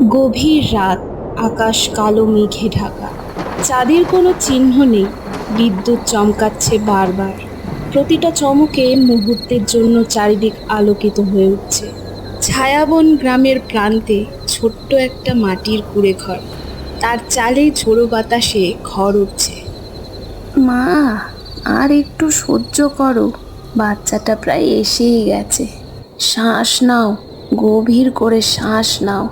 গভীর রাত, আকাশ কালো মেঘে ঢাকা। চাঁদের কোনো চিহ্ন নেই, বিদ্যুৎ চমকাচ্ছে বারবার। প্রতিটা চমকে মুহূর্তের জন্য চারিদিক আলোকিত হয়ে উঠছে। ছায়াবন গ্রামের প্রান্তে ছোট্ট একটা মাটির কুঁড়ে ঘর, তার চালে ঝোড়ো বাতাসে ঘর উঠছে। মা, আর একটু সহ্য করো, বাচ্চাটা প্রায় এসেই গেছে। শ্বাস নাও, গভীর করে শ্বাস নাও।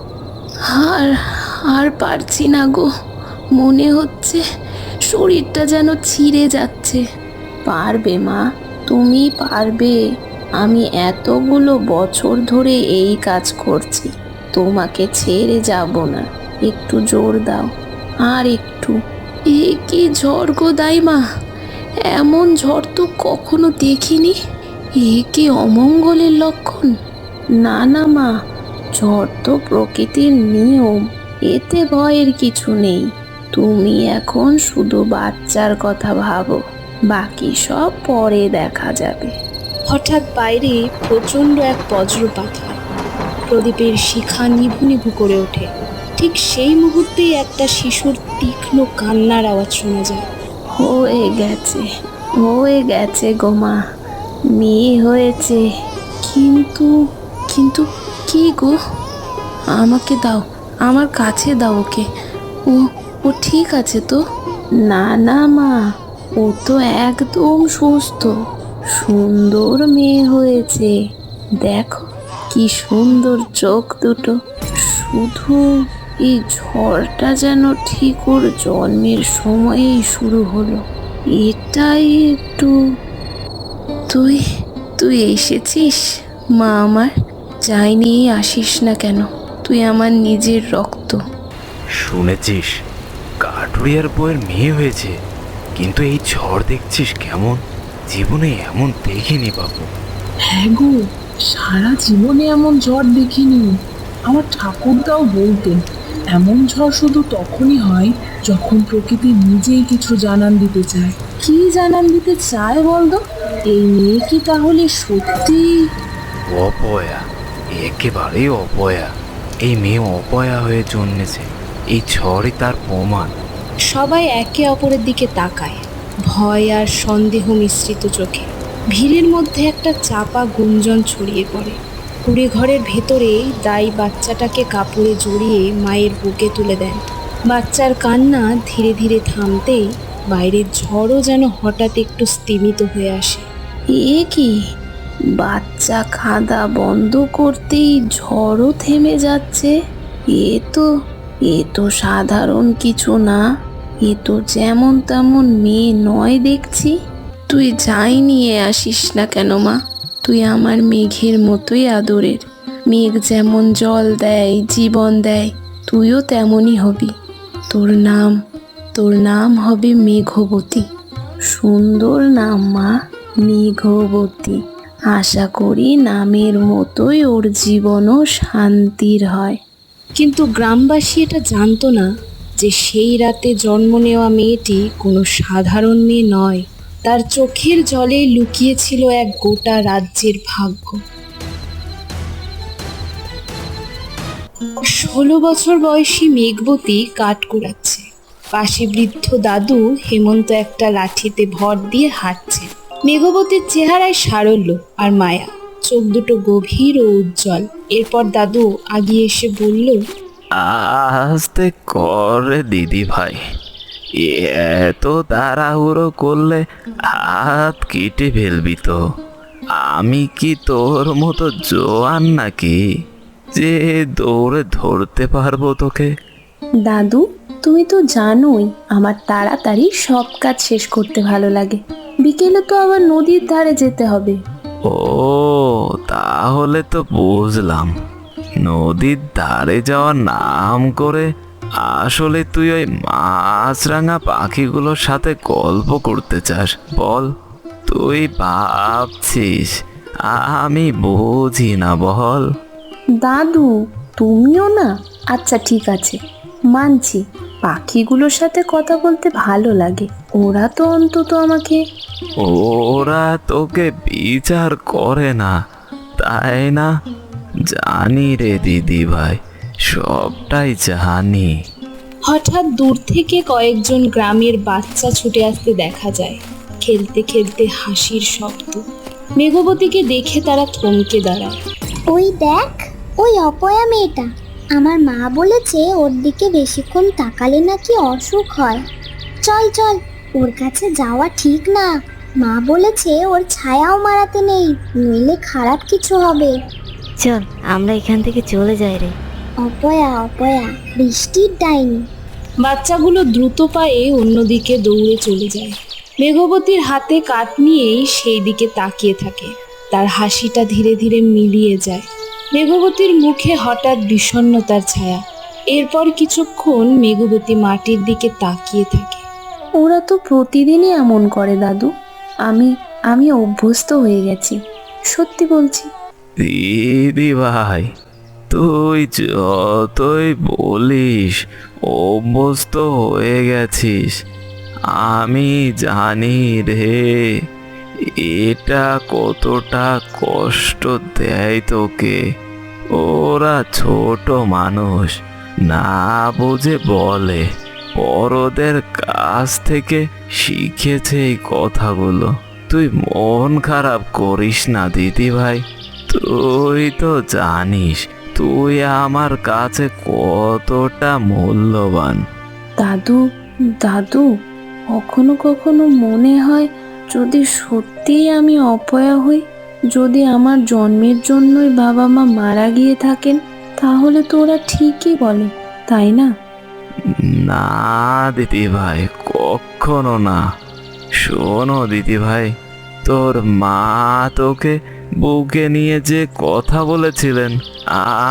আর আর পারছি না গো, মনে হচ্ছে শরীরটা যেন ছিঁড়ে যাচ্ছে। পারবে মা, তুমি পারবে। আমি এতগুলো বছর ধরে এই কাজ করছি, তোমাকে ছেড়ে যাব না। একটু জোর দাও, আর একটু। এ কি ঝড় গো দাইমা, এমন ঝড় তো কখনো দেখিনি। এ কি অমঙ্গলের লক্ষণ? না না মা, ঝড় তো প্রকৃতির নিয়ম, এতে ভয়ের কিছু নেই। তুমি এখন শুধু বাচ্চার কথা ভাবো, বাকি সব পরে দেখা যাবে। হঠাৎ বাইরে প্রচণ্ড এক বজ্রপাত হয়। প্রদীপের শিখা নিভু নিভু করে ওঠে। ঠিক সেই মুহূর্তেই একটা শিশুর তীক্ষ্ণ কান্নার আওয়াজ শোনা যায়। হয়ে গেছে, হয়ে গেছে গো মা, মেয়ে হয়েছে। কিন্তু কিন্তু কি গো? আমাকে দাও, আমার কাছে দাও ওকে। ও ও ঠিক আছে তো? না না মা, ও তো একদম সুস্থ, সুন্দর মেয়ে হয়েছে। দেখো কি সুন্দর চোখ দুটো। শুধু এই ঝড়টা যেন ঠিক ওর জন্মের সময়েই শুরু হলো, এটাই একটু। তুই তুই এসেছিস মা আমার, যাই নিয়ে আসিস না কেন, তুই আমার নিজের রক্ত। শুনেছিস কাঠুরিয়ার বউয়ের মেয়ে হয়েছে, কিন্তু এই ঝড় দেখছিস কেমন? জীবনে এমন দেখিনি বাবু। হ্যাঁ গো, সারা জীবনে এমন ঝড় দেখিনি। আমার ঠাকুরদাও বলতেন, এমন ঝড় শুধু তখনই হয় যখন প্রকৃতি নিজেই কিছু জানান দিতে চায়। কি জানান দিতে চায় বলতো? এই মেয়ে কি তাহলে সত্যি? অপয়া, একেবারেই অপয়া। এই মেয়ে অপয়া হয়ে জন্মেছে, এই ঝড়ই তার প্রমাণ। সবাই একে অপরের দিকে তাকায়, ভয় আর সন্দেহ মিশ্রিত চোখে। ভিড়ের মধ্যে একটা চাপা গুঞ্জন ছড়িয়ে পড়ে। কুড়ে ঘরের ভেতরে দাই বাচ্চাটাকে কাপড়ে জড়িয়ে মায়ের বুকে তুলে দেন। বাচ্চার কান্না ধীরে ধীরে থামতেই বাইরের ঝড়ও যেন হঠাৎ একটু স্তিমিত হয়ে আসে। এ কি, বাচ্চা খাওয়া বন্ধ করতেই ঝড়ও থেমে যাচ্ছে? এ তো এ তো সাধারণ কিছু না, এ তো যেমন তেমন মেয়ে নয় দেখছি। তুই যাই নিয়ে আসিস না কেন মা, তুই আমার মেঘের মতোই আদরের। মেঘ যেমন জল দেয়, জীবন দেয়, তুইও তেমনই হবি। তোর নাম তোর নাম হবে মেঘবতী। সুন্দর নাম মা, মেঘবতী। আশা করি নামের মতোই ওর জীবনও শান্তির হয়। কিন্তু গ্রামবাসী এটা জানতো না যে সেই রাতে জন্ম নেওয়া মেয়েটি কোনো সাধারণ মেয়ে নয়। তার চোখের জলে লুকিয়ে ছিল এক গোটা রাজ্যের ভাগ্য। 16 বছর বয়সী মেঘবতী কাঠ কুড়াচ্ছে। পাশে বৃদ্ধ দাদু হেমন্ত একটা লাঠিতে ভর দিয়ে হাঁটছে। মেঘবতীর চেহারায় সারল্য আর মায়া, চোখ দুটো গভীর ও উজ্জ্বল। এরপর দাদু আগিয়ে এসে বলল, আস্তে করে দিদি ভাই, এত তাড়াহুড়ো করলে হাত কেটে ফেলবি তো। আমি কি তোর মতো জোয়ান নাকি যে দৌড়ে ধরতে পারবো তোকে? দাদু, তুমি তো জানোই আমার তাড়াতাড়ি সব কাজ শেষ করতে ভালো লাগে। বিকেলে তো আবার নদীর ধারে যেতে হবে। ও, তাহলে তো বুঝলাম। নদীর ধারে যাওয়ার নাম করে আসলে তুই ওই মাছরাঙা পাখিগুলোর সাথে গল্প করতে চাস? বল, তুই ভাবছিস আমি বুঝি না? বল। দাদু, তুমিও না? আচ্ছা ঠিক আছে, মানছি, পাখিগুলোর সাথে কথা বলতে ভালো লাগে। ওরা তো অন্তত আমাকে। ওরা তোকে বিচার করে না, তাই না? জানি রে দিদি ভাই, সবটাই জানি। হঠাৎ দূর থেকে কয়েকজন গ্রামের বাচ্চা ছুটে আসতে দেখা যায়, খেলতে খেলতে হাসির শব্দ। মেঘবতীকে দেখে তারা থমকে দাঁড়ায়। ওই দেখ, ওই অপয়া মেয়েটা। আমার মা বলেছে ওর দিকে বেশিক্ষণ তাকালে নাকি অসুখ হয়। চল চল, ওর কাছে যাওয়া ঠিক না। মা বলেছে ওর ছায়াও মারাতে নেই, নইলে খারাপ কিছু হবে। চল আমরা এখান থেকে চলে যাই রে। অপয়া অপয়া, বৃষ্টির ডাইনি। বাচ্চাগুলো দ্রুত পায়ে অন্যদিকে দৌড়ে চলে যায়। মেঘবতীর হাতে কাঠ নিয়েই সেই দিকে তাকিয়ে থাকে। তার হাসিটা ধীরে ধীরে মিলিয়ে যায়। মেঘবতীর মুখে হঠাৎ বিষণ্ণতার ছায়া। এরপর কিছুক্ষণ মেঘবতী মাটির দিকে তাকিয়ে থাকে। ওরা তো প্রতিদিনই এমন করে দাদু। আমি আমি অভ্যস্ত হয়ে গেছি, সত্যি বলছি। দিদি ভাই, তুই যতই বলিস অভ্যস্ত হয়ে গেছিস, আমি জানি রে এটা কতটা কষ্ট দেয় তোকে। ওরা ছোট মানুষ, না বুঝে বলে। বড়দের কাছ থেকে শিখেছে এই কথাগুলো। তুই মন খারাপ করিস না দিদি ভাই। তুই তো জানিস তুই আমার কাছে কতটা মূল্যবান। দাদু দাদু, কখনো কখনো মনে হয় যদি সত্যিই আমি অপয়া হই, যদি আমার জন্মের জন্যই বাবা মা মারা গিয়ে থাকেন, তাহলে তো ওরা ঠিকই বলে, তাই না? না দিদি ভাই, কখনো না। শোনো দিদি ভাই, তোর মা তোকে বুকে নিয়ে যে কথা বলেছিলেন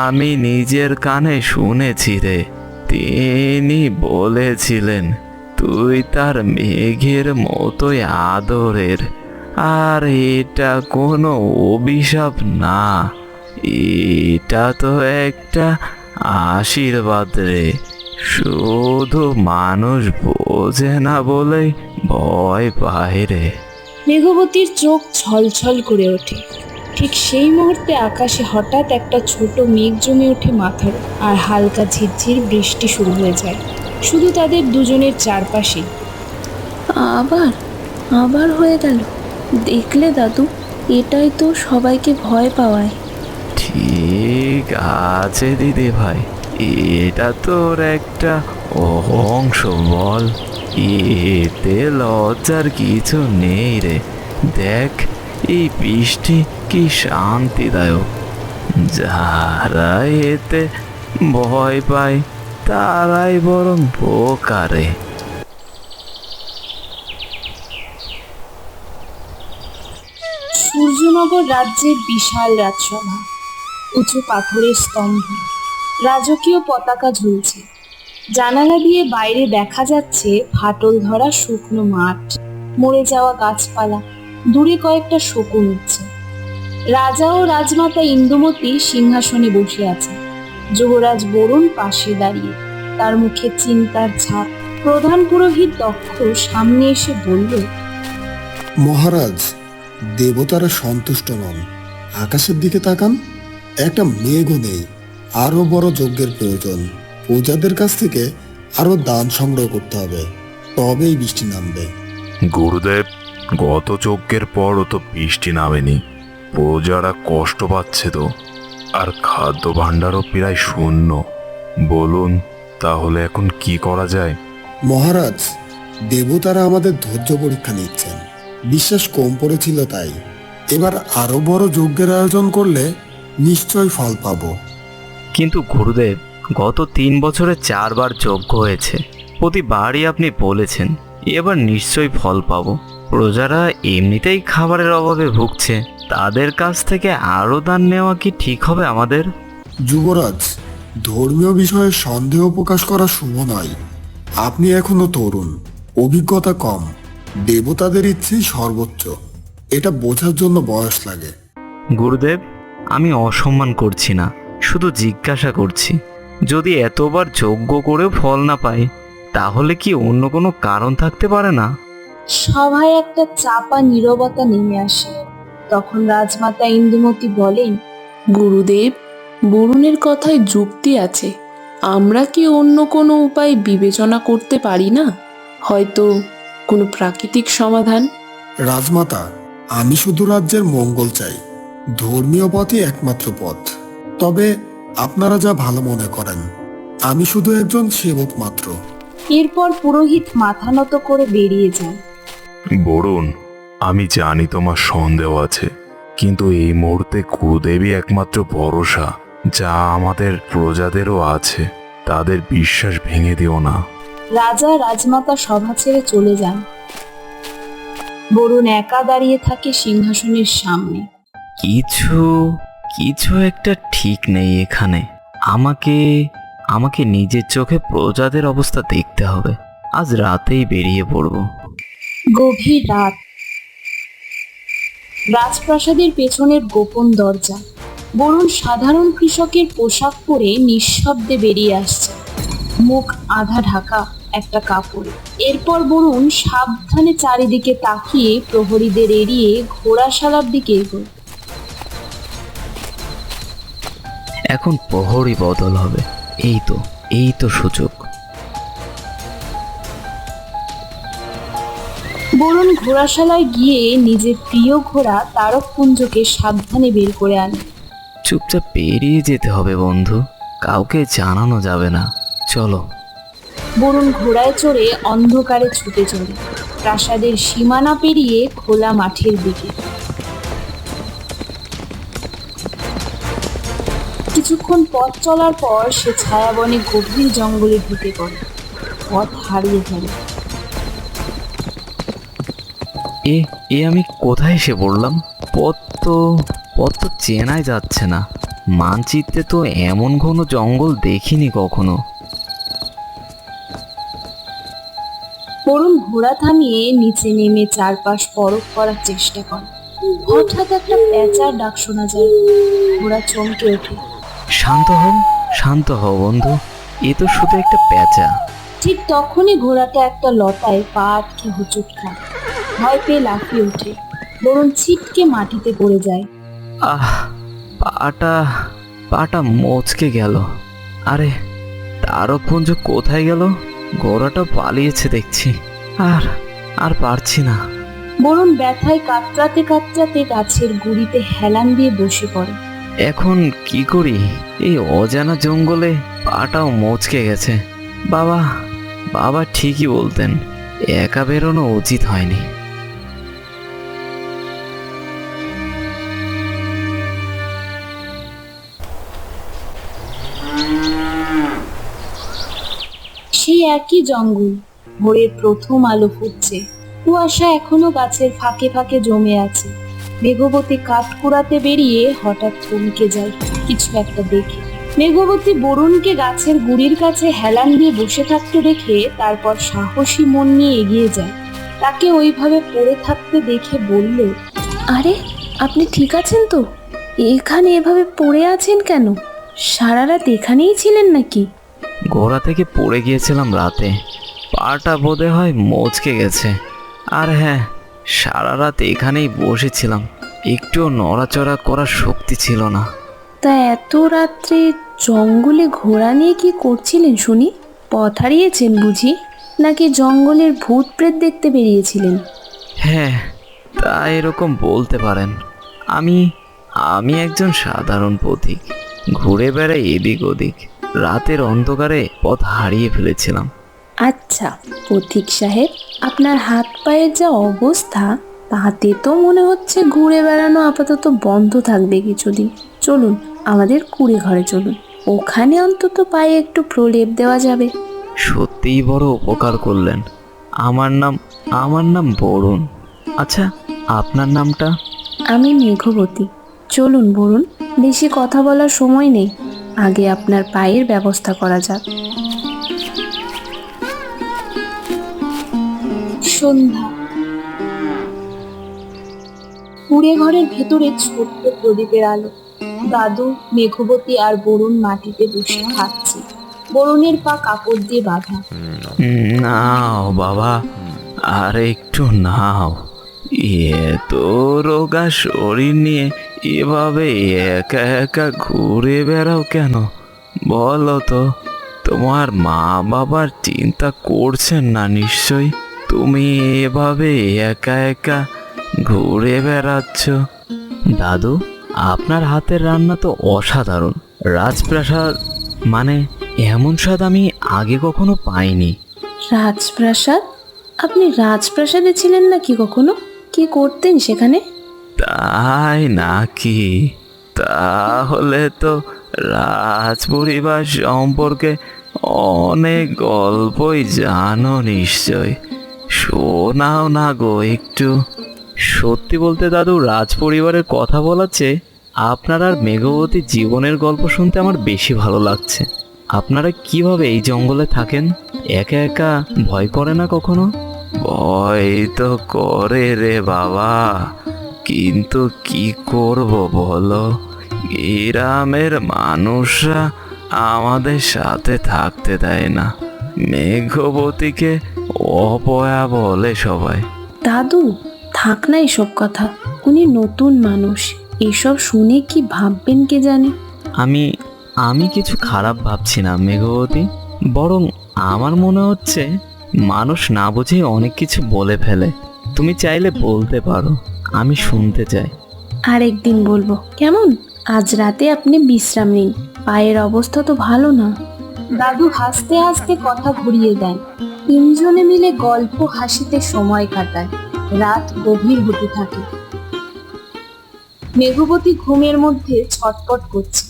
আমি নিজের কানে শুনেছি রে। তিনি বলেছিলেন তুই তার মেঘের মতোই আদরের। আর এটা কোনো অভিশাপ না, এটা তো একটা আশীর্বাদ রে। শুধু মানুষ বোঝে না বলেই ভয় পায় রে। মেঘবতীর চোখ ছলছল করে ওঠে। ঠিক সেই মুহূর্তে আকাশে হঠাৎ একটা ছোট মেঘ জমে ওঠে মাথার, আর হালকা ঝিরঝির বৃষ্টি শুরু হয়ে যায়, শুধু তাদের দুজনের চারপাশে। আবার আবার হয়ে গেল। দেখলে দাদু, এটাই তো সবাইকে ভয় পাওয়ায়। ঠিক আছে দিদি ভাই, এটা তোর একটা অংশ বল। এতে লজ্জার কিছু নেই রে। দেখ এই বৃষ্টি কি শান্তিদায়ক। যারা এতে ভয় পায় তারাই বরং বোকারে। সূর্যনগর রাজ্যের বিশাল রাজসভা, উঁচু পাথরের স্তম্ভ, রাজকীয় পতাকা ঝুলছে। জানালা দিয়ে বাইরে দেখা যাচ্ছে ফাটল ধরা শুকনো মাঠ, মরে যাওয়া গাছপালা, দূরে কয়েকটা শকুন উঠছে। রাজা ও রাজমাতা ইন্দুমতী সিংহাসনে বসে আছে, যুবরাজ বরুণ পাশে দাঁড়িয়ে, তার মুখে চিন্তার ছাপ। প্রধান পুরোহিত দক্ষ সামনে এসে বলল, মহারাজ, দেবতারা সন্তুষ্ট নন। আকাশের দিকে তাকান, একটা মেঘও নেই। আরো বড় যজ্ঞের প্রয়োজন। প্রজাদের কাছ থেকে আরো দান সংগ্রহ করতে হবে, তবেই বৃষ্টি নামবে। গুরুদেব, গত যজ্ঞের পরও তো বৃষ্টি নামেনি। প্রজারা কষ্ট পাচ্ছে তো, আর খাদ্য ভাণ্ডারও প্রায় শূন্য। বলুন তাহলে এখন কি করা যায়? মহারাজ, দেবতারা আমাদের ধৈর্য পরীক্ষা নিচ্ছেন। বিশ্বাস কম পড়েছিল তাই। এবার আরো বড় যজ্ঞের আয়োজন করলে নিশ্চয় ফল পাবো। কিন্তু গুরুদেব, গত 3 বছরে 4 বার যজ্ঞ হয়েছে। প্রতিবারই আপনি বলেছেন এবার নিশ্চয়ই ফল পাবো। প্রজারা এমনিতেই খাবারের অভাবে ভুগছে, তাদের কাছ থেকে আরো দান নেওয়া কি ঠিক হবে আমাদের? যুবরাজ, ধর্মীয় বিষয়ে সন্দেহ প্রকাশ করা শুভ নয়। আপনি এখনো তরুণ, অভিজ্ঞতা কম। দেবতাদের ইচ্ছেই সর্বোচ্চ, এটা বোঝার জন্য বয়স লাগে। গুরুদেব, আমি অসম্মান করছি না, শুধু জিজ্ঞাসা করছি, যদি এতবার যজ্ঞ করেও ফল না পাই, তাহলে কি অন্য কোনো কারণ থাকতে পারে না? সভায় একটা চাপা নীরবতা নেমে আসে। তখন রাজমাতা ইন্দুমতী বলেন, গুরুদেব, বরুণের কথায় যুক্তি আছে। আমরা কি অন্য কোনো উপায় বিবেচনা করতে পারি না? হয়তো কোনো প্রাকৃতিক সমাধান? রাজমাতা, আমি শুধু রাজ্যের মঙ্গল চাই। ধর্মীয় পথই একমাত্র পথ। তবে আপনারা যা ভালো মনে করেন, আমি শুধু একজন সেবক মাত্র। এরপর পুরোহিত মাথা নত করে বেরিয়ে যায়। বরুণ, আমি জানি তোমার সন্দেহ আছে, কিন্তু এই মুহূর্তে গুরুদেবী একমাত্র ভরসা যা আমাদের প্রজাদেরও আছে। তাদের বিশ্বাস ভেঙে দিও না। রাজা রাজমাতা সভা ছেড়ে চলে যান। বরুণ একা দাঁড়িয়ে থাকে সিংহাসনের সামনে। কিছু কিছু একটা ঠিক নেই এখানে। আমাকে আমাকে নিজের চোখে প্রজাদের অবস্থা দেখতে হবে। আজ রাতেই বেরিয়ে পড়ব। গভীর রাত। রাজপ্রাসাদের পেছনের গোপন দরজা। বরুণ সাধারণ কৃষকের পোশাক পরে নিঃশব্দে বেরিয়ে আসছে, মুখ আধা ঢাকা একটা কাপড়। এরপর বরুণ সাবধানে চারিদিকে তাকিয়ে প্রহরীদের এড়িয়ে ঘোড়াশালার দিকে এগোয়। এখন প্রহরী বদল হবে। এই তো সুযোগ। বরুণ ঘোড়াশালায় গিয়ে নিজের প্রিয় ঘোড়া তারকপুঞ্জকে সাবধানে বের করে আনে। চুপচাপ পেরিয়ে যেতে হবে বন্ধু, কাউকে জানানো যাবে না। চলো। বরুণ ঘোড়ায় চড়ে অন্ধকারে ছুটে চলে প্রাসাদের সীমানা পেরিয়ে খোলা মাঠের দিকে। কিছুক্ষণ পথ চলার পর সে ছায়াবনে গভীর জঙ্গলে ঢুকে পড়ে, পথ হারিয়ে ফেলে। এ আমি কোথায় এসে পড়লাম? পথ তো চেনাই যাচ্ছে না। মানচিত্রে তো এমন কোনো জঙ্গল দেখিনি কখনো। বরুণ ঘোড়া থামিয়ে নিচে নেমে চারপাশ পরখ করার চেষ্টা করে। হঠাৎ একটা প্যাঁচার ডাক শোনা যায়। ঘোড়া চমকে ওঠে। শান্ত হও বন্ধু, এ তো শুধু একটা প্যাঁচা। ঠিক তখনই ঘোড়াটা একটা লতায় পা আটকে হোঁচট খায়। ভয় পেয়ে লাফিয়ে ওঠে। বরুণ ছিটকে মাটিতে পড়ে যায়। আহ, পাটা মচকে গেল। আরে, তারকপুঞ্জ কোথায় গেল? ঘোড়াটা পালিয়েছে দেখছি। আর পারছি না। বরুণ ব্যথায় কাতরাতে কাতরাতে গাছের গুড়িতে হেলান দিয়ে বসে পড়ে। এখন কি করি? এই অজানা জঙ্গলে পাটাও মচকে গেছে। বাবা ঠিকই বলতেন, একা বেরোনো উচিত হয়নি। সেই একই জঙ্গল। ভোরের প্রথম আলো ফুটছে। কুয়াশা এখনো গাছের ফাঁকে ফাঁকে জমে আছে। মেঘবতী কাঠ কুড়াতে বেরিয়ে হঠাৎ থমকে যায় কিছু একটা দেখে। মেঘবতী বরুণকে গাছের গুড়ির কাছে হেলান দিয়ে বসে থাকতে দেখে তারপর সাহসী মন নিয়ে এগিয়ে যায়। তাকে ওইভাবে পড়ে থাকতে দেখে বলল, আরে, আপনি ঠিক আছেন তো? এখানে এভাবে পড়ে আছেন কেন? সারা রাত এখানেই ছিলেন নাকি? ঘোড়া থেকে পড়ে গিয়েছিলাম রাতে। পাটা বোধে হয় মচকে গেছে। আর হ্যাঁ, সারা রাত এখানেই বসেছিলাম। একটুও নড়াচড়া করার শক্তি ছিল না। তা এত রাত্রে জঙ্গলে ঘোড়া নিয়ে কি করছিলেন শুনি? পথ হারিয়েছেন বুঝি? নাকি জঙ্গলের ভূত প্রেত দেখতে বেরিয়েছিলেন? হ্যাঁ, তা এরকম বলতে পারেন। আমি একজন সাধারণ পথিক, ঘুরে বেড়াই এদিক ওদিক। রাতের অন্ধকারে পথ হারিয়ে ফেলেছিলাম। আচ্ছা পথিক সাহেব, আপনার হাত পায়ের যা অবস্থা তাতে তো মনে হচ্ছে ঘুরে বেড়ানো আপাতত বন্ধ থাকবে কিছুদিন। চলুন আমাদের কুঁড়ে ঘরে চলুন, ওখানে অন্তত পায়ে একটু প্রলেপ দেওয়া যাবে। সত্যিই বড় উপকার করলেন। আমার নাম বরুণ। আচ্ছা, আপনার নামটা? আমি মেঘবতী। চলুন বরুণ, বেশি কথা বলার সময় নেই, আগে আপনার পায়ের ব্যবস্থা করা যাক। সন্ধ্যা। কুড়ে ঘরের ভেতরে ছোট্ট প্রদীপের আলো। দাদু, মেঘবতী আর বরুণ মাটিতে বসে খাচ্ছে। বরুণের পা কাপড় দিয়ে বাঁধা। নাও বাবা, আর একটু নাও। এত রোগা শরীর নিয়ে এভাবে একা একা ঘুরে বেড়াও কেন বলো তো? তোমার মা বাবার চিন্তা করছেন না নিশ্চয়? তুমি এভাবে একা একা ঘুরে বেড়াচ্ছ। দাদু, আপনার হাতের রান্না তো অসাধারণ। রাজপ্রাসাদ মানে এমন স্বাদ আমি আগে কখনো পাইনি। রাজপ্রাসাদ? আপনি রাজপ্রাসাদে ছিলেন নাকি কখনো? কি করতেন সেখানে? তাই নাকি? তাহলে তো রাজপরিবার সম্পর্কে অনেক গল্পই জানো নিশ্চয়। শোনাও না গো একটু। সত্যি বলতে দাদু, রাজপরিবারের কথা বলার চেয়ে আপনার আর মেঘবতী জীবনের গল্প শুনতে আমার বেশি ভালো লাগছে। আপনারা কিভাবে এই জঙ্গলে থাকেন? একা একা ভয় করে না কখনো? ভয় তো করে রে বাবা, কিন্তু কি করব বলো? গ্রামের মানুষরা আমাদের সাথে থাকতে দেয় না। মেঘবতীকে অপয়া বলে সবাই। দাদু, থাক না এসব কথা। উনি নতুন মানুষ, এসব শুনে কি ভাববেন কে জানে। আমি কিছু খারাপ ভাবছি না মেঘবতী, বরং আমার মনে হচ্ছে মানুষ না বুঝে অনেক কিছু বলে ফেলে। তুমি চাইলে বলতে পারো, আমি শুনতে চাই। আরেকদিন বলবো কেমন? আজ রাতে আপনি বিশ্রাম নিন, পায়ের অবস্থা তো ভালো না। দাদু হাসতে হাসতে কথা ঘুরিয়ে দেন। তিনজনে মিলে গল্প হাসিতে সময় কাটায়। রাত গভীর হতে থাকে। মেঘবতী ঘুমের মধ্যে ছটপট করছে।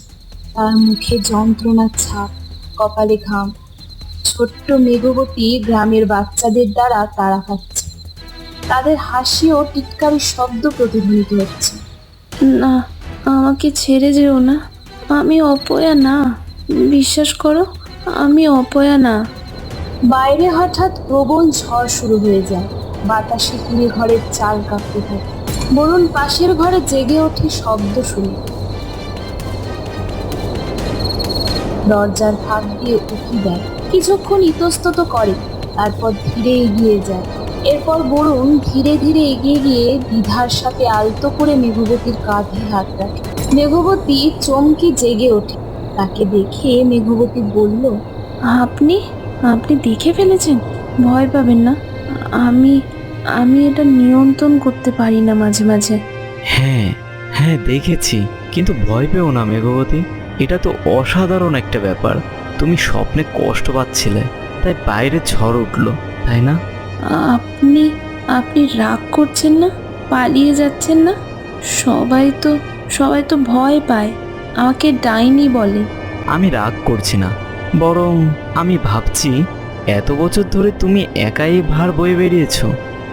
তার মুখে যন্ত্রণার ছাপ, কপালে ঘাম। ছোট্ট মেঘবতী গ্রামের বাচ্চাদের দ্বারা তাড়া খাচ্ছে। তাদের হাসি ও টিটকারির শব্দ প্রতিধ্বনিত হচ্ছে। না, আমাকে ছেড়ে যেও না। আমি অপয়া না, বিশ্বাস করো, আমি অপয়া না। বাইরে হঠাৎ প্রবল ঝড় শুরু হয়ে যায়। বাতাসে কুড়ে ঘরের চাল কাঁপতে থাকে। বরুণ পাশের ঘরে জেগে ওঠে শব্দ শুনে। দরজার ফাঁক দিয়ে উঁকি দেয়, কিছুক্ষণ ইতস্তত করে, তারপর ধীরে এগিয়ে যায়। এরপর বরুণ ধীরে ধীরে এগিয়ে গিয়ে দ্বিধার সাথে আলতো করে মেঘবতীর কাঁধে হাত রাখে। মেঘবতী চমকে জেগে ওঠে। তাকে দেখে মেঘবতী বলল, আপনি আপনি দেখে ফেলেছেন? ভয় পাবেন না। আমি আমি এটা নিয়ন্ত্রণ করতে পারি না মাঝে মাঝে। হ্যাঁ হ্যাঁ, দেখেছি, কিন্তু ভয় পেও না মেঘবতী। এটা তো অসাধারণ একটা ব্যাপার। তুমি স্বপ্নে কষ্ট পাচ্ছিলে, তাই বাইরে ঝড় উঠলো, তাই না? আপনি আপনি রাগ করছেন না? পালিয়ে যাচ্ছেন না? সবাই তো ভয় পায়, আমাকে ডাইনি বলে। আমি রাগ করছি না, বরং আমি ভাবছি এত বছর ধরে তুমি একাই ভার বয়ে বেরিয়েছো,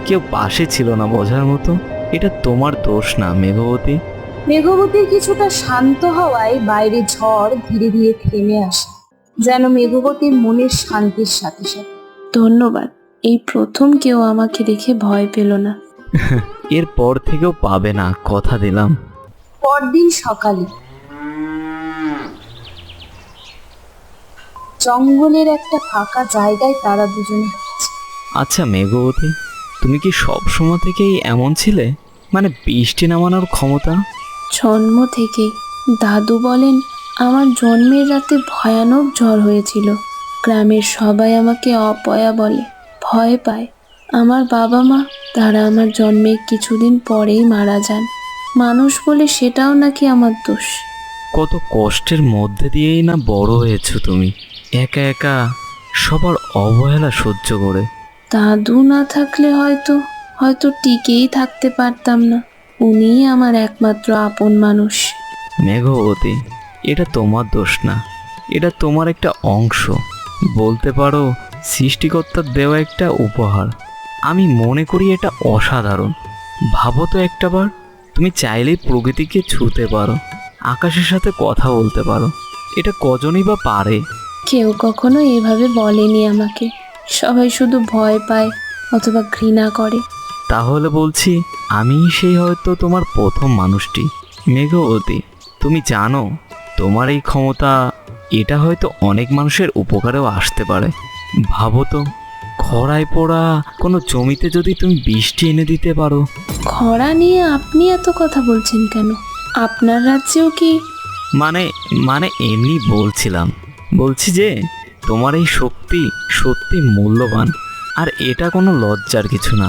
কেউ পাশে ছিল না বোঝার মতো। এটা তোমার দোষ না মেঘবতী। মেঘবতীর কিছুটা শান্ত হওয়ায় বাইরে ঝড় ধীরে ধীরে থেমে আসে, যেন মেঘবতীর মনের শান্তির সাথে সাথে। ধন্যবাদ, এই প্রথম কেউ আমাকে দেখে ভয় পেল না। এর পর থেকেও পাবে না, কথা দিলাম। পরদিন সকালে জঙ্গলের একটা ফাঁকা জায়গায় তারা দুজনে হাঁটছে। আচ্ছা মেঘবতী, তুমি কি সব সময় থেকেই এমন ছিলে? মানে বৃষ্টি নামানোর ক্ষমতা? জন্ম থেকে। দাদু বলেন আমার জন্মের রাতে ভয়ানক ঝড় হয়েছিল। গ্রামের সবাই আমাকে অপয়া বলে, ভয় পায়। আমার বাবা মা, তারা আমার জন্মের কিছুদিন পরেই মারা যান। মানুষ বলে সেটাও নাকি আমার দোষ। কত কষ্টের মধ্যে দিয়েই না বড় হয়েছো তুমি, একা একা সবার অবহেলা সহ্য করে। দাদু না থাকলে হয়তো টিকেই থাকতে পারতাম না। উনিই আমার একমাত্র আপন মানুষ। মেঘবতী, এটা তোমার দোষ না, এটা তোমার একটা অংশ, বলতে পারো সৃষ্টিকর্তার দেওয়া একটা উপহার। আমি মনে করি এটা অসাধারণ। ভাবো তো একটাবার, তুমি চাইলেই প্রকৃতিকে ছুঁতে পারো, আকাশের সাথে কথা বলতে পারো। এটা কজনই বা পারে? কেউ কখনো এভাবে বলেনি আমাকে। সবাই শুধু ভয় পায় অথবা ঘৃণা করে। তাহলে বলছি, আমিই সেই হয়তো তোমার প্রথম মানুষটি। মেঘবতী, তুমি জানো তোমার এই ক্ষমতা, এটা হয়তো অনেক মানুষের উপকারেও আসতে পারে। ভাবো তো, খরায় পড়া কোনো জমিতে যদি তুমি বৃষ্টি এনে দিতে পারো। খরা নিয়ে আপনি এত কথা বলছেন কেন? আপনার রাজ্যেও কি? মানে মানে এমনি বলছি যে তোমার এই শক্তি সত্যি মূল্যবান, আর এটা কোনো লজ্জার কিছু না।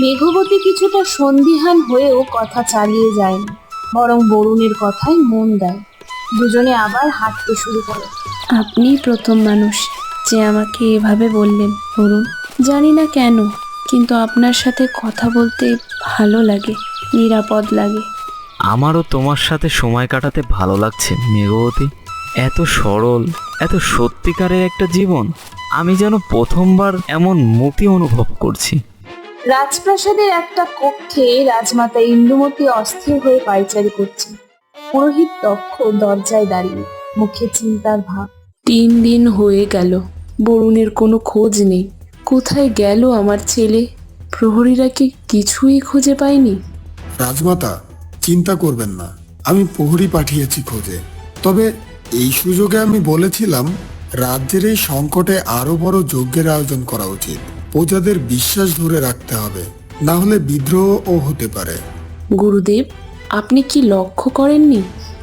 মেঘবতী কিছুটা সন্দিহান হয়েও কথা চালিয়ে যায় না, বরং বরুণের কথায় মন দেয়। দুজনে আবার হাঁটতে শুরু করে। আপনিই প্রথম মানুষ যে আমাকে এভাবে বললেন বরুণ। জানি না কেন, কিন্তু আপনার সাথে কথা বলতে ভালো লাগে, নিরাপদ লাগে। আমারও তোমার সাথে সময় কাটাতে ভালো লাগছে মেঘবতী। এত সরল, এত সত্যিকারের একটা জীবন। আমি যেন প্রথমবার এমন মুক্তি অনুভব করছি। রাজপ্রাসাদের একটা কক্ষে রাজমাতা ইন্দুমতী অস্থির হয়ে পায়চারি করছে। পুরোহিত দক্ষ দরজায় দাঁড়িয়ে, মুখে চিন্তার ভাব। 3 দিন হয়ে গেল, বরুণের কোনো খোঁজ নেই। কোথায় গেল আমার ছেলে? প্রহরীরা কি কিছুই খুঁজে পায়নি? রাজমাতা, চিন্তা করবেন না, আমি প্রহরী পাঠিয়েছি খোঁজে। তবে এই সুযোগে আমি বলেছিলাম রাজ্যের এই সংকটে আরো বড় যজ্ঞের আয়োজন করা উচিত। প্রজাদের বিশ্বাস ধরে রাখতে হবে, না হলে বিদ্রোহও হতে পারে। গুরুদেব, আপনি কি লক্ষ্য করেননি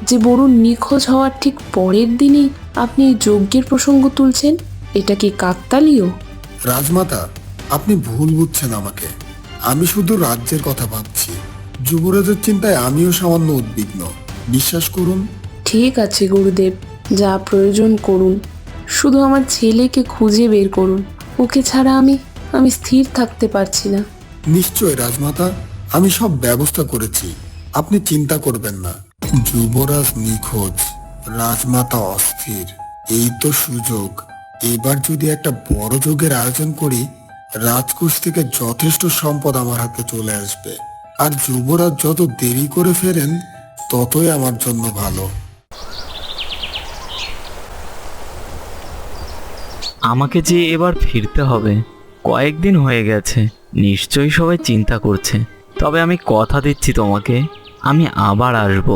যে বরুণ নিখোঁজ হওয়ার ঠিক পরের দিনই আপনি এই যজ্ঞের প্রসঙ্গ তুলছেন? এটা কি কাকতালীয়? রাজমাতা, আপনি ভুল বুঝছেন আমাকে। আমি শুধু রাজ্যের কথা ভাবছি। যুবরাজের চিন্তায় আমিও সামান্য উদ্বিগ্ন, বিশ্বাস করুন। ঠিক আছে গুরুদেব, যা প্রয়োজন করুন, শুধু আমার ছেলেকে খুঁজে বের করুন। ওকে ছাড়া আমি স্থির থাকতে পারছি না। নিশ্চয় রাজমাতা, আমি সব ব্যবস্থা করেছি, আপনি চিন্তা করবেন না। যুবরাজ নিখোঁজ, রাজমাতা অস্থির, এই তো সুযোগ। এবার যদি একটা বড় যজ্ঞের আয়োজন করি, রাজকোষ থেকে যথেষ্ট সম্পদ আমার হাতে চলে আসবে। আর যুবরাজ যত দেরি করে ফেরেন, ততই আমার জন্য ভালো। আমাকে যে এবার ফিরতে হবে। কয়েকদিন হয়ে গেছে, নিশ্চয়ই সবাই চিন্তা করছে। তবে আমি কথা দিচ্ছি তোমাকে, আমি আবার আসব।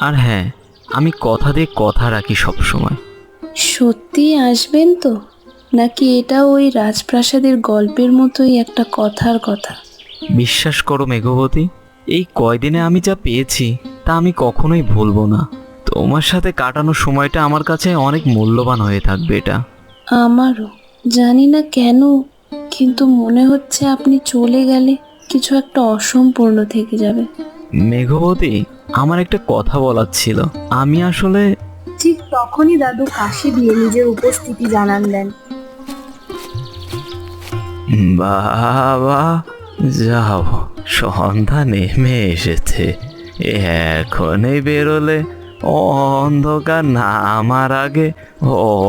আর হ্যাঁ, আমি কথা দিয়ে কথা রাখি সবসময়। সত্যি আসবেন তো, নাকি এটা ওই রাজপ্রাসাদের গল্পের মতোই একটা কথার কথা? বিশ্বাস করো মেঘবতী, এই কয়দিনে আমি যা পেয়েছি তা আমি কখনোই ভুলবো না। তোমার সাথে কাটানো সময়টা আমার কাছে অনেক মূল্যবান হয়ে থাকবে এটা। আমারও। জানি না কেন, কিন্তু মনে হচ্ছে আপনি চলে গেলে কিছু একটা অসম্পূর্ণ থেকে যাবে। মেঘবতী, আমার একটা কথা বলার ছিল। আমি আসলে ঠিক তখনই দাদু কাশি দিয়ে নিজের উপস্থিতি জানান দেন। বাবা, যাও, সন্ধ্যা নেমে এসেছে। এখনই বেরোলে অন্ধকার নামার আগে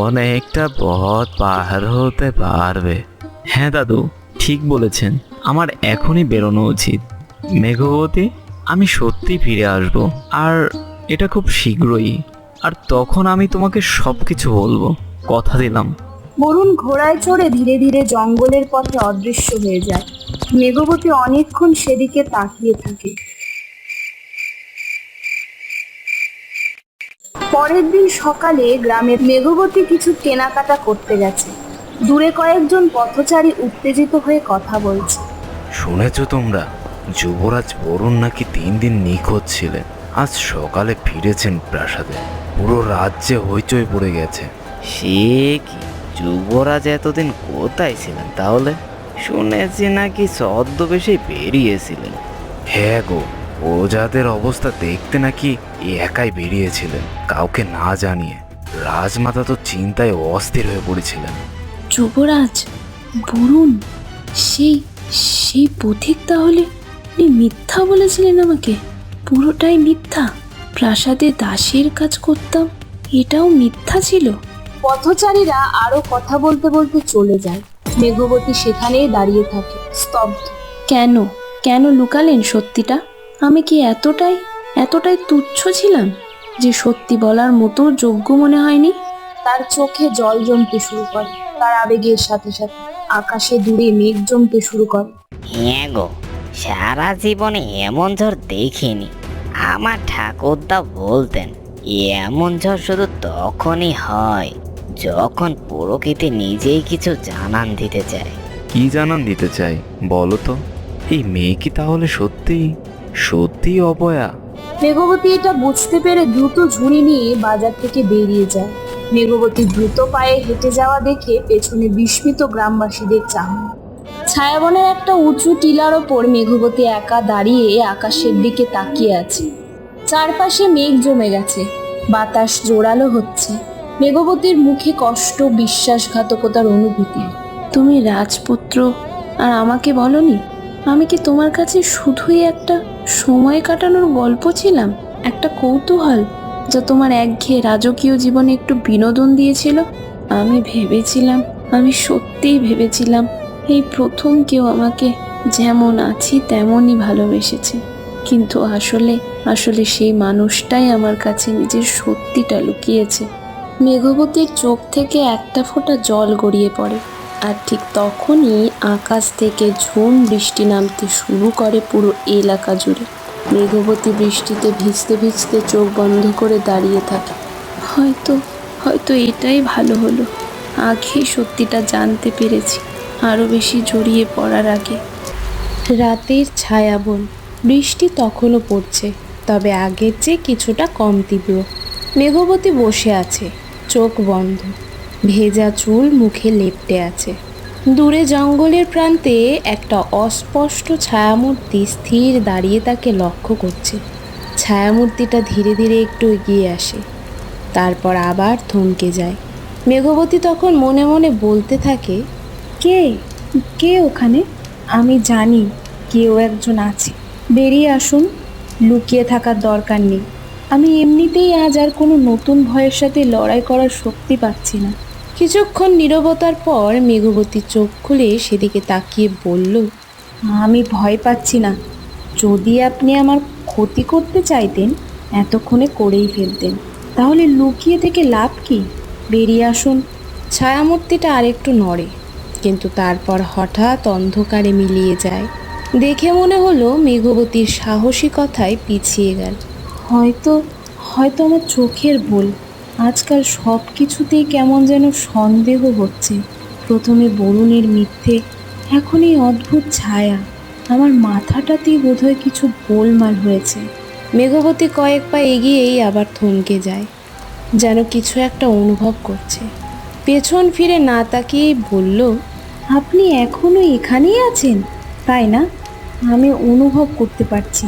অনেকটা পথ পার হতে পারবে। হ্যাঁ দাদু, ঠিক বলেছেন, আমার এখনই বেরোনো উচিত। মেঘবতী, আমি সত্যি ফিরে আসব, আর এটা খুব শীঘ্রই। আর তখন আমি তোমাকে সব কিছু বলবো, কথা দিলাম। বরুণ ঘোড়ায় চড়ে ধীরে ধীরে জঙ্গলের পথে অদৃশ্য হয়ে যায়। মেঘবতী অনেকক্ষণ সেদিকে তাকিয়ে থাকে। পরের দিন সকালে গ্রামে মেঘবতী কিছু কেনাকাটা করতে গেছে। দূরে কয়েকজন পথচারী উত্তেজিত হয়ে কথা বলছে। শুনেছ তোমরা, যুবরাজ বরুণ নাকি 3 দিন নিখোঁজ ছিলেন। আজ সকালে ফিরেছেন প্রাসাদে। পুরো রাজ্যে হইচই পড়ে গেছে। সে কি, যুবরাজ এতদিন কোথায় ছিলেন তাহলে? শুনেছি নাকি ছদ্মবেশে বেরিয়েছিলেন। হ্যাঁ গো, প্রজাদের অবস্থা দেখতে নাকি একাই বেরিয়েছিলেন, কাউকে না জানিয়ে। রাজমাতা তো চিন্তায় অস্থির হয়ে পড়েছিলেন। যুবরাজ বরুণ, সেই সেই পথিক তাহলে? উনি মিথ্যা বলেছিলেন আমাকে? পুরোটাই মিথ্যা? প্রাসাদে দাসীর কাজ করতাম, এটাও মিথ্যা ছিল? পথচারীরা আরো কথা বলতে বলতে চলে যায়। মেঘবতী সেখানেই দাঁড়িয়ে থাকে, স্তব্ধ। কেন কেন লুকালেন সত্যিটা? আমি কি এতটাই তুচ্ছ ছিলাম যে সত্যি বলার মতো যোগ্য মনে হয়নি? তার চোখে জল জমতে শুরু করে। তার আবেগের সাথে সাথে আকাশে দূরে মেঘ জমতে শুরু করে। হ্যাঁ গো, সারা জীবনে এমন ঝড় দেখিনি। আমার ঠাকুরদা বলতেন এমন ঝড় শুধু তখনই হয় যখন প্রকৃতি নিজেই কিছু জানান দিতে চায়। কি জানান দিতে চাই বলো তো? এই মেয়ে কি তাহলে সত্যি সত্যি অপয়া? মেঘবতী এটা বুঝতে পেরে দ্রুত ঝুড়ি নিয়ে বাজার থেকে বেরিয়ে যায়। মেঘবতী দ্রুত পায়ে হেঁটে যাওয়া দেখে পেছনে বিস্মিত গ্রামবাসীদের চাহনি। ছায়াবনের একটা উঁচু টিলার ওপর মেঘবতী একা দাঁড়িয়ে আকাশের দিকে তাকিয়ে আছে। চারপাশে মেঘ জমে গেছে, বাতাস জোরালো হচ্ছে। মেঘবতীর মুখে কষ্ট, বিশ্বাসঘাতকতার অনুভূতি। তুমি রাজপুত্র আর আমাকে বলনি? আমি কি তোমার কাছে শুধুই একটা সময় কাটানোর গল্প ছিলাম, একটা কৌতূহল যা তোমার একঘেয়ে রাজকীয় জীবনে একটু বিনোদন দিয়েছিল? আমি সত্যিই ভেবেছিলাম এই প্রথম কেউ আমাকে যেমন আছি তেমনই ভালোবেসেছে, কিন্তু আসলে সেই মানুষটাই আমার কাছে নিজের সত্যিটা লুকিয়েছে। মেঘবতীর চোখ থেকে একটা ফোঁটা জল গড়িয়ে পড়ে, আর ঠিক তখনই আকাশ থেকে ঝুম বৃষ্টি নামতে শুরু করে পুরো এলাকা জুড়ে। মেঘবতী বৃষ্টিতে ভিজতে ভিজতে চোখ বন্ধ করে দাঁড়িয়ে থাকে। হয়তো এটাই ভালো হলো, আগেই সত্যিটা জানতে পেরেছি, আরও বেশি জড়িয়ে পড়ার আগে। রাতের ছায়াবন, বৃষ্টি তখনও পড়ছে, তবে আগের চেয়ে কিছুটা কম তীব্র। মেঘবতী বসে আছে, চোখ বন্ধ, ভেজা চুল মুখে লেপ্টে আছে। দূরে জঙ্গলের প্রান্তে একটা অস্পষ্ট ছায়ামূর্তি স্থির দাঁড়িয়ে তাকে লক্ষ্য করছে। ছায়ামূর্তিটা ধীরে ধীরে একটু এগিয়ে আসে, তারপর আবার থমকে যায়। মেঘবতী তখন মনে মনে বলতে থাকে, কে কে ওখানে? আমি জানি কেউ একজন আছে, বেরিয়ে আসুন, লুকিয়ে থাকার দরকার নেই। আমি এমনিতেই আজ আর কোনো নতুন ভয়ের সাথে লড়াই করার শক্তি পাচ্ছি না। কিছুক্ষণ নীরবতার পর মেঘবতী চোখ খুলে সেদিকে তাকিয়ে বলল, আমি ভয় পাচ্ছি না। যদি আপনি আমার ক্ষতি করতে চাইতেন এতক্ষণে করেই ফেলতেন, তাহলে লুকিয়ে থেকে লাভ কি? বেরিয়ে আসুন। ছায়ামূর্তিটা আরেকটু নড়ে, কিন্তু তারপর হঠাৎ অন্ধকারে মিলিয়ে যায়। দেখে মনে হলো মেঘবতীর সাহসী কথায় পিছিয়ে গেল। হয়তো আমার চোখের ভুল। আজকাল সব কিছুতেই কেমন যেন সন্দেহ হচ্ছে। প্রথমে বরুণের মিথ্যে, এখন এই অদ্ভুত ছায়া। আমার মাথাটাতেই বোধহয় কিছু গোলমাল হয়েছে। মেঘবতী কয়েক পা এগিয়েই আবার থমকে যায়, যেন কিছু একটা অনুভব করছে। পেছন ফিরে না তাকিয়েই বলল, আপনি এখনো এখানেই আছেন, তাই না? আমি অনুভব করতে পারছি।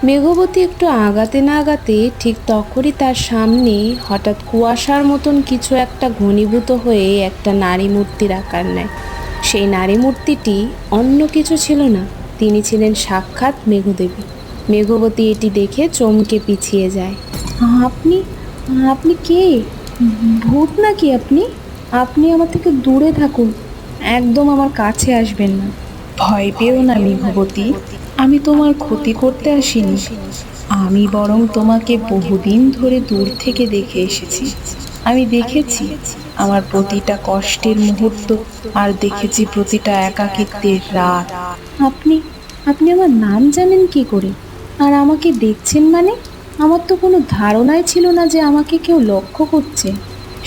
মেঘবতী একটু আগাতে না আগাতে ঠিক তখনই তার সামনে হঠাৎ কুয়াশার মতন কিছু একটা ঘনীভূত হয়ে একটা নারী মূর্তির আকার নেয়। সেই নারী মূর্তিটি অন্য কিছু ছিল না, তিনি ছিলেন সাক্ষাৎ মেঘদেবী। মেঘবতী এটি দেখে চমকে পিছিয়ে যায়। আপনি কে? ভূত নাকি আপনি? আপনি আমার থেকে দূরে থাকুন, একদম আমার কাছে আসবেন না। ভয় পেও না মেঘবতী, আমি তোমার ক্ষতি করতে আসিনি। আমি বরং তোমাকে বহুদিন ধরে দূর থেকে দেখে এসেছি। আমি দেখেছি আমার প্রতিটা কষ্টের মুহূর্ত, আর দেখেছি প্রতিটা একাকিত্বের রাত। আপনি আমার নাম জানেন কি করে? আর আমাকে দেখছেন মানে? আমার তো কোনো ধারণাই ছিল না যে আমাকে কেউ লক্ষ্য করছে।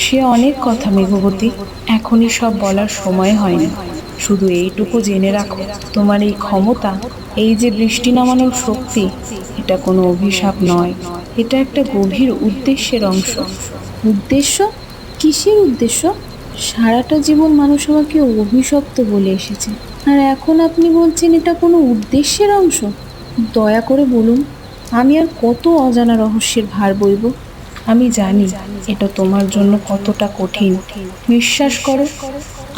সে অনেক কথা মেঘবতী, এখনই সব বলার সময় হয়নি। শুধু এইটুকু জেনে রাখো, তোমার এই ক্ষমতা, এই যে বৃষ্টি নামানোর শক্তি, এটা কোনো অভিশাপ নয়, এটা একটা গভীর উদ্দেশ্যের অংশ। উদ্দেশ্য? কিসের উদ্দেশ্য? সারাটা জীবন মানুষ আমাকে অভিশপ্ত বলে এসেছে, আর এখন আপনি বলছেন এটা কোনো উদ্দেশ্যের অংশ? দয়া করে বলুন, আমি আর কত অজানা রহস্যের ভার বইব। আমি জানি এটা তোমার জন্য কতটা কঠিন। বিশ্বাস করো,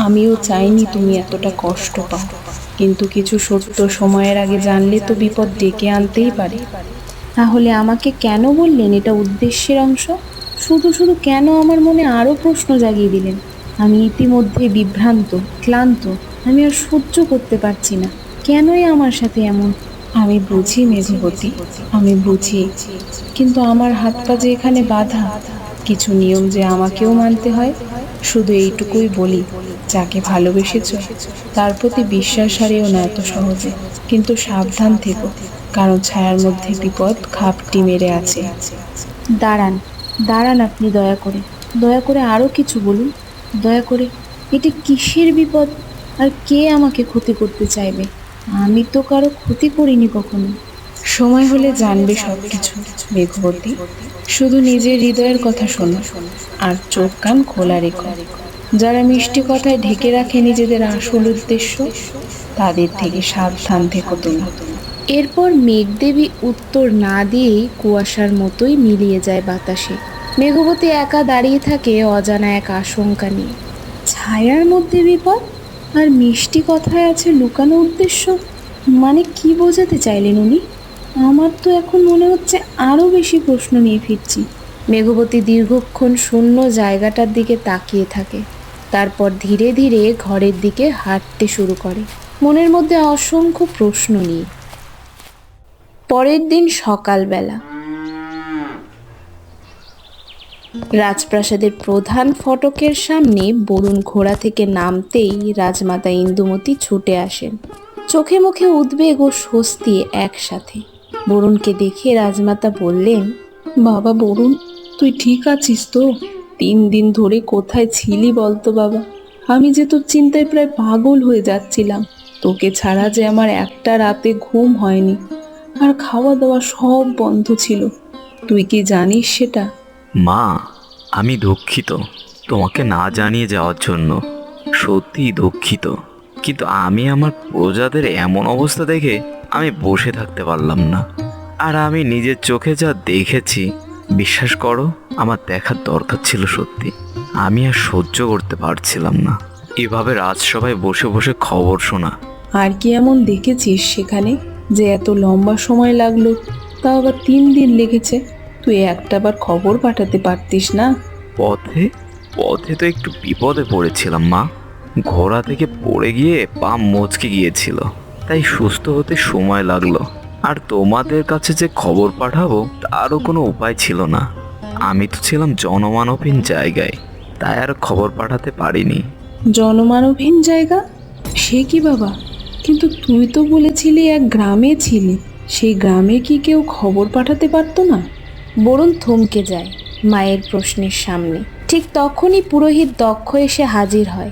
আমিও চাইনি তুমি এতটা কষ্ট পাও, কিন্তু কিছু সত্য সময়ের আগে জানলে তো বিপদ ডেকে আনতেই পারে। তাহলে আমাকে কেন বললেন এটা উদ্দেশ্যের অংশ? শুধু শুধু কেন আমার মনে আরও প্রশ্ন জাগিয়ে দিলেন? আমি ইতিমধ্যে বিভ্রান্ত, ক্লান্ত, আমি আর সহ্য করতে পারছি না। কেনই আমার সাথে এমন? আমি বুঝি মেঘবতী, আমি বুঝি, কিন্তু আমার হাত পা যে এখানে বাঁধা, কিছু নিয়ম যে আমাকেও মানতে হয়। শুধু এইটুকুই বলি, যাকে ভালোবেসেছ তার প্রতি বিশ্বাস হারিও না এত সহজে, কিন্তু সাবধান থেকো, কারণ ছায়ার মধ্যে বিপদ খাপটি মেরে আছে। দাঁড়ান আপনি, দয়া করে আরও কিছু বলুন। দয়া করে, এটা কিসের বিপদ? আর কে আমাকে ক্ষতি করতে চাইবে? আমি তো কারো ক্ষতি করিনি কখনো। সময় হলে জানবে সব কিছু মেঘবতী। শুধু নিজের হৃদয়ের কথা শোনো আর চোখ কান খোলা রেখো। যারা মিষ্টি কথায় ঢেকে রাখে নিজেদের আসল উদ্দেশ্য, তাদের থেকে সাবধান থেকো তুমি। এরপর মেঘদেবী উত্তর না দিয়েই কুয়াশার মতোই মিলিয়ে যায় বাতাসে। মেঘবতী একা দাঁড়িয়ে থাকে অজানা এক আশঙ্কা নিয়ে। ছায়ার মধ্যে বিপদ আর মিষ্টি কথায় আছে লুকানো উদ্দেশ্য, মানে কি বোঝাতে চাইলেন উনি? আমার তো এখন মনে হচ্ছে আরও বেশি প্রশ্ন নিয়ে ফিরছি। মেঘবতী দীর্ঘক্ষণ শূন্য জায়গাটার দিকে তাকিয়ে থাকে, তারপর ধীরে ধীরে ঘরের দিকে হাঁটতে শুরু করে, মনের মধ্যে অসংখ্য প্রশ্ন নিয়ে। পরের দিন সকালবেলা রাজপ্রাসাদের প্রধান ফটকের সামনে বরুণ ঘোড়া থেকে নামতেই রাজমাতা ইন্দুমতি ছুটে আসেন, চোখে মুখে উদ্বেগ ও স্বস্তি একসাথে। বরুণকে দেখে রাজমাতা বললেন, বাবা বরুণ, তুই ঠিক আছিস তো? 3 দিন ধরে কোথায় ছিলি বলতো বাবা? আমি যে তোর চিন্তায় প্রায় পাগল হয়ে যাচ্ছিলাম। তোকে ছাড়া যে আমার একটা রাতে ঘুম হয়নি, আর খাওয়া দাওয়া সব বন্ধ ছিল। তুই কি জানিস সেটা? মা, আমি দুঃখিত তোমাকে না জানিয়ে যাওয়ার জন্য, সত্যিই দুঃখিত। কিন্তু আমি আমার প্রজাদের এমন অবস্থা দেখে আমি বসে থাকতে পারলাম না। আর আমি নিজের চোখে যা দেখেছি, বিশ্বাস করো আমার দেখার দরকার ছিল সত্যি। আমি আর সহ্য করতে পারছিলাম না এভাবে রাজসভায় বসে বসে খবর শোনা। আর কি এমন দেখেছিস সেখানে যে এত লম্বা সময় লাগলো? তাও আবার 3 দিন লেগেছে। তুই একটাবার খবর পাঠাতে পারতিস না? পথে পথে তো একটু বিপদে পড়েছিলাম মা। ঘোড়া থেকে পড়ে গিয়ে পা মচকে গিয়েছিল, তাই সুস্থ হতে সময় লাগলো। আর তোমাদের কাছে যে খবর পাঠাবো তারও কোনো উপায় ছিল না। আমি তো ছিলাম জনমানবহীন জায়গায়, তাই আর খবর পাঠাতে পারিনি। জনমানবহীন জায়গা? সে কি বাবা? কিন্তু তুই তো বলেছিলি এক গ্রামে ছিলি। সেই গ্রামে কি কেউ খবর পাঠাতে পারতো না? বরুণ থমকে যায় মায়ের প্রশ্নের সামনে। ঠিক তখনই পুরোহিত দক্ষ এসে হাজির হয়,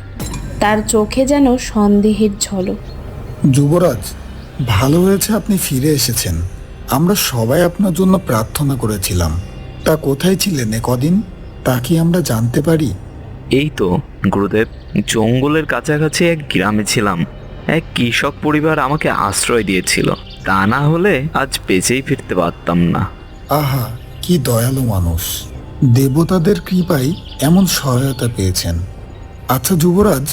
তার চোখে যেন সন্দেহের ঝলক। যুবরাজ, ভালো হয়েছে আপনি ফিরে এসেছেন। আমরা সবাই আপনার জন্য প্রার্থনা করেছিলাম। তা কোথায় ছিলেন কদিন? তা কি আমরা জানতে পারি? এই তো গুরুদেব, জঙ্গলের কাছাকাছি এক গ্রামে ছিলাম। এক কৃষক পরিবার আমাকে আশ্রয় দিয়েছিল, তা না হলে আজ বেঁচেই ফিরতে পারতাম না। আহা, কি দয়ালু মানুষ! দেবতাদের কৃপায় এমন সহায়তা পেয়েছেন। আচ্ছা যুবরাজ,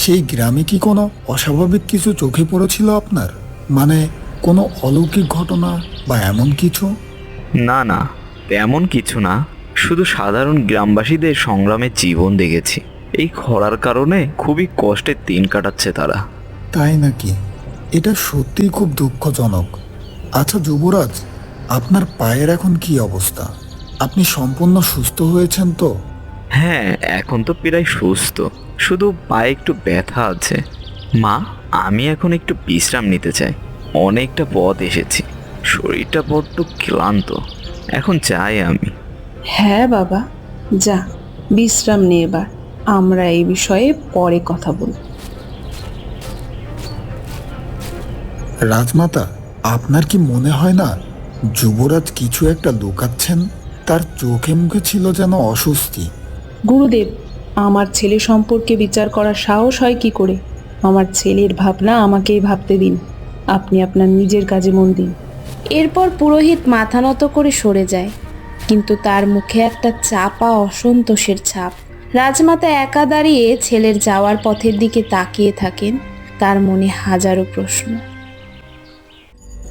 সেই গ্রামে কি কোনো অস্বাভাবিক কিছু চোখে পড়েছিল আপনার? মানে কোনো অলৌকিক ঘটনা বা এমন কিছু? না না, তেমন কিছু না। শুধু সাধারণ গ্রামবাসীদের সংগ্রামের জীবন দেখেছি। এই খরার কারণে খুবই কষ্টের দিন কাটাচ্ছে তারা। তাই নাকি? এটা সত্যিই খুব দুঃখজনক। আচ্ছা যুবরাজ, আপনার পায়ের এখন কি অবস্থা? আপনি সম্পূর্ণ সুস্থ হয়েছেন তো? হ্যাঁ, এখন তো প্রায় সুস্থ, শুধু পায়ে একটু ব্যথা আছে। মা, আমি এখন একটু বিশ্রাম নিতে চাই। অনেকটা পথ এসেছি, শরীরটা বড্ড ক্লান্ত। এখন যাই আমি। হ্যাঁ বাবা, যা বিশ্রাম নে এবার। আমরা এই বিষয়ে পরে কথা বলব। রাজমাতা, আপনার কি মনে হয় না যুবরাজ কিছু একটা লুকাচ্ছেন? তার চোখে মুখে ছিল যেন অস্বস্তি। গুরুদেব, আমার ছেলে সম্পর্কে বিচার করার সাহস হয় কি করে? আমার ছেলের ভাবনা আমাকেই ভাবতে দিন। আপনি আপনার নিজের কাজে মন দিন। এরপর পুরোহিত মাথা নত করে সরে যায়, কিন্তু তার মুখে একটা চাপা অসন্তোষের ছাপ। রাজমাতা একা দাঁড়িয়ে ছেলের যাওয়ার পথের দিকে তাকিয়ে থাকেন, তার মনে হাজারো প্রশ্ন।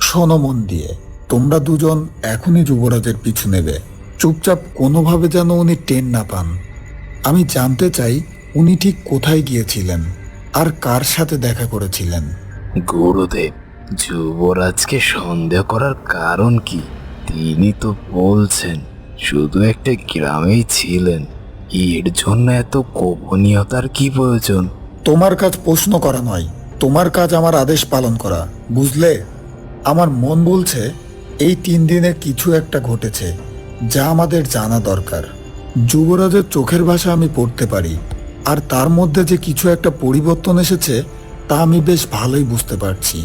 শোনো মন দিয়ে, তোমরা দুজন এখনই যুবরাজের পিছু নেবে। চুপচাপ কোনোভাবে যেন উনি টেন না পান। আমি জানতে চাই উনি ঠিক কোথায় গিয়েছিলেন আর কার সাথে দেখা করেছিলেন। গুরুদেব, যুবরাজকে সন্দেহ করার কারণ কি? তিনি তো বলছেন শুধু একটা গ্রামেই ছিলেন। এর জন্য এত গোপনীয়তার কি প্রয়োজন? তোমার কাজ প্রশ্ন করা নয়, তোমার কাজ আমার আদেশ পালন করা, বুঝলে? আমার মন বলছে এই 3 দিনে কিছু একটা ঘটেছে যা আমাদের জানা দরকার। যুবরাজের চোখের ভাষা আমি পড়তে পারি, আর তার মধ্যে যে কিছু একটা পরিবর্তন এসেছে তা আমি বেশ ভালোই বুঝতে পারছি।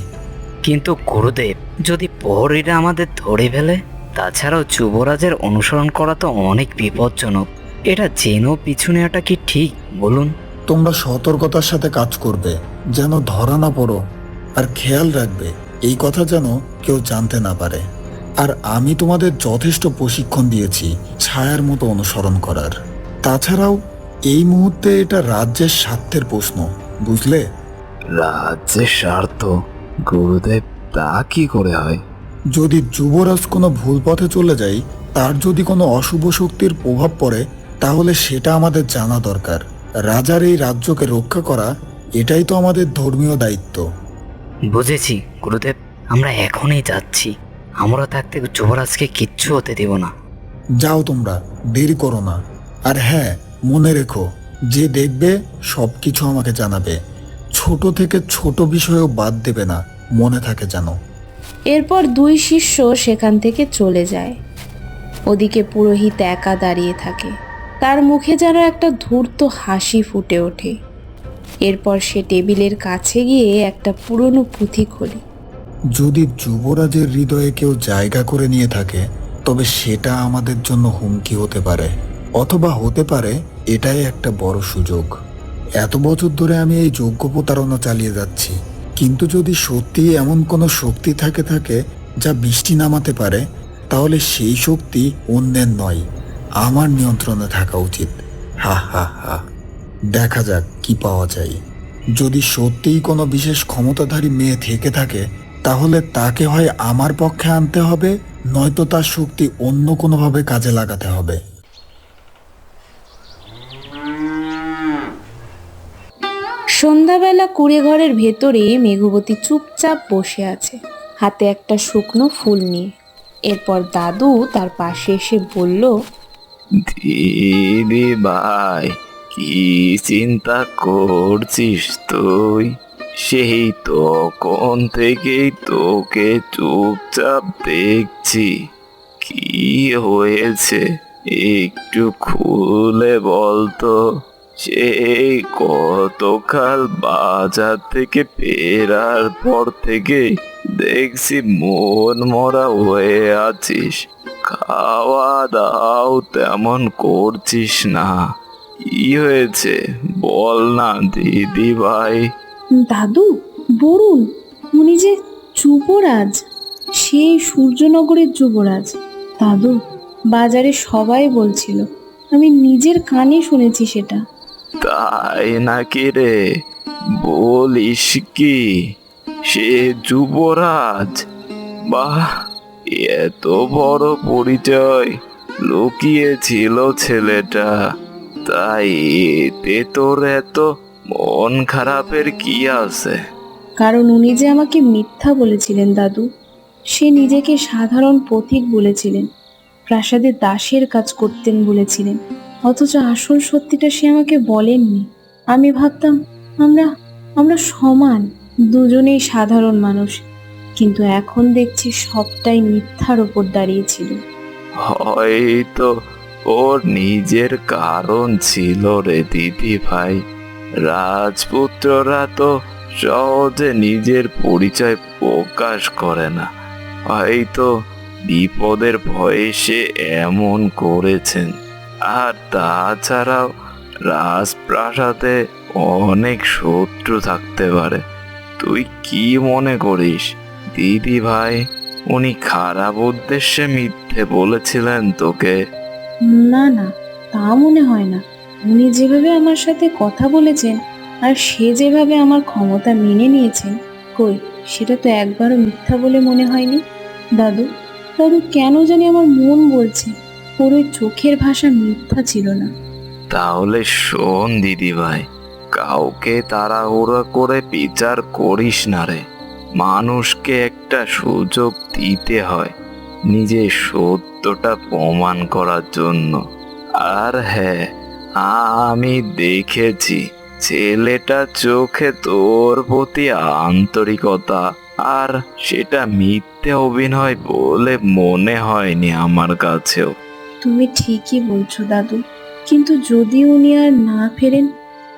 কিন্তু গুরুদেব, যদি প্রহরীরা আমাদের ধরে ফেলে? তাছাড়াও যুবরাজের অনুসরণ করা তো অনেক বিপজ্জনক। এটা জেনেও পিছু নেওয়াটা কি ঠিক বলুন? তোমরা সতর্কতার সাথে কাজ করবে, যেন ধরা না পড়ো। আর খেয়াল রাখবে এই কথা যেন কেউ জানতে না পারে। আর আমি তোমাদের যথেষ্ট প্রশিক্ষণ দিয়েছি ছায়ার মতো অনুসরণ করার। তাছাড়াও এই মুহূর্তে এটা রাজ্যের স্বার্থের প্রশ্ন, বুঝলে? রাজ্যের স্বার্থ? গুরুদেব, তা কি করে হয়? যদি যুবরাজ কোনো ভুল পথে চলে যায়, তার যদি কোনো অশুভ শক্তির প্রভাব পড়ে, তাহলে সেটা আমাদের জানা দরকার। রাজার এই রাজ্যকে রক্ষা করা এটাই তো আমাদের ধর্মীয় দায়িত্ব। বুঝেছি গুরুদেব, আমরা এখনই যাচ্ছি। আমরা থাকতে যুবরাজকে কিচ্ছু হতে দেব না। যাও তোমরা, দেরি করো না। আর হ্যাঁ, মনে রেখো, যে দেখবে সব কিছু আমাকে জানাবে। ছোট থেকে ছোট বিষয়েও বাদ দেবে না, মনে থাকে যেন। এরপর দুই শিষ্য সেখান থেকে চলে যায়। ওদিকে পুরোহিত একা দাঁড়িয়ে থাকে। তার মুখে যেন একটা ধূর্ত হাসি ফুটে ওঠে। এরপর সে টেবিলের কাছে গিয়ে একটা পুরনো পুঁথি খোলে। যদি যুবরাজের হৃদয়ে কেউ জায়গা করে নিয়ে থাকে, তবে সেটা আমাদের জন্য হুমকি হতে পারে, অথবা হতে পারে এটাই একটা বড় সুযোগ। এত বছর ধরে আমি এই যজ্ঞ প্রতারণা চালিয়ে যাচ্ছি, কিন্তু যদি সত্যি এমন কোনো শক্তি থাকে যা বৃষ্টি নামাতে পারে, তাহলে সেই শক্তি অন্যের নয়, আমার নিয়ন্ত্রণে থাকা উচিত। হা হা হা, দেখা যাক কি পাওয়া যায়। যদি সত্যিই কোনো বিশেষ ক্ষমতাধারী মেয়ে থেকে থাকে, তাহলে তাকে হয় আমার পক্ষে আনতে হবে, নয়তো তার শক্তি অন্য কোনোভাবে কাজে লাগাতে হবে। সন্ধ্যাবেলা কুঁড়েঘরের ভেতরে মেঘবতী চুপচাপ বসে আছে, হাতে একটা শুকনো ফুল নিয়ে। এরপর দাদু তার পাশে এসে বলল, দিদি ভাই, কি চিন্তা করছিস তুই? সেই তখন থেকেই তোকে চুপচাপ দেখছি। কি হয়েছে একটু খুলে বলতো। সেই গতকাল বাজার থেকে ফেরার পর থেকে দেখছি মন মরা হয়ে আছিস, খাওয়া দাওয়াও তেমন করছিস না। কি হয়েছে বল না দিদি ভাই। দাদু, বরুণ, উনি যে যুবরাজ, সেই সূর্যনগরের যুবরাজ। দাদু, বাজারে সবাই বলছিল, আমি নিজের কানে শুনেছি সেটা। তাই নাকি রে? বলিস কি? সে যুবরাজ? বাহ, এত বড় পরিচয় লুকিয়েছিল ছেলেটা। তাই এতে তোর এত মন খারাপের কি আছে? কারণ উনি যে আমাকে মিথ্যা বলেছিলেন দাদু। সে নিজেকে সাধারণ পথিক বলেছিলেন, প্রাসাদে দাসের কাজ করতেন বলেছিলেন, অথচ আসল সত্যিটা সে আমাকে বলেননি। আমি ভাবতাম আমরা আমরা সমান, দুজনেই সাধারণ মানুষ, কিন্তু এখন দেখছি সবটাই মিথ্যার ওপর দাঁড়িয়েছিল। হয়তো ওর নিজের কারণ ছিল রে দিদি ভাই। রাজপুত্ররা তো সহজে নিজের পরিচয় প্রকাশ করে না। হয়তো বিপদের ভয়ে সে এমন করেছেন। আর তাছাড়াও রাজপ্রাসাদে অনেক শত্রু থাকতে পারে। তুই কি মনে করিস দিদি ভাই, উনি খারাপ উদ্দেশ্যে মিথ্যে বলেছিলেন তোকে? না না, তা মনে হয় না। উনি যেভাবে আমার সাথে কথা বলেছেন আর সে যেভাবে আমার ক্ষমতা মেনে নিয়েছেন, কই সেটা তো একবারও মিথ্যা বলে মনে হয়নি। দাদু, দাদু, কেন জানি আমার মন বলছে ওর ওই চোখের ভাষা মিথ্যা ছিল না। তাহলে শোন দিদি ভাই, কাউকে তাড়াহুড়ো করে বিচার করিস না রে। মানুষকে একটা সুযোগ দিতে হয় নিজের সত্যটা প্রমাণ করার জন্য। আর হ্যাঁ, আমি দেখেছি ছেলেটা চোখে তোর প্রতি আন্তরিকতা, আর সেটা মিথ্যে অভিনয় বলে মনে হয়নি আমার কাছেও। তুমি ঠিকই বলছো দাদু, কিন্তু যদি উনি আর না ফেরেন,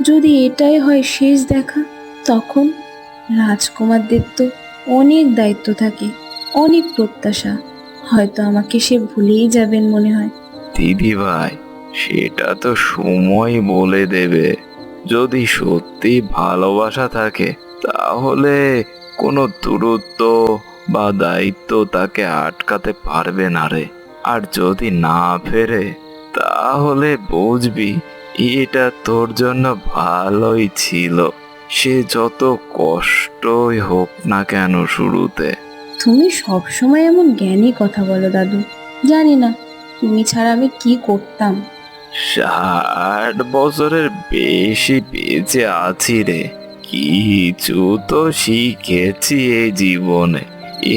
যদি এটাই হয় শেষ দেখা, তখন রাজকুমারদের তো অনেক দায়িত্ব থাকে, অনেক প্রত্যাশা। হয়তো আমাকে সে ভুলেই যাবেন মনে হয়। দিদি ভাই, সেটা তো সময় বলে দেবে। যদি সত্যি ভালোবাসা থাকে তাহলে কোনো দূরত্ব বা দায়িত্ব তাকে আটকাতে পারবে না রে। আর যদি না ফেরে তাহলে বুঝবি এটা তোর জন্য ভালোই ছিল, সে যত কষ্টই হোক না কেন শুরুতে। তুমি সবসময় এমন জ্ঞানী কথা বলো দাদু। জানি না তুমি ছাড়া আমি কি করতাম। 60 বছরের বেশি বেঁচে আছি রে, কিছু তো শিখেছি এই জীবনে।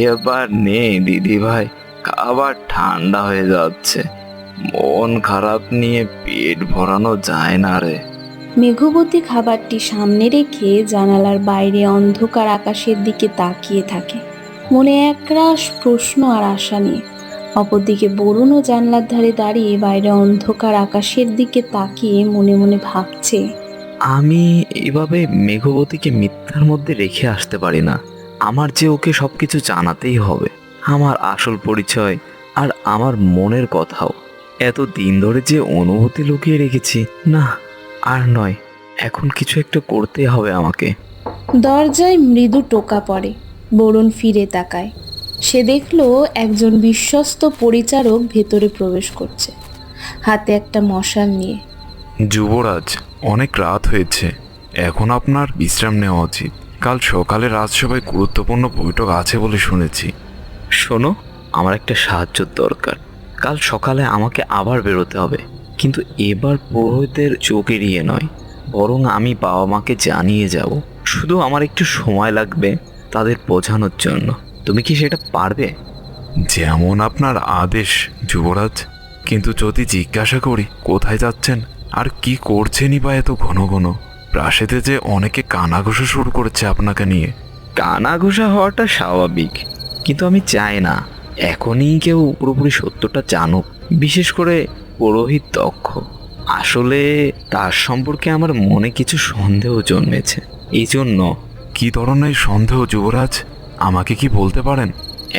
এবার নে দিদি ভাই, খাবার ঠান্ডা হয়ে যাচ্ছে। মন খারাপ নিয়ে পেট ভরানো যায় না রে। মেঘবতী খাবারটি সামনে রেখে জানালার বাইরে অন্ধকার আকাশের দিকে তাকিয়ে থাকে, মনে একরাশ প্রশ্ন আর আশা নিয়ে। অপরদিকে বরুণও জানলার ধারে দাঁড়িয়ে বাইরে অন্ধকার আকাশের দিকে তাকিয়ে মনে মনে ভাবছে, আমি এভাবে মেঘবতীকে মিথ্যার মধ্যে রেখে আসতে পারি না। আমার যে ওকে সবকিছু জানাতেই হবে, আমার আসল পরিচয় আর আমার মনের কথাও। এত দিন ধরে যে অনুভূতি লুকিয়ে রেখেছি, না আর নয়, এখন কিছু একটা করতে হবে আমাকে। দরজায় মৃদু টোকা পড়ে। বরুণ ফিরে তাকায়। সে দেখল একজন বিশ্বস্ত পরিচারক ভেতরে প্রবেশ করছে, হাতে একটা মশাল নিয়ে। যুবরাজ, অনেক রাত হয়েছে, এখন আপনার বিশ্রাম নেওয়া উচিত। কাল সকালে রাজসভায় গুরুত্বপূর্ণ বৈঠক আছে বলে শুনেছি। শোনো, আমার একটা সাহায্যর দরকার। কাল সকালে আমাকে আবার বেরোতে হবে, কিন্তু এবার পুরোহিতদের চোখ এড়িয়ে নয়, বরং আমি বাবা মাকে জানিয়ে যাব। শুধু আমার একটু সময় লাগবে তাদের বোঝানোর জন্য। তুমি কি সেটা পারবে? যেমন আপনার আদেশ যুবরাজ, কিন্তু যদি জিজ্ঞাসা করি কোথায় যাচ্ছেন আর কি করছেনই বা এত ঘন ঘন? প্রাসাদে যে অনেকে কানাঘুষা শুরু করেছে আপনাকে নিয়ে। কানাঘুষা হওয়াটা স্বাভাবিক, কিন্তু আমি চাই না এখনই কেউ পুরোপুরি সত্যটা জানুক, বিশেষ করে পুরোহিত দক্ষ। আসলে তার সম্পর্কে আমার মনে কিছু সন্দেহ জন্মেছে, এই জন্য। কি ধরনের সন্দেহ যুবরাজ, আমাকে কি বলতে পারেন?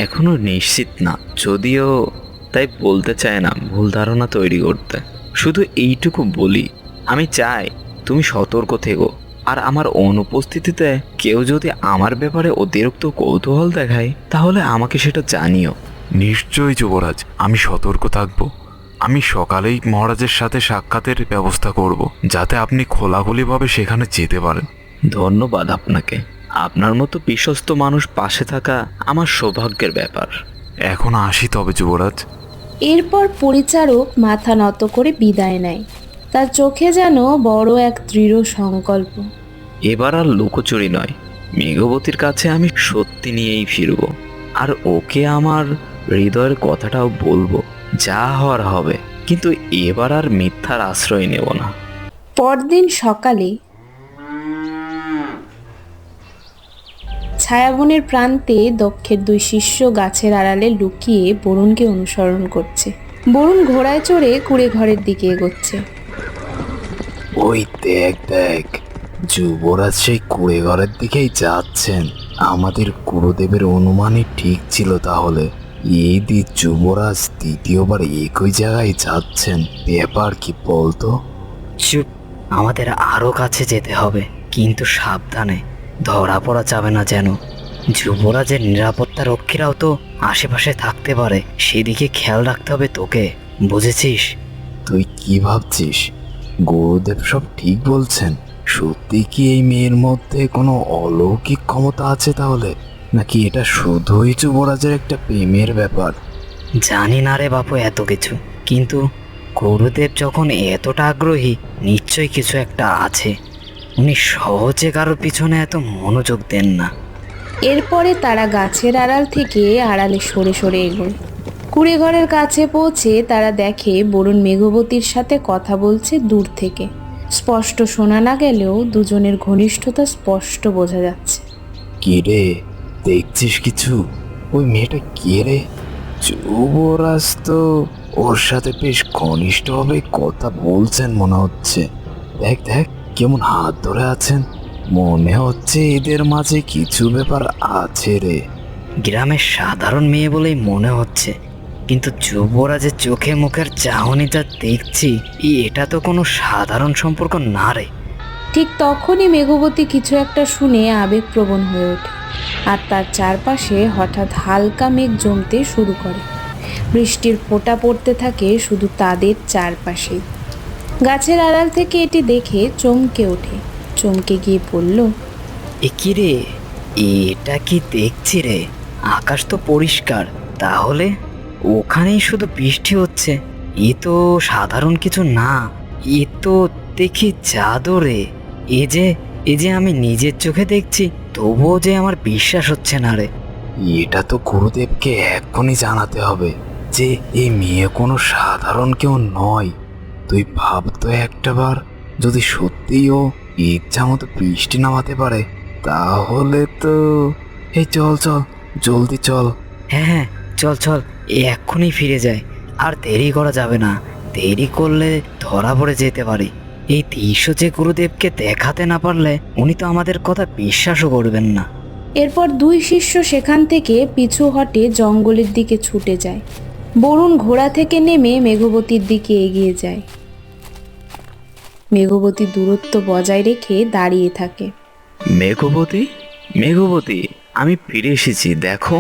এখনো নিশ্চিত না, যদিও তাই বলতে চায় না ভুল ধারণা তৈরি করতে। শুধু এইটুকু বলি, আমি চাই তুমি সতর্ক থেকো, আর আমার অনুপস্থিতিতে কেউ যদি আমার ব্যাপারে অতিরিক্ত কৌতূহল দেখায় তাহলে আমাকে সেটা জানিও। নিশ্চয়ই যুবরাজ, আমি সতর্ক থাকব। আমি সকালেই মহারাজের সাথে সাক্ষাতের ব্যবস্থা করব, যাতে আপনি খোলাখুলিভাবে সেখানে যেতে পারেন। ধন্যবাদ আপনাকে। আপনার মতো বিশ্বস্ত মানুষ পাশে থাকা আমার সৌভাগ্যের ব্যাপার। এখন আসি তবে যুবরাজ। এরপর পরিচারক মাথা নত করে বিদায় নেয়। তার চোখে যেন বড় এক দৃঢ় সংকল্প। এবার আর লুকোচুরি নয়, মেঘবতীর কাছে আমি সত্যি নিয়েই ফিরব, আর ওকে আমার হৃদয়ের কথাটাও বলবো। যা হওয়ার হবে, কিন্তু এবার আর মিথ্যার আশ্রয় নেব না। পরদিন সকালে ছায়াবনের প্রান্তে দক্ষের দুই শিষ্য গাছের আড়ালে লুকিয়ে বরুণকে অনুসরণ করছে। বরুণ ঘোড়ায় চড়ে কুড়ে ঘরের দিকে এগোচ্ছে। ওই দেখ দেখ, যুবরাজ সেই কুড়ে ঘরের দিকেই যাচ্ছেন। আমাদের গুরুদেবের অনুমানই ঠিক ছিল তাহলে। এই দি যুবরাজ দ্বিতীয়বার একই জায়গায় যাচ্ছেন, ব্যাপার কি বলতো? চুপ, আমাদের আরো কাছে যেতে হবে, কিন্তু সাবধানে, ধরা পড়া যাবে না যেন। যুবরাজের নিরাপত্তা রক্ষীরাও তো আশেপাশে থাকতে পারে, সেদিকে খেয়াল রাখতে হবে তোকে, বুঝেছিস? তুই কি ভাবছিস? গুরুদেব সব ঠিক বলছেন? সত্যি কি এই মেয়ের মধ্যে কোনো অলৌকিক ক্ষমতা আছে তাহলে, নাকি এটা শুধুই যুবরাজের একটা প্রেমের ব্যাপার? জানি না রে বাপু এত কিছু, কিন্তু গুরুদেব যখন এতটা আগ্রহী, নিশ্চয়ই কিছু একটা আছে। উনি সহজে কারোর পিছনে এত মনোযোগ দেন না। এরপরে তারা গাছের আড়াল থেকে আড়ালে সরে সরে এগোয়। কুড়ে ঘরের কাছে পৌঁছে তারা দেখে বরুণ মেঘবতীর সাথে কথা বলছে দূর থেকে। স্পষ্ট শোনা না গেলেও দুজনের ঘনিষ্ঠতা স্পষ্ট বোঝা যাচ্ছে। কে রে, দেখছিস কিছু? ওই মেয়েটা কে রে? যুবরাজ তো ওর সাথে বেশ ঘনিষ্ঠভাবে কথা বলছেন মনে হচ্ছে। দেখ দেখ, কেমন হাত ধরে আছেন। মনে হচ্ছে এদের মাঝে কিছু ব্যাপার আছে রে। গ্রামের সাধারণ মেয়ে বলেই মনে হচ্ছে, কিন্তু যুবরাজের চোখে মুখের চাহনি যা দেখছি, এটা তো কোনো সাধারণ সম্পর্ক না রে। ঠিক তখনই মেঘবতী কিছু একটা শুনে আবেগপ্রবণ হয়ে ওঠে, আর তার চারপাশে হঠাৎ হালকা মেঘ জমতে শুরু করে। বৃষ্টির ফোঁটা পড়তে থাকে শুধু তাদের চারপাশেই। গাছের আড়াল থেকে এটি দেখে চমকে ওঠে, চমকে গিয়ে বলল, এ কি রে, এটা কি দেখছি রে? আকাশ তো পরিষ্কার, তাহলে ওখানেই শুধু বৃষ্টি হচ্ছে। এ তো সাধারণ কিছু না, এ তো দেখি জাদু রে। এ যে আমি নিজের চোখে দেখছি, তবুও যে আমার বিশ্বাস হচ্ছে না রে। এটা তো গুরুদেবকে এক্ষুনি জানাতে হবে যে এই মেয়ে কোনো সাধারণ কেউ নয়। তুই ভাবতো একটাবার, যদি সত্যিই ও ইচ্ছা মতো বৃষ্টি নামাতে পারে, তাহলে তো এই চল চল, জলদি চল। হ্যাঁ হ্যাঁ, চল চল, এক্ষুনি ফিরে যাই। আর দেরি করা যাবে না, দেরি করলে ধরা পড়ে যেতে পারি। এই দৃশ্য যে গুরুদেবকে দেখাতে না পারলে উনি তো আমাদের কথা বিশ্বাসও করবেন না। এরপর দুই শিষ্য সেখান থেকে পিছু হটে জঙ্গলের দিকে ছুটে যায়। বরুণ ঘোড়া থেকে নেমে মেঘবতীর দিকে এগিয়ে যায়। মেঘবতী দূরত্ব বজায় রেখে দাঁড়িয়ে থাকে। মেঘবতী, মেঘবতী, আমি ফিরে এসেছি, দেখো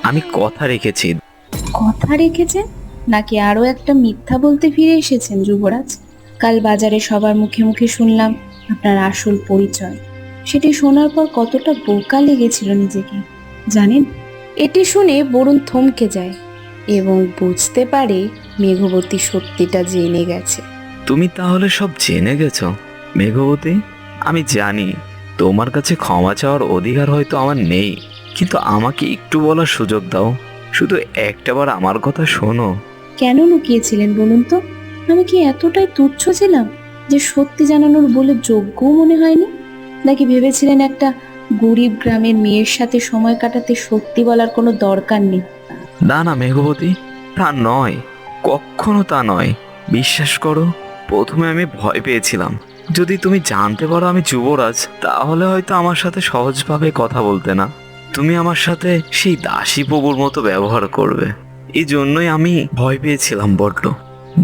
আমি কথা রেখেছি। কথা রেখেছেন নাকি আরও একটা মিথ্যা বলতে ফিরে এসেছেন যুবরাজ? কাল বাজারে সবার মুখে মুখে শুনলাম আপনার আসল পরিচয়। সেটি শোনার পর কতটা বোকা লেগেছিল নিজেকে জানেন? এটি শুনে বরুণ থমকে যায় এবং বুঝতে পারে মেঘবতী সত্যিটা জেনে গেছে। তুমি তাহলে সব জেনে গেছো মেঘবতী? আমি জানি তোমার কাছে ক্ষমা চাওয়ার অধিকার হয়তো আমার নেই, কিন্তু আমাকে একটু বলার সুযোগ দাও। শুধু একটাবার আমার কথা শোনো। কেন লুকিয়েছিলেন বলুন তো? আমি কি এতটাই তুচ্ছ ছিলাম যে সত্যি জানানোর বলে যোগ্যও মনে হয়নি? নাকি ভেবেছিলেন একটা গরিব গ্রামের মেয়ের সাথে সময় কাটাতে সত্যি বলার কোনো দরকার নেই? না না মেঘবতী, তা নয়, কখনো তা নয়। বিশ্বাস করো, প্রথমে আমি ভয় পেয়েছিলাম যদি তুমি জানতে পারো আমি যুবরাজ, তাহলে হয়তো আমার সাথে সহজভাবে কথা বলতে না। তুমি আমার সাথে সেই দাসী প্রভুর মতো ব্যবহার করবে, এই জন্যই আমি ভয় পেয়েছিলাম বড্ড।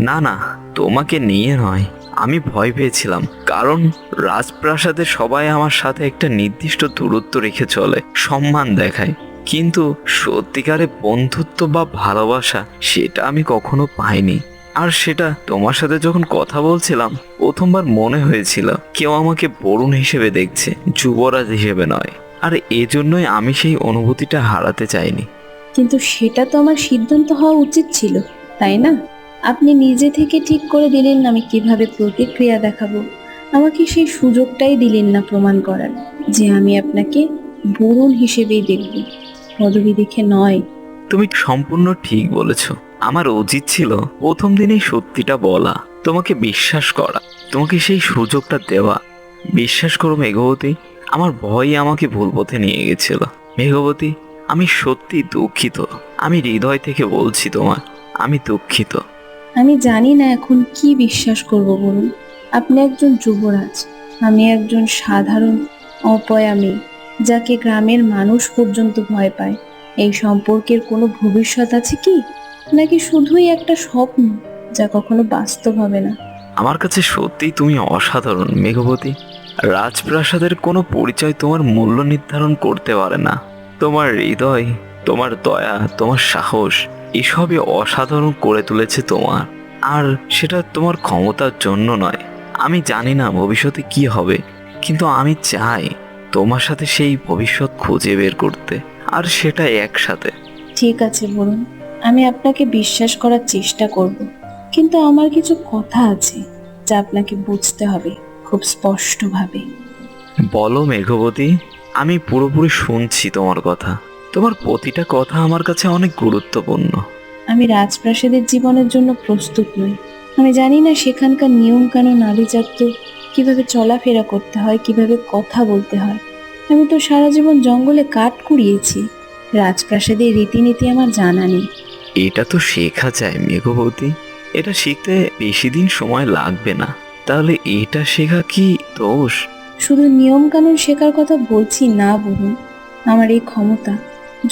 না না, তোমাকে নিয়ে নয়, আমি ভয় পেয়েছিলাম কারণ রাজপ্রাসাদে সবাই আমার সাথে একটা নির্দিষ্ট দূরত্ব রেখে চলে, সম্মান দেখায়, কিন্তু সত্যিকারে বন্ধুত্ব বা ভালোবাসা সেটা আমি কখনো পাইনি। আর সেটা তোমার সাথে যখন কথা বলছিলাম প্রথমবার মনে হয়েছিল কেউ আমাকে বরুণ হিসেবে দেখছে, যুবরাজ হিসেবে নয়। আর এজন্যই আমি সেই অনুভূতিটা হারাতে চাইনি। কিন্তু সেটা তো আমার সিদ্ধান্ত হওয়া উচিত ছিল, তাই না? আপনি নিজে থেকে ঠিক করে দিলেন না আমি কিভাবে প্রতিক্রিয়া দেখাবো। আমাকে সেই সুযোগটাই দিলেন না প্রমাণ করার যে আমি আপনাকে বরুণ হিসেবেই দেখব, পদবি দেখে নয়। তুমি সম্পূর্ণ ঠিক বলেছ। আমার উচিত ছিল প্রথম দিনেই সত্যিটা বলা, তোমাকে বিশ্বাস করা, তোমাকে সেই সুযোগটা দেওয়া। বিশ্বাস করো মেঘবতী, আমার ভয়ই আমাকে ভুল পথে নিয়ে গেছিল। মেঘবতী, আমি সত্যি দুঃখিত, আমি হৃদয় থেকে বলছি তোমার, আমি দুঃখিত। আমি জানি না এখন কি বিশ্বাস করব বলুন। আপনি একজন যুবরাজ, আমি একজন সাধারণ অপয়া মেয়ে যাকে গ্রামের মানুষ পর্যন্ত ভয় পায়। এই সম্পর্কের কোনো ভবিষ্যৎ আছে কি, নাকি শুধুই একটা স্বপ্ন যা কখনো বাস্তব হবে না? আমার কাছে সত্যিই তুমি অসাধারণ মেঘবতী। রাজপ্রাসাদের কোনো পরিচয় তোমার মূল্য নির্ধারণ করতে পারে না। তোমার হৃদয়, তোমার দয়া, তোমার সাহস, এসবই অসাধারণ করে তুলেছে তোমার। আর সেটা তোমার ক্ষমতার জন্য নয়। আমি জানি না ভবিষ্যতে কি হবে, কিন্তু আমি চাই তোমার সাথে সেই ভবিষ্যৎ খুঁজে বের করতে, আর সেটা একসাথে। ঠিক আছে বলুন, আমি আপনাকে বিশ্বাস করার চেষ্টা করব, কিন্তু আমার কিছু কথা আছে যা আপনাকে বুঝতে হবে খুব স্পষ্টভাবে। বলো মেঘবতী, আমি পুরোপুরি শুনছি তোমার কথা। তোমার প্রতিটা কথা আমার কাছে অনেক গুরুত্বপূর্ণ। আমি রাজপ্রাসাদের জীবনের জন্য প্রস্তুত নই। আমি জানি না সেখানকার নিয়ম কানুন আভিজাত্য, কিভাবে চলাফেরা করতে হয়, কিভাবে কথা বলতে হয়। আমি তো সারা জীবন জঙ্গলে কাঠ কুড়িয়েছি, রাজপ্রাসাদের রীতিনীতি আমার জানা নেই। এটা তো শেখা যায় মেঘবতী, এটা শিখতে বেশি দিন সময় লাগবে না। তাহলে এটা শেখা কি দোষ? শুধু নিয়মকানুন শেখার কথা বলছি না বলুন, আমার এই ক্ষমতা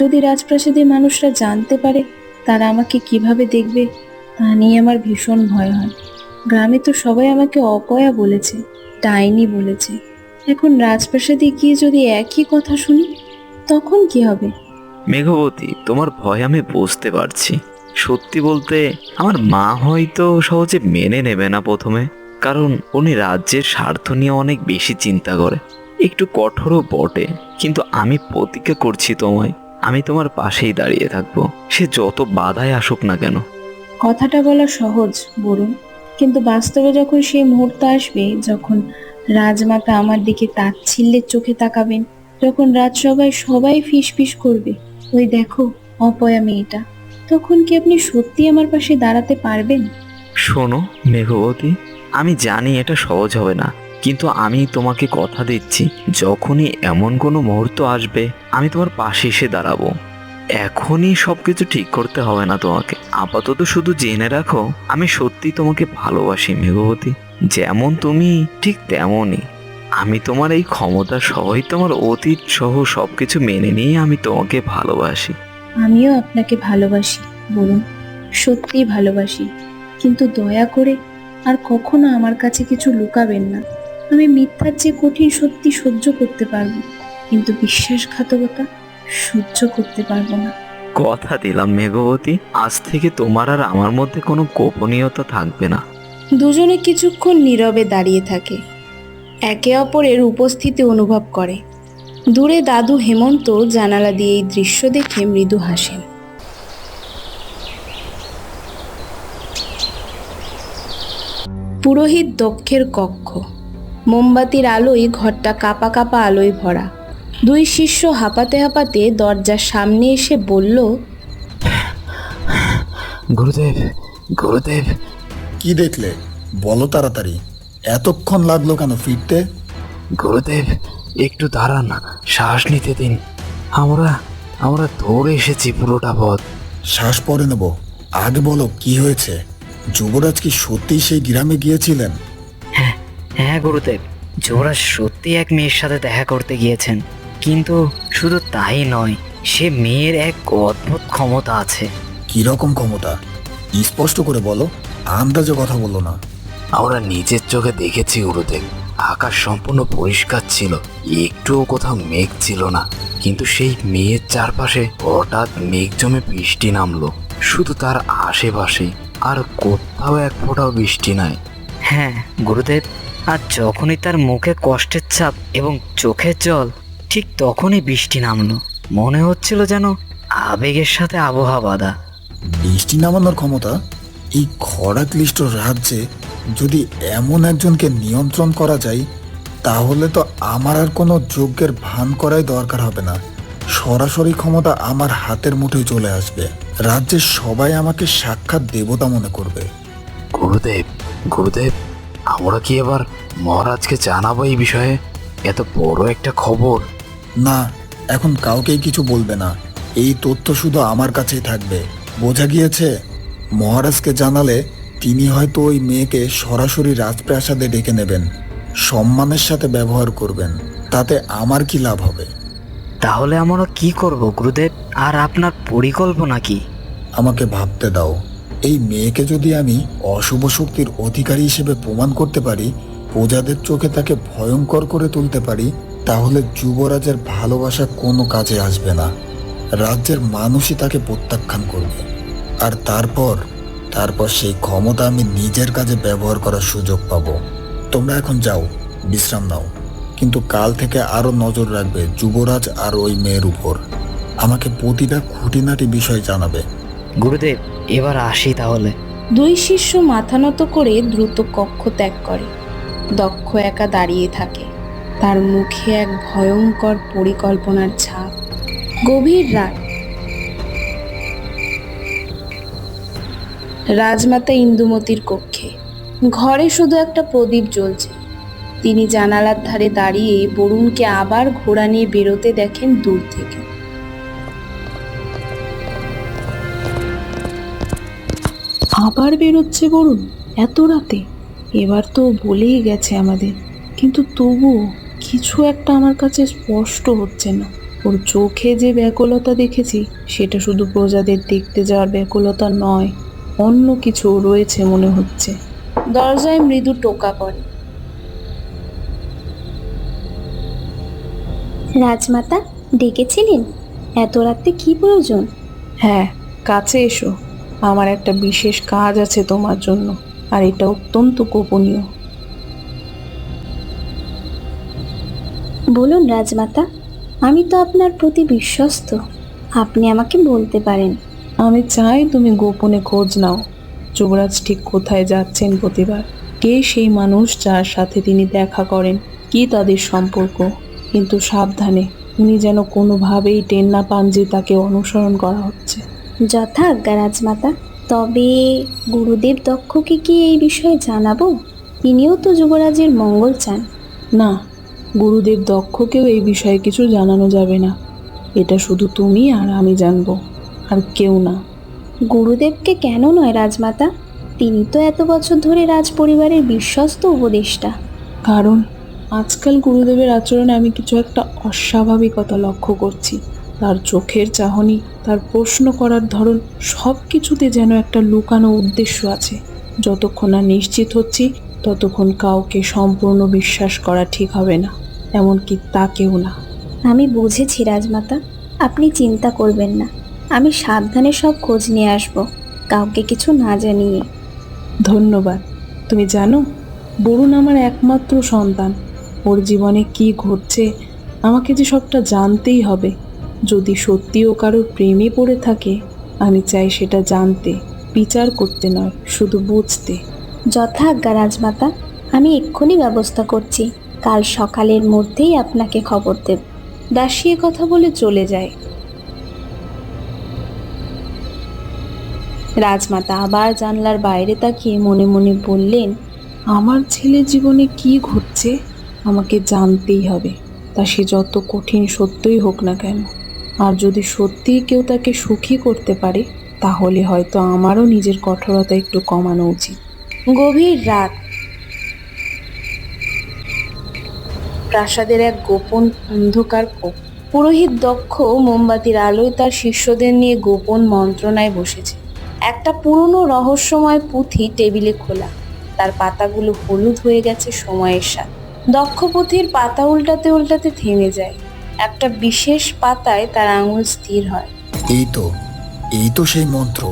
যদি রাজপ্রাসাদের মানুষরা জানতে পারে তারা আমাকে কিভাবে দেখবে তা নিয়ে আমার ভীষণ ভয় হয়। গ্রামে তো সবাই আমাকে অপয়া বলেছে, ডাইনি বলেছে। এখন রাজপ্রাসাদে গিয়ে যদি একই কথা শুনি তখন কি হবে? মেঘবতী, তোমার ভয় আমি বুঝতে পারছি। সত্যি বলতে আমার মা হয়তো সহজে মেনে নেবে না প্রথমে, কারণ উনি রাজ্যের স্বার্থ নিয়ে অনেক বেশি চিন্তা করে। একটু কঠোরও বটে, কিন্তু আমি প্রতিজ্ঞা করছি তোমায়, আমি তোমার পাশেই দাঁড়িয়ে থাকবো, সে যত বাধায় আসুক না কেন। কথাটা বলা সহজ বলুন, কিন্তু বাস্তবে যখন সেই মুহূর্ত আসবে যখন রাজমাতা আমার দিকে তাচ্ছিল্যের চোখে তাকাবেন, যখন রাজসভায় সবাই ফিসফিস করবে ওই দেখো অপয়া মেয়েটা, তখন কি আপনি সত্যি আমার পাশে দাঁড়াতে পারবেন? শোনো মেঘবতী, আমি জানি এটা সহজ হবে না, কিন্তু আমি তোমাকে কথা দিচ্ছি যখনই এমন কোনো মুহূর্ত আসবে আমি তোমার পাশে এসে দাঁড়াবো। এখনই সবকিছু ঠিক করতে হবে না তোমাকে, আপাতত শুধু জেনে রাখো আমি সত্যি তোমাকে ভালোবাসি মেঘবতী। যেমন তুমি ঠিক তেমনই আমি। তোমার এই ক্ষমতা সহই তোমার অতীত সহ সবকিছু মেনে নিয়ে আমি তোমাকে ভালোবাসি। আমিও আপনাকে ভালোবাসি বলুন, সত্যিই ভালোবাসি, কিন্তু দয়া করে আর কখনো আমার কাছে কিছু লুকাবেন না। আমি মিথ্যার চেয়ে কঠিন সত্যি সহ্য করতে পারবো, কিন্তু বিশ্বাসঘাতকতা সহ্য করতে পারবো না। কথা দিলাম মেঘবতী, আজ থেকে তোমার আর আমার মধ্যে কোনো গোপনীয়তা থাকবে না। দুজনে কিছুক্ষণ নীরবে দাঁড়িয়ে থাকে, একে অপরের উপস্থিতি অনুভব করে। দূরে দাদু হেমন্ত জানালা দিয়ে এই দৃশ্য দেখে মৃদু হাসেন। পুরোহিত দক্ষের কক্ষ, মোমবাতির আলোয় ঘরটা কাপা কাপা আলোয় ভরা। দুই শিষ্য হাঁপাতে হাঁপাতে দরজার সামনে এসে বলল, গুরুদেব, গুরুদেব। কি দেখলে বলো তাড়াতাড়ি, এতক্ষণ লাগলো কেন ফিরতে? গুরুদেব, একটু দাঁড়ান, শ্বাস নিতে দিন। আমরা দৌড়ে এসেছি পুরোটা পথ। শ্বাস পরে নেব, আগে বলো কি হয়েছে? যুবরাজ কি সত্যিই সেই গ্রামে গিয়েছিলেন? হ্যাঁ গুরুদেব, যুবরাজ সত্যি এক মেয়ের সাথে দেখা করতে গিয়েছেন, কিন্তু শুধু তাই নয়, সে মেয়ের এক অদ্ভুত ক্ষমতা আছে। কিরকম ক্ষমতা? স্পষ্ট করে বলো, আন্দাজে কথা বলো না। আমরা নিজের চোখে দেখেছি গুরুদেব, আকাশ সম্পূর্ণ পরিষ্কার ছিল, একটুও কোথাও মেঘ ছিল না, কিন্তু সেই মেয়ের চারপাশে হঠাৎ মেঘ জমে বৃষ্টি নামলো, শুধু তার আশেপাশে, আর কোথাও এক ফোঁটাও বৃষ্টি নাই। হ্যাঁ গুরুদেব, আর যখনই তার মুখে কষ্টের ছাপ এবং চোখের জল, ঠিক তখনই বৃষ্টি নামলো। মনে হচ্ছিল যেন আবেগের সাথে আবহাওয়া বাঁধা। বৃষ্টি নামানোর ক্ষমতা? এই খরা ক্লিষ্ট রাজ্যে যদি এমন একজনকে নিয়ন্ত্রণ করা যায়, তাহলে তো আমার আর কোনো যজ্ঞের ভান করাই দরকার হবে না। সরাসরি ক্ষমতা আমার হাতের মুঠোয় চলে আসবে, রাজ্যের সবাই আমাকে সাক্ষাৎ দেবতা মনে করবে। গুরুদেব, গুরুদেব, আমরা কি এবার মহারাজকে জানাবো এই বিষয়ে? এত বড় একটা খবর। না, এখন কাউকেই কিছু বলবে না, এই তথ্য শুধু আমার কাছেই থাকবে, বোঝা গিয়েছে? মহারাজকে জানালে তিনি হয়তো ওই মেয়েকে সরাসরি রাজপ্রাসাদে ডেকে নেবেন, সম্মানের সাথে ব্যবহার করবেন, তাতে আমার কি লাভ হবে? তাহলে আমরা কি করব গুরুদেব, আর আপনার পরিকল্পনা কি? আমাকে ভাবতে দাও। এই মেয়েকে যদি আমি অশুভ শক্তির অধিকারী হিসেবে প্রমাণ করতে পারি, প্রজাদের চোখে তাকে ভয়ঙ্কর করে তুলতে পারি, তাহলে যুবরাজের ভালোবাসা কোনো কাজে আসবে না, রাজ্যের মানুষই তাকে প্রত্যাখ্যান করবে। আর তারপর সেই ক্ষমতা আমি নিজের কাজে ব্যবহার করার সুযোগ পাবো। তোমরা এখন যাও, বিশ্রাম নাও, কিন্তু কাল থেকে আরো নজর রাখবে যুবরাজ আর ওই মেয়ের উপর। আমাকে প্রতিটা খুঁটিনাটি বিষয় জানাবে। গুরুদেব, এবার আসি তাহলে। দুই শিষ্য মাথা নত করে দ্রুত কক্ষ ত্যাগ করে। দক্ষ একা দাঁড়িয়ে থাকে, তার মুখে এক ভয়ঙ্কর পরিকল্পনার ছাপ। গভীর রাত, রাজমাতা ইন্দুমতির কক্ষে। ঘরে শুধু একটা প্রদীপ জ্বলছে। তিনি জানালার ধারে দাঁড়িয়ে বরুণকে আবার ঘোড়া নিয়ে বেরোতে দেখেন দূর থেকে। আবার বেরোচ্ছে বরুণ এত রাতে? এবার তো বলেই গেছে আমাদের, কিন্তু তবুও কিছু একটা আমার কাছে স্পষ্ট হচ্ছে না। ওর চোখে যে ব্যাকুলতা দেখেছি সেটা শুধু প্রজাদের দেখতে যাওয়ার ব্যাকুলতা নয়, অন্য কিছু রয়েছে মনে হচ্ছে। দরজায় মৃদু টোকা পড়ে। রাজমাতা ডেকেছিলেন? এত রাতে কি প্রয়োজন? হ্যাঁ, কাছে এসো, আমার একটা বিশেষ কাজ আছে তোমার জন্য, আর এটা অত্যন্ত গোপনীয়। বলুন রাজমাতা, আমি তো আপনার প্রতি বিশ্বস্ত, আপনি আমাকে বলতে পারেন। আমি চাই তুমি গোপনে খোঁজ নাও, যুবরাজ ঠিক কোথায় যাচ্ছেন প্রতিবার, কে সেই মানুষ যার সাথে তিনি দেখা করেন, কি তাদের সম্পর্ক। কিন্তু সাবধানে, উনি যেন কোনোভাবেই টের না পান যে তাকে অনুসরণ করা হচ্ছে। যথা আজ্ঞা রাজমাতা। তবে গুরুদেব দক্ষকে কি এই বিষয়ে জানাবো? তিনিও তো যুবরাজের মঙ্গল চান। না, গুরুদেব দক্ষকেও এই বিষয়ে কিছু জানানো যাবে না। এটা শুধু তুমি আর আমি জানবো, আর কেউ না। গুরুদেবকে কেন নয় রাজমাতা? তিনি তো এত বছর ধরে রাজ পরিবারের বিশ্বস্ত উপদেষ্টা। কারণ আজকাল গুরুদেবের আচরণে আমি কিছু একটা অস্বাভাবিকতা লক্ষ্য করছি। তার চোখের চাহনি, তার প্রশ্ন করার ধরন, সব কিছুতে যেন একটা লুকানো উদ্দেশ্য আছে। যতক্ষণ না নিশ্চিত হচ্ছি ততক্ষণ কাউকে সম্পূর্ণ বিশ্বাস করা ঠিক হবে না, এমনকি তাকেও না। আমি বুঝেছি রাজমাতা, আপনি চিন্তা করবেন না, আমি সাবধানে সব খোঁজ নিয়ে আসব, কাউকে কিছু না জানিয়ে। ধন্যবাদ। তুমি জানো, বরুণ আমার একমাত্র সন্তান। ওর জীবনে কি ঘটছে আমাকে যে সবটা জানতেই হবে। যদি সত্যিও কারোর প্রেমে পড়ে থাকে, আমি চাই সেটা জানতে, বিচার করতে নয়, শুধু বুঝতে। যথা আজ্ঞা রাজমাতা, আমি এক্ষুনি ব্যবস্থা করছি, কাল সকালের মধ্যেই আপনাকে খবর দেব। দাসী এ কথা বলে চলে যায়। রাজমাতা আবার জানলার বাইরে তাকিয়ে মনে মনে বললেন, আমার ছেলের জীবনে কি ঘটছে আমাকে জানতেই হবে, তা সে যত কঠিন সত্যই হোক না কেন। আর যদি সত্যিই কেউ তাকে সুখী করতে পারে, তাহলে হয়তো আমারও নিজের কঠোরতা একটু কমানো উচিত। গভীর রাত। প্রাসাদের এক গোপন অন্ধকার কোপ। পুরোহিত দক্ষ মোমবাতির আলোয় তার শিষ্যদের নিয়ে গোপন মন্ত্রণায় বসেছে। একটা পুরনো রহস্যময় পুঁথি টেবিলে খোলা, তার পাতাগুলো হলুদ হয়ে গেছে সময়ের সাথে। দক্ষ পুঁথির পাতা উল্টাতে উল্টাতে থেমে যায়। একটা বিশেষ পাতায় তার আঙুল স্থির হয়। এই তো সেই মন্ত্র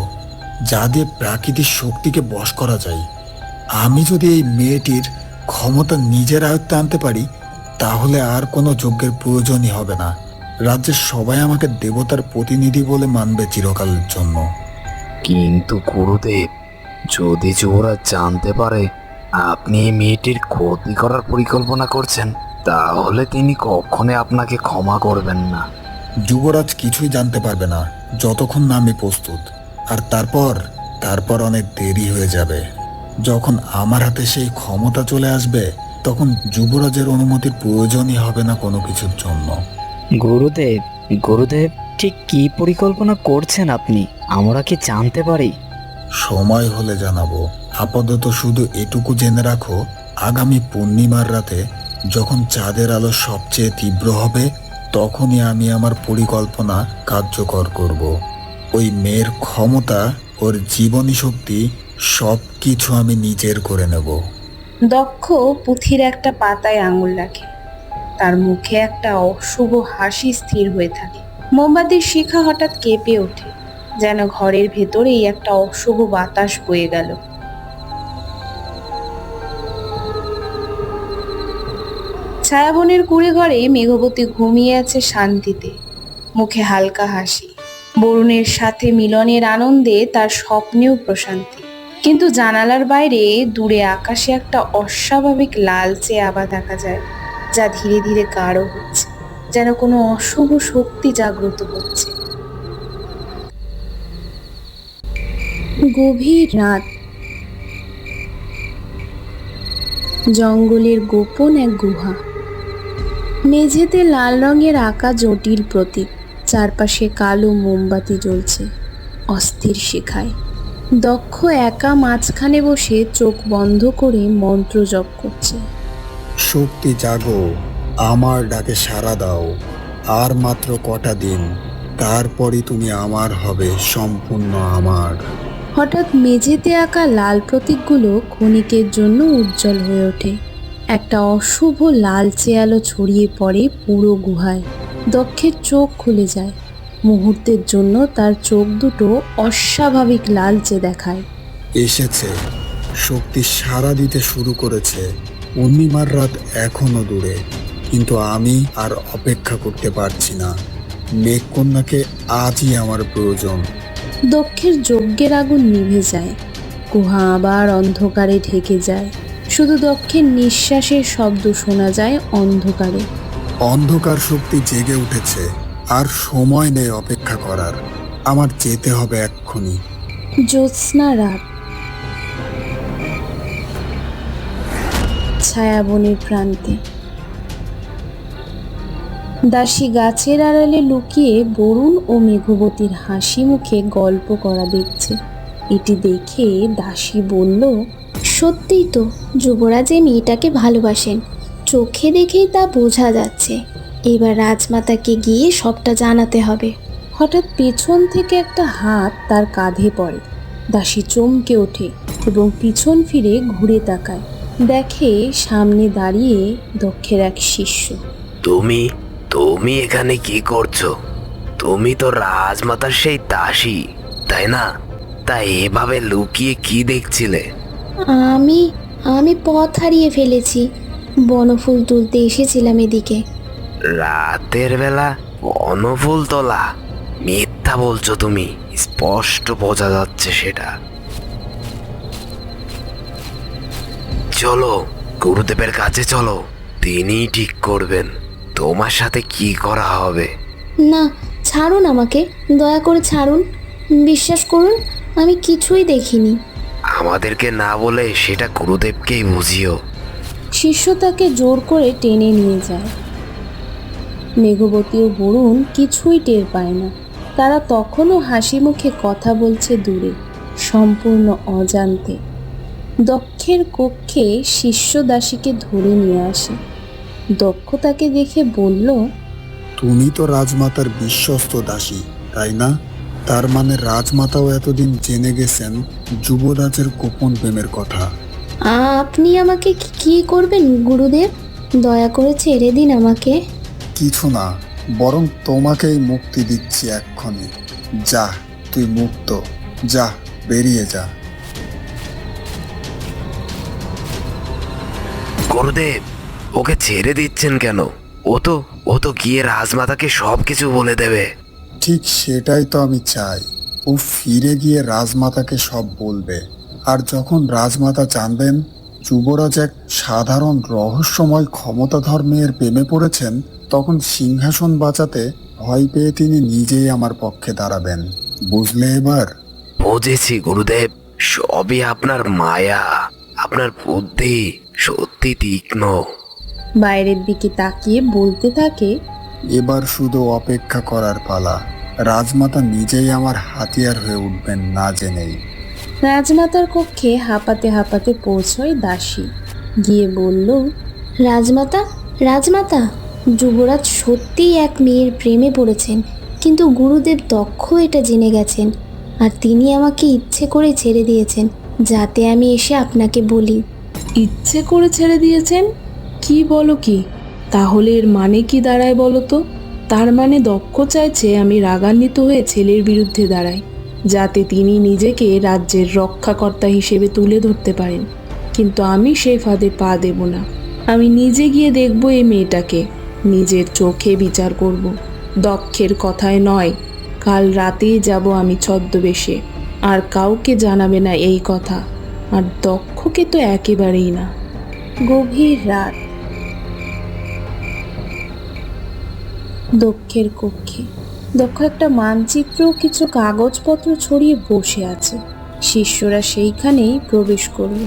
যা দিয়ে প্রাকৃতিক শক্তিকে বশ করা যায়। আমি যদি এই মেয়েটির ক্ষমতা নিজের আয়ত্তে আনতে পারি, তাহলে আর কোনো যজ্ঞের প্রয়োজনই হবে না। রাজ্যের সবাই আমাকে দেবতার প্রতিনিধি বলে মানবে চিরকালের জন্য। কিন্তু গুরুদেব, যদি যুবরাজ জানতে পারে আপনি এই মেয়েটির ক্ষতি করার পরিকল্পনা করছেন, তাহলে তিনি কখনোই আপনাকে ক্ষমা করবেন না। যুবরাজ কিছুই জানতে পারবে না যতক্ষণ না আমি প্রস্তুত। আর তারপর অনেক দেরি হয়ে যাবে। যখন আমার হাতে সেই ক্ষমতা চলে আসবে, তখন যুবরাজের অনুমতির প্রয়োজনই হবে না কোনো কিছুর জন্য। গুরুদেব ঠিক কি পরিকল্পনা করছেন আপনি, আমরা কি জানতে পারি? সময় হলে জানাবো। আপাতত শুধু এটুকু জেনে রাখো, আগামী পূর্ণিমার রাতে যখন চাঁদের আলো সবচেয়ে তীব্র হবে, তখনই আমি আমার পরিকল্পনা কার্যকর করব। ওই মেয়ের ক্ষমতা, ওর জীবনী শক্তি, সব কিছু আমি নিজের করে নেব। দক্ষ পুঁথির একটা পাতায় আঙুল রাখে। তার মুখে একটা অশুভ হাসি স্থির হয়ে থাকে। মোমবাতির শিখা হঠাৎ কেঁপে ওঠে, যেন ঘরের ভেতরেই একটা অশুভ বাতাস বয়ে গেল। ছায়াবনের কুড়ে ঘরে মেঘবতী ঘুমিয়ে আছে শান্তিতে, মুখে হালকা হাসি। বরুণের সাথে মিলনের আনন্দে তার স্বপ্নেও প্রশান্তি। কিন্তু জানালার বাইরে দূরে আকাশে একটা অস্বাভাবিক লালচে আভা দেখা যায়, যা ধীরে ধীরে গাঢ় হচ্ছে, যেন কোনো অশুভ শক্তি জাগ্রত হচ্ছে। গভীর রাত। জঙ্গলের গোপন এক গুহা। মেঝেতে লাল রঙের আঁকা জটিল প্রতীক, চারপাশে কালো মোমবাতি জ্বলছে অস্থির শিখায়। দক্ষ একা মাঝখানে বসে চোখ বন্ধ করে মন্ত্র জপ করছে। শক্তি জাগো, আমার ডাকে সাড়া দাও। আর মাত্র কটা দিন, তারপরই তুমি আমার হবে, সম্পূর্ণ আমার। হঠাৎ মেঝেতে আঁকা লাল প্রতীকগুলো ক্ষণিকের জন্য উজ্জ্বল হয়ে ওঠে। একটা অশুভ লালচে আলো ছড়িয়ে পড়ে পুরো গুহায়। দক্ষের চোখ খুলে যায়। মুহূর্তের জন্য তার চোখ দুটো অস্বাভাবিক লালচে দেখায়। এসেছে, শক্তি সাড়া দিতে শুরু করেছে। পূর্ণিমার রাত এখনো দূরে, কিন্তু আমি আর অপেক্ষা করতে পারছি না। মেঘকন্যাকে আজই আমার প্রয়োজন। দক্ষের যজ্ঞের আগুন নিভে যায়। গুহা আবার অন্ধকারে ঢেকে যায়। শুধু দক্ষের নিঃশ্বাসের শব্দ শোনা যায় অন্ধকারে। অন্ধকার শক্তি জেগে উঠেছে, আর সময় নেই অপেক্ষা করার। আমার যেতে হবে এক্ষুনি। জ্যোৎস্না রাত, ছায়াবনের প্রান্তে। দাসী গাছের আড়ালে লুকিয়ে বরুণ ও মেঘবতীর হাসি মুখে গল্প করা দেখছে। এটি দেখে দাসী বলল, সত্যিই তো, যুবরাজ এই মেয়েটাকে ভালোবাসেন, চোখে দেখেই তা বোঝা যাচ্ছে। এবার রাজমাতাকে গিয়ে সবটা জানাতে হবে। হঠাৎ পেছন থেকে একটা হাত তার কাঁধে পড়ে। দাসী চমকে ওঠে এবং পিছন ফিরে ঘুরে তাকায়। দেখে সামনে দাঁড়িয়ে দক্ষের এক শিষ্য। তুমি তুমি এখানে কি করছো? তুমি তো রাজমাতার সেই দাসী, তাই না? তাই এভাবে লুকিয়ে কি দেখছিলে? আমি আমি পথ হারিয়ে ফেলেছি, বনফুল তুলতে এসেছিলাম এদিকে। রাতের বেলা বনফুল তোলা? মিথ্যা বলছো তুমি, স্পষ্ট বোঝা যাচ্ছে সেটা। চলো, গুরুদেবের কাছে চলো, তিনিই ঠিক করবেন তোমার সাথে কি করা হবে। না, ছাড়ুন আমাকে, দয়া করে ছাড়ুন। বিশ্বাস করুন, আমি কিছুই দেখিনি। আমাদেরকে না বলে সেটা গুরুদেবকেই বুঝিও। শিষ্য তাকে জোর করে টেনে নিয়ে যায়। মেঘবতী ও বরুণ কিছুই টের পায় না। তারা তখনও হাসি মুখে কথা বলছে দূরে, সম্পূর্ণ অজান্তে। দক্ষের কক্ষে শিষ্য দাসীকে ধরে নিয়ে আসে। দক্ষ তাকে দেখে বলল, তুমি তো রাজমাতার বিশ্বস্ত দাসী, তাই না? তার মানে রাজমাতাও এতদিন জেনে গেছেন যুবরাজের গোপন প্রেমের কথা। আপনি আমাকে কি করবেন গুরুদেব? দয়া করে ছেড়ে দিন আমাকে। কিছু না, বরং তোমাকেই মুক্তি দিচ্ছি এক্ষুনি। যা, তুই মুক্ত। যা, বেরিয়ে যা। গুরুদেব, ওকে ছেড়ে দিচ্ছেন কেন? ও তো গিয়ে রাজমাতাকে সবকিছু বলে দেবে। ঠিক সেটাই তো আমি চাই। ও ফিরে গিয়ে রাজমাতাকে সব বলবে। আর যখন রাজমাতা জানবেন যুবরাজ এক সাধারণ রহস্যময় ক্ষমতাধর মেয়ের প্রেমে পড়েছেন, তখন সিংহাসন বাঁচাতে ভয় পেয়ে তিনি নিজেই আমার পক্ষে দাঁড়াবেন। বুঝলে এবার? বুঝেছি গুরুদেব, সবই আপনার মায়া। আপনার বুদ্ধি সত্যি তীক্ষ্ণ। বাইরের দিকে তাকিয়ে বলতে থাকে, এবার শুধু অপেক্ষা করার পালা। রাজমাতা নিজেই আমার হাতিয়ার হয়ে উঠবেন না জেনেই। রাজমাতার কক্ষে হাঁপাতে হাঁপাতে পৌঁছয় দাসী। গিয়ে বলল, রাজমাতা, রাজমাতা, যুবরাজ সত্যিই এক মেয়ের প্রেমে পড়েছেন, কিন্তু গুরুদেব দক্ষ এটা জেনে গেছেন, আর তিনি আমাকে ইচ্ছে করে ছেড়ে দিয়েছেন যাতে আমি এসে আপনাকে বলি। ইচ্ছে করে ছেড়ে দিয়েছেন? কি বলো কি? তাহলে এর মানে কি দাঁড়ায় বলো তো? তার মানে দক্ষ চাইছে আমি রাগান্বিত হয়ে ছেলের বিরুদ্ধে দাঁড়াই, যাতে তিনি নিজেকে রাজ্যের রক্ষাকর্তা হিসেবে তুলে ধরতে পারেন। কিন্তু আমি সেই ফাঁদে পা দেব না। আমি নিজে গিয়ে দেখব এই মেয়েটাকে, নিজের চোখে বিচার করব। দক্ষের কথায় নয়, কাল রাতেই যাব আমি ছদ্মবেশে। আর কাউকে জানাবে না এই কথা, আর দক্ষকে তো একেবারেই না। গভীর রাত। দক্ষের কক্ষে দক্ষ একটা মানচিত্র ও কিছু কাগজপত্র ছড়িয়ে বসে আছে। শিষ্যরা সেইখানেই প্রবেশ করল।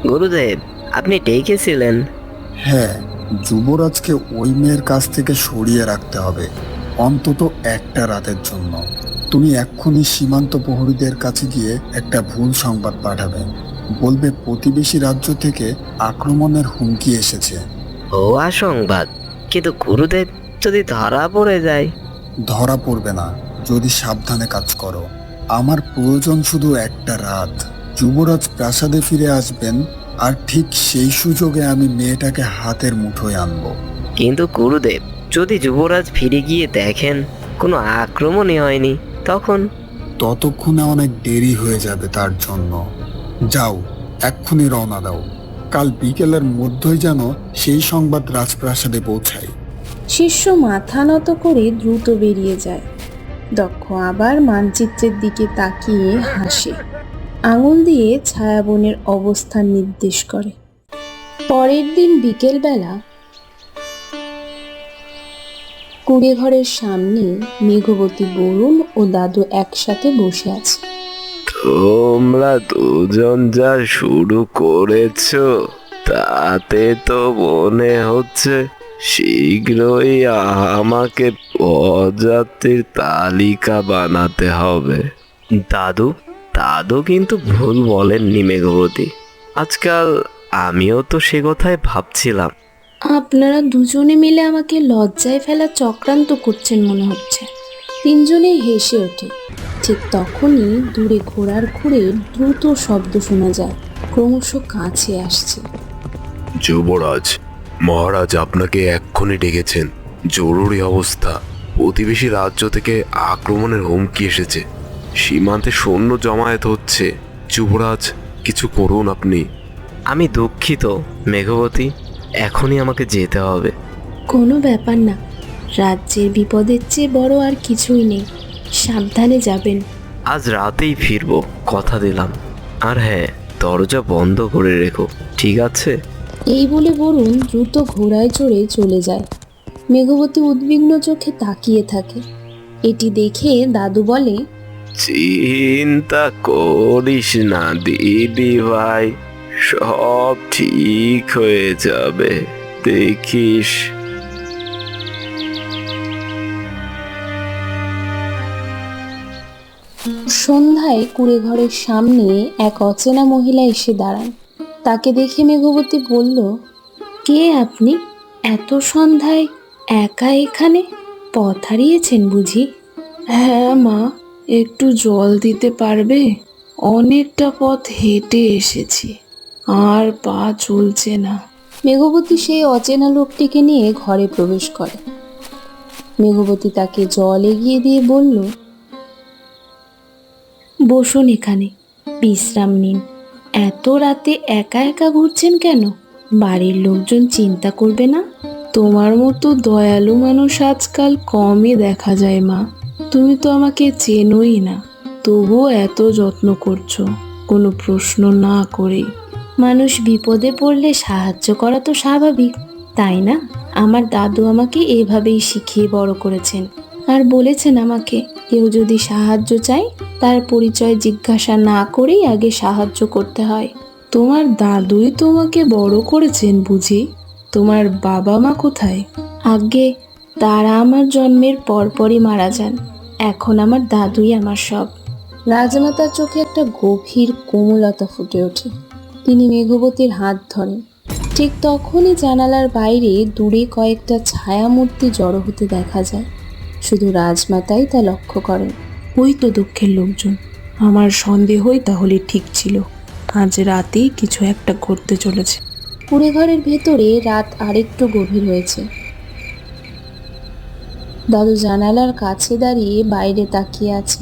গুরুদেব, আপনি ডেকেছিলেন? হ্যাঁ, যুবরাজকে ওই মেয়ের কাছ থেকে সরিয়ে রাখতে হবে, অন্তত একটা রাতের জন্য। তুমি এক্ষুনি সীমান্ত প্রহরীদের কাছে গিয়ে একটা ভুল সংবাদ পাঠাবে। বলবে প্রতিবেশী রাজ্য থেকে আক্রমণের হুমকি এসেছে। ভুয়া সংবাদ? কিন্তু গুরুদেব, যদি ধরা পড়ে যায়? ধরা পড়বে না যদি সাবধানে কাজ করো। আমার প্রয়োজন শুধু একটা রাত। যুবরাজ প্রাসাদে ফিরে আসবেন, আর ঠিক সেই সুযোগে আমি মেয়েটাকে হাতের মুঠোয় আনবো। কিন্তু গুরুদেব, যদি যুবরাজ ফিরে গিয়ে দেখেন কোনো আক্রমণই হয়নি, তখন? ততক্ষণে অনেক দেরি হয়ে যাবে তার জন্য। যাও, এক্ষুনি রওনা দাও। কাল বিকেলের মধ্যেই যেন সেই সংবাদ রাজপ্রাসাদে পৌঁছায়। শিষ্য মাথা নত করে দ্রুত বেরিয়ে যায়। দক্ষ আবার মানচিত্রের দিকে তাকিয়ে হাসে, আঙুল দিয়ে ছায়াবনের অবস্থান নির্দেশ করে। পরের দিন বিকেলবেলা কুড়ে ঘরের সামনে মেঘবতী, বরুণ ও দাদু একসাথে বসে আছে। তোমরা দুজন যা শুরু করেছো, তাতে তো মনে হচ্ছে শীঘ্রই আমাকে প্রজাতির তালিকা বানাতে হবে। দাদু দাদু কিন্তু ভুল বলেননি মেঘবতী। আজকাল আমিও তো সে কথাই ভাবছিলাম। আপনারা দুজনে মিলে আমাকে লজ্জায় ফেলা চক্রান্ত করছেন মনে হচ্ছে। তিনজনেই হেসে ওঠে। ঠিক তখনই দূরে ঘোড়ার খুঁড়ে দ্রুত শব্দ শোনা যায়, ক্রমশ কাছে আসছে। যুবরাজ, মহারাজ আপনাকে এক্ষুনি ডেকেছেন। জরুরি অবস্থা। প্রতিবেশী রাজ্য থেকে আক্রমণের হুমকি এসেছে। সীমান্তে সৈন্য জমায়েত হচ্ছে। যুবরাজ, কিছু করুন আপনি। আমি দুঃখিত মেঘবতী, এখনই আমাকে যেতে হবে। কোনো ব্যাপার না, রাজ্যের বিপদের চেয়ে বড় আর কিছুই নেই। সাবধানে যাবেন। আজ রাতেই ফিরবো, কথা দিলাম। আর হ্যাঁ, দরজা বন্ধ করে রেখো, ঠিক আছে? এই বলে বরুণ দ্রুত ঘোড়ায় চড়ে চলে যায়। মেঘবতী উদ্বিগ্ন চোখে তাকিয়ে থাকে। এটি দেখে দাদু বলে, চিন্তা করিস না দিদি ভাই, সব ঠিক হয়ে যাবে, দেখিস। সন্ধ্যায় কুড়ে ঘরের সামনে এক অচেনা মহিলা এসে দাঁড়ান। তাকে দেখে মেঘবতী বলল, কে আপনি? এত সন্ধ্যায় একা এখানে? পথ হারিয়েছেন বুঝি? হ্যাঁ মা, একটু জল দিতে পারবে? অনেকটা পথ হেঁটে এসেছি, আর পা চলছে না। মেঘবতী সেই অচেনা লোকটিকে নিয়ে ঘরে প্রবেশ করে। মেঘবতী তাকে জল এগিয়ে দিয়ে বলল, বসুন এখানে, বিশ্রাম নিন। এত রাতে একা একা ঘুরছেন কেন? বাড়ির লোকজন চিন্তা করবে না? তোমার মতো দয়ালু মানুষ আজকাল কমই দেখা যায় মা। তুমি তো আমাকে চেনোই না, তবুও এত যত্ন করছো, কোনো প্রশ্ন না করেই। মানুষ বিপদে পড়লে সাহায্য করা তো স্বাভাবিক, তাই না? আমার দাদু আমাকে এভাবেই শিখিয়ে বড় করেছেন, আর বলেছেন আমাকে কেউ যদি সাহায্য চায় তার পরিচয় জিজ্ঞাসা না করেই আগে সাহায্য করতে হয়। তোমার দাদুই তোমাকে বড় করেছেন বুঝি? তোমার বাবা মা কোথায়? আগে তারা আমার জন্মের পরপরই মারা যান। এখন আমার দাদুই আমার সব। রাজমাতার চোখে একটা গভীর কোমলতা ফুটে ওঠে। তিনি মেঘবতীর হাত ধরেন। ঠিক তখনই জানালার বাইরে দূরে কয়েকটা ছায়ামূর্তি জড়ো হতে দেখা যায়। শুধু রাজমাতাই তা লক্ষ্য করেন। ওই তো দুঃখের লোকজন। আমার সন্দেহই তাহলে ঠিক ছিল, আজ রাতেই কিছু একটা ঘটতে চলেছে। কুড়ে ঘরের ভেতরে রাত আরেকটু গভীর হয়েছে। দাদু জানালার কাছে দাঁড়িয়ে বাইরে তাকিয়ে আছে,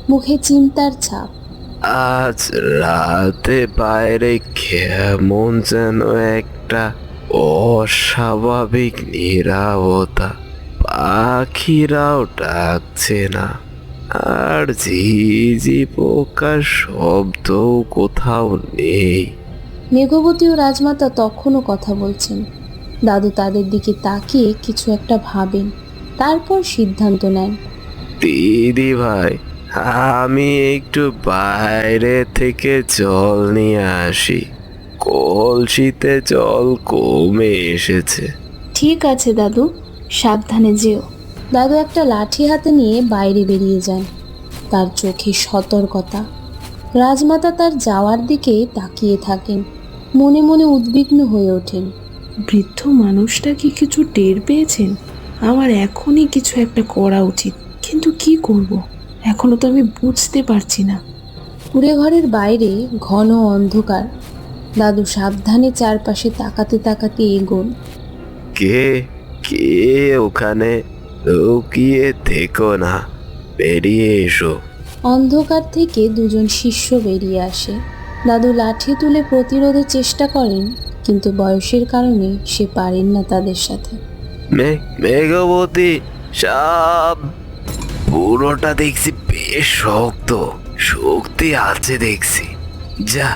মুখে চিন্তার ছাপ। আজ রাতে বাইরে কেমন যেন একটা অস্বাভাবিক নীরবতা। পাখিরাও ডাকছে না, আর ঝিঝি পোকার শব্দও কোথাও নেই। মেঘবতী ও রাজমাতা তখনও কথা বলছেন। দাদু তাদের দিকে তাকিয়ে কিছু একটা ভাবেন, তারপর সিদ্ধান্ত নেন। দিদি ভাই, আমি একটু বাইরে থেকে জল নিয়ে আসি, কলসিতে জল কমে এসেছে। ঠিক আছে দাদু, সাবধানে যেও। দাদু একটা লাঠি হাতে নিয়ে বাইরে বেরিয়ে যান, তার চোখে সতর্কতা। রাজমাতা তার যাওয়ার দিকে তাকিয়ে থাকেন, মনে মনে উদ্বিগ্ন হয়ে ওঠেন। বৃদ্ধ মানুষটা কি কিছু টের পেয়েছেন? আমার এখনই কিছু একটা করা উচিত, কিন্তু কি করব এখনো তো আমি বুঝতে পারছি না। কুড়ে ঘরের বাইরে ঘন অন্ধকার। দাদু সাবধানে চারপাশে তাকাতে তাকাতে এগোন। কে কে ওখানে? লুকিয়ে থেকো না, বেরিয়ে এসো। অন্ধকার থেকে দুজন শিষ্য বেরিয়ে আসে। দাদু লাঠি তুলে প্রতিরোধের চেষ্টা করেন, কিন্তু বয়সের কারণে সে পারেন না তাদের সাথে। মেঘবতী, সাপ! পুরোটা দেখছি বেশ শক্ত, শক্তি আছে দেখছি। যা,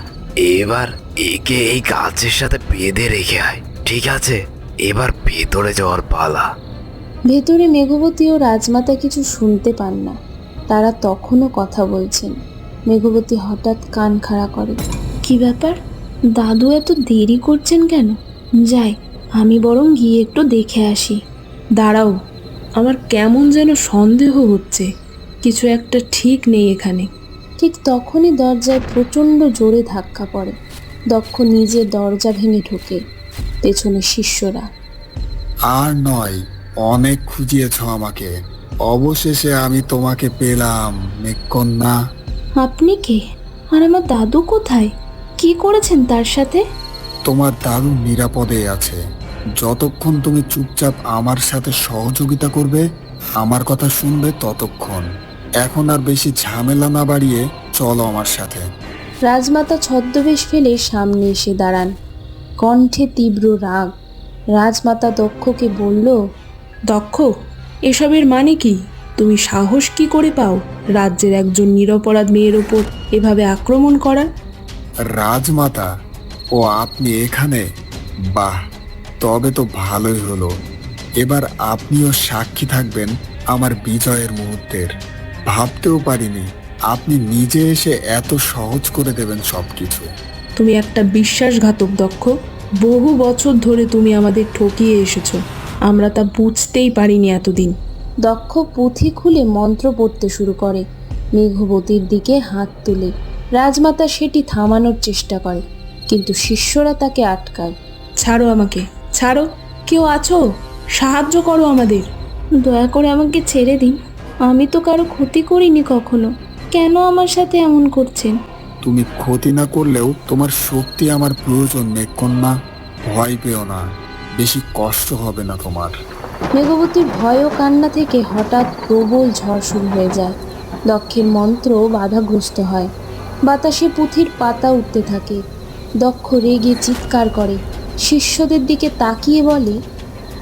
এবার একে এই গাছের সাথে বেঁধে রেখে আয়, ঠিক আছে? এবার ভেতরে যাওয়ার পালা। ভেতরে মেঘবতী ও রাজমাতা কিছু শুনতে পান না। তারা তখনও কথা বলছেন। মেঘবতী হঠাৎ কান খাড়া করে। কি ব্যাপার? দাদু এত দেরি করছেন কেন? যাই, আমি বরং গিয়ে একটু দেখে আসি। দাঁড়াও, আমার কেমন যেন সন্দেহ হচ্ছে, কিছু একটা ঠিক নেই এখানে। ঠিক তখনই দরজায় প্রচণ্ড জোরে ধাক্কা পড়ে। দক্ষ নিজে দরজা ভেঙে ঢোকে। পেছনে শিষ্যরা। আর নয়, অনেক খুঁজিয়েছ আমাকে, অবশেষে আমি তোমাকে পেলাম মেঘকন্যা। আপনি কে? আর আমার দাদু কোথায়? কি করেছেন তার সাথে? তোমার দাদু নিরাপদে আছে, যতক্ষণ তুমি চুপচাপ আমার সাথে সহযোগিতা করবে, আমার কথা শুনবে ততক্ষণ। এখন আর বেশি ঝামেলা না বাড়িয়ে চলো আমার সাথে। রাজমাতা ছদ্মবেশ ফেলে সামনে এসে দাঁড়ান। কণ্ঠে তীব্র রাগ। রাজমাতা দক্ষকে বলল, দক্ষ, এসবের মানে কি? তুমি সাহস কি করে পাও রাজ্যের একজন নিরপরাধ মেয়ের ওপর এভাবে আক্রমণ করা? রাজমাতা, ও আপনি এখানে? বাহ, তবে তো ভালোই হলো। এবার আপনিও সাক্ষী থাকবেন আমার বিজয়ের মুহূর্তের। ভাবতেও পারিনি আপনি নিজে এসে এত সহজ করে দেবেন সবকিছু। তুমি একটা বিশ্বাসঘাতক দক্ষ। বহু বছর ধরে তুমি আমাদের ঠকিয়ে এসেছো, আমরা তা বুঝতেই পারিনি এতদিন। দক্ষ পুঁথি খুলে মন্ত্র পড়তে শুরু করে। মেঘবতীর দিকে হাত তুলে রাজমাতা সেটি থামানোর চেষ্টা করে, কিন্তু শিষ্যরা তাকে আটকায়। ছাড়ো আমাকে, ছাড়ো! কেউ আছো? সাহায্য করো আমাদের! দয়া করে আমাকে ছেড়ে দিন, আমি তো কারো ক্ষতি করিনি কখনো। কেন আমার সাথে এমন করছেন? তুমি ক্ষতি না করলেও তোমার শক্তি আমার প্রয়োজন মেঘকন্যা। ভয় পেও না, বেশি কষ্ট হবে না তোমার। মেঘবতীর ভয় ও কান্না থেকে হঠাৎ প্রবল ঝড় শুরু হয়ে যায়। দক্ষের মন্ত্র বাধাগ্রস্ত হয়। বাতাসে পুঁথির পাতা উঠতে থাকে। দক্ষ রেগে চিৎকার করে। শিষ্যদের দিকে তাকিয়ে বলে,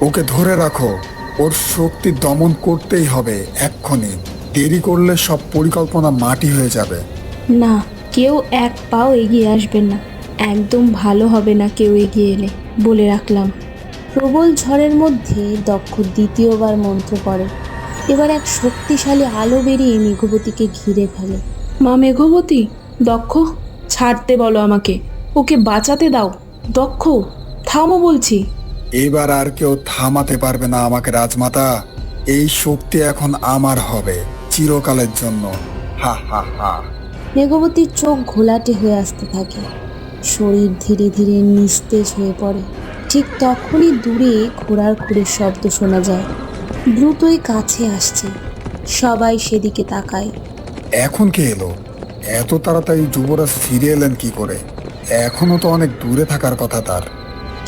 ওকে ধরে রাখো, ওর শক্তি দমন করতেই হবে এক্ষুনি। দেরি করলে সব পরিকল্পনা মাটি হয়ে যাবে। না, কেউ এক পাও এগিয়ে আসবেন না। একদম ভালো হবে না কেউ এগিয়ে এলে, বলে রাখলাম। প্রবল ঝড়ের মধ্যে দক্ষ দ্বিতীয়বার মন্ত্র পড়ে। এবার এক শক্তিশালী আলো বেরিয়ে মেঘবতীকে ঘিরে ফেলে। মা মেঘবতী, দক্ষ, ছাড়তে বলো আমাকে, ওকে বাঁচাতে দাও। দক্ষ, থামো বলছি। এবার আর কেউ থামাতে পারবে না আমাকে রাজমাতা। এই শক্তি এখন আমার হবে চিরকালের জন্য। হা হা হা। মেঘবতীর চোখ ঘোলাটে হয়ে আসতে থাকে। শরীর ধীরে ধীরে নিস্তেজ হয়ে পড়ে। ঠিক তখনই দূরে ঘোড়ার খুঁড়ের শব্দ শোনা যায়। দ্রুতই কাছে আসছে। সবাই সেদিকে তাকায়। এখন কে এলো? এত তাড়াতাড়ি যুবরাজ ফিরে এলেন কি করে? এখনো তো অনেক দূরে থাকার কথা তার।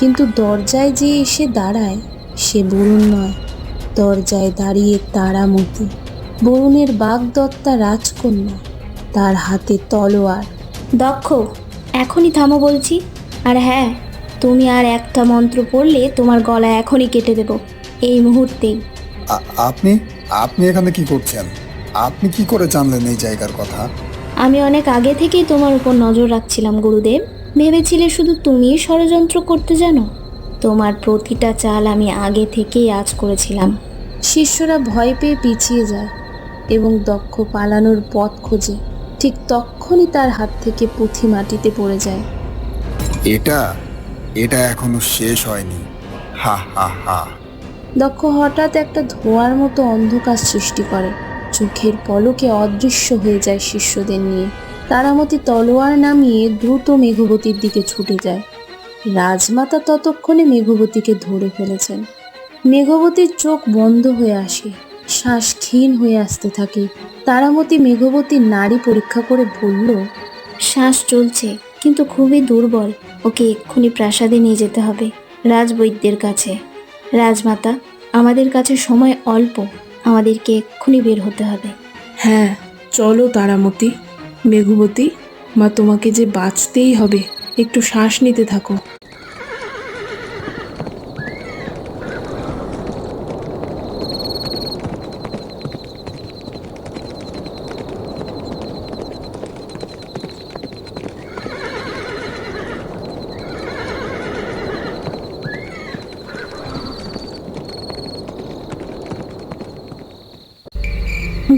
কিন্তু দরজায় যে এসে দাঁড়ায় সে বরুণ নয়। দরজায় দাঁড়িয়ে তারামতি, বরুণের বাগদত্তা রাজকন্যা, তার হাতে তলোয়ার। দক্ষ, এখনই থামো বলছি। আর হ্যাঁ, তুমি আর একটা মন্ত্র পড়লে তোমার গলা এখনই কেটে দেব, এই মুহূর্তেই। আপনি আপনি এখানে কি করছেন? আপনি কি করে জানলেন এই জায়গার কথা? আমি অনেক আগে থেকেই তোমার উপর নজর রাখছিলাম গুরুদেব। ভেবেছিলে শুধু তুমিই ষড়যন্ত্র করতে জানো। তোমার প্রতিটা চাল আমি আগে থেকেই আঁচ করেছিলাম। শিষ্যরা ভয় পেয়ে পিছিয়ে যায় এবং দক্ষ পালানোর পথ খোঁজে। ঠিক তখনই তার হাত থেকে পুঁথি মাটিতে পড়ে যায়। এটা এটা এখনো শেষ হয়নি। হা হা হা। দক্ষ হঠাৎ একটা ধোঁয়ার মতো অন্ধকার সৃষ্টি করে। চোখের পলকে অদৃশ্য হয়ে যায় শিষ্যদের নিয়ে। তারামতি তলোয়ার নামিয়ে দ্রুত মেঘবতীর দিকে ছুটে যায়। রাজমাতা ততক্ষণে মেঘবতীকে ধরে ফেলেছেন। মেঘবতীর চোখ বন্ধ হয়ে আসে, শ্বাস ক্ষীণ হয়ে আসতে থাকে। তারামতি মেঘবতীর নাড়ি পরীক্ষা করে বলল, শ্বাস চলছে কিন্তু খুবই দুর্বল, ওকে এক্ষুনি প্রাসাদে নিয়ে যেতে হবে, রাজবৈদ্যের কাছে। রাজমাতা, আমাদের কাছে সময় অল্প, আমাদেরকে এক্ষুনি বের হতে হবে। হ্যাঁ, চলো তারামতি। মেঘবতী, মা তোমাকে যে বাঁচতেই হবে, একটু শ্বাস নিতে থাকো।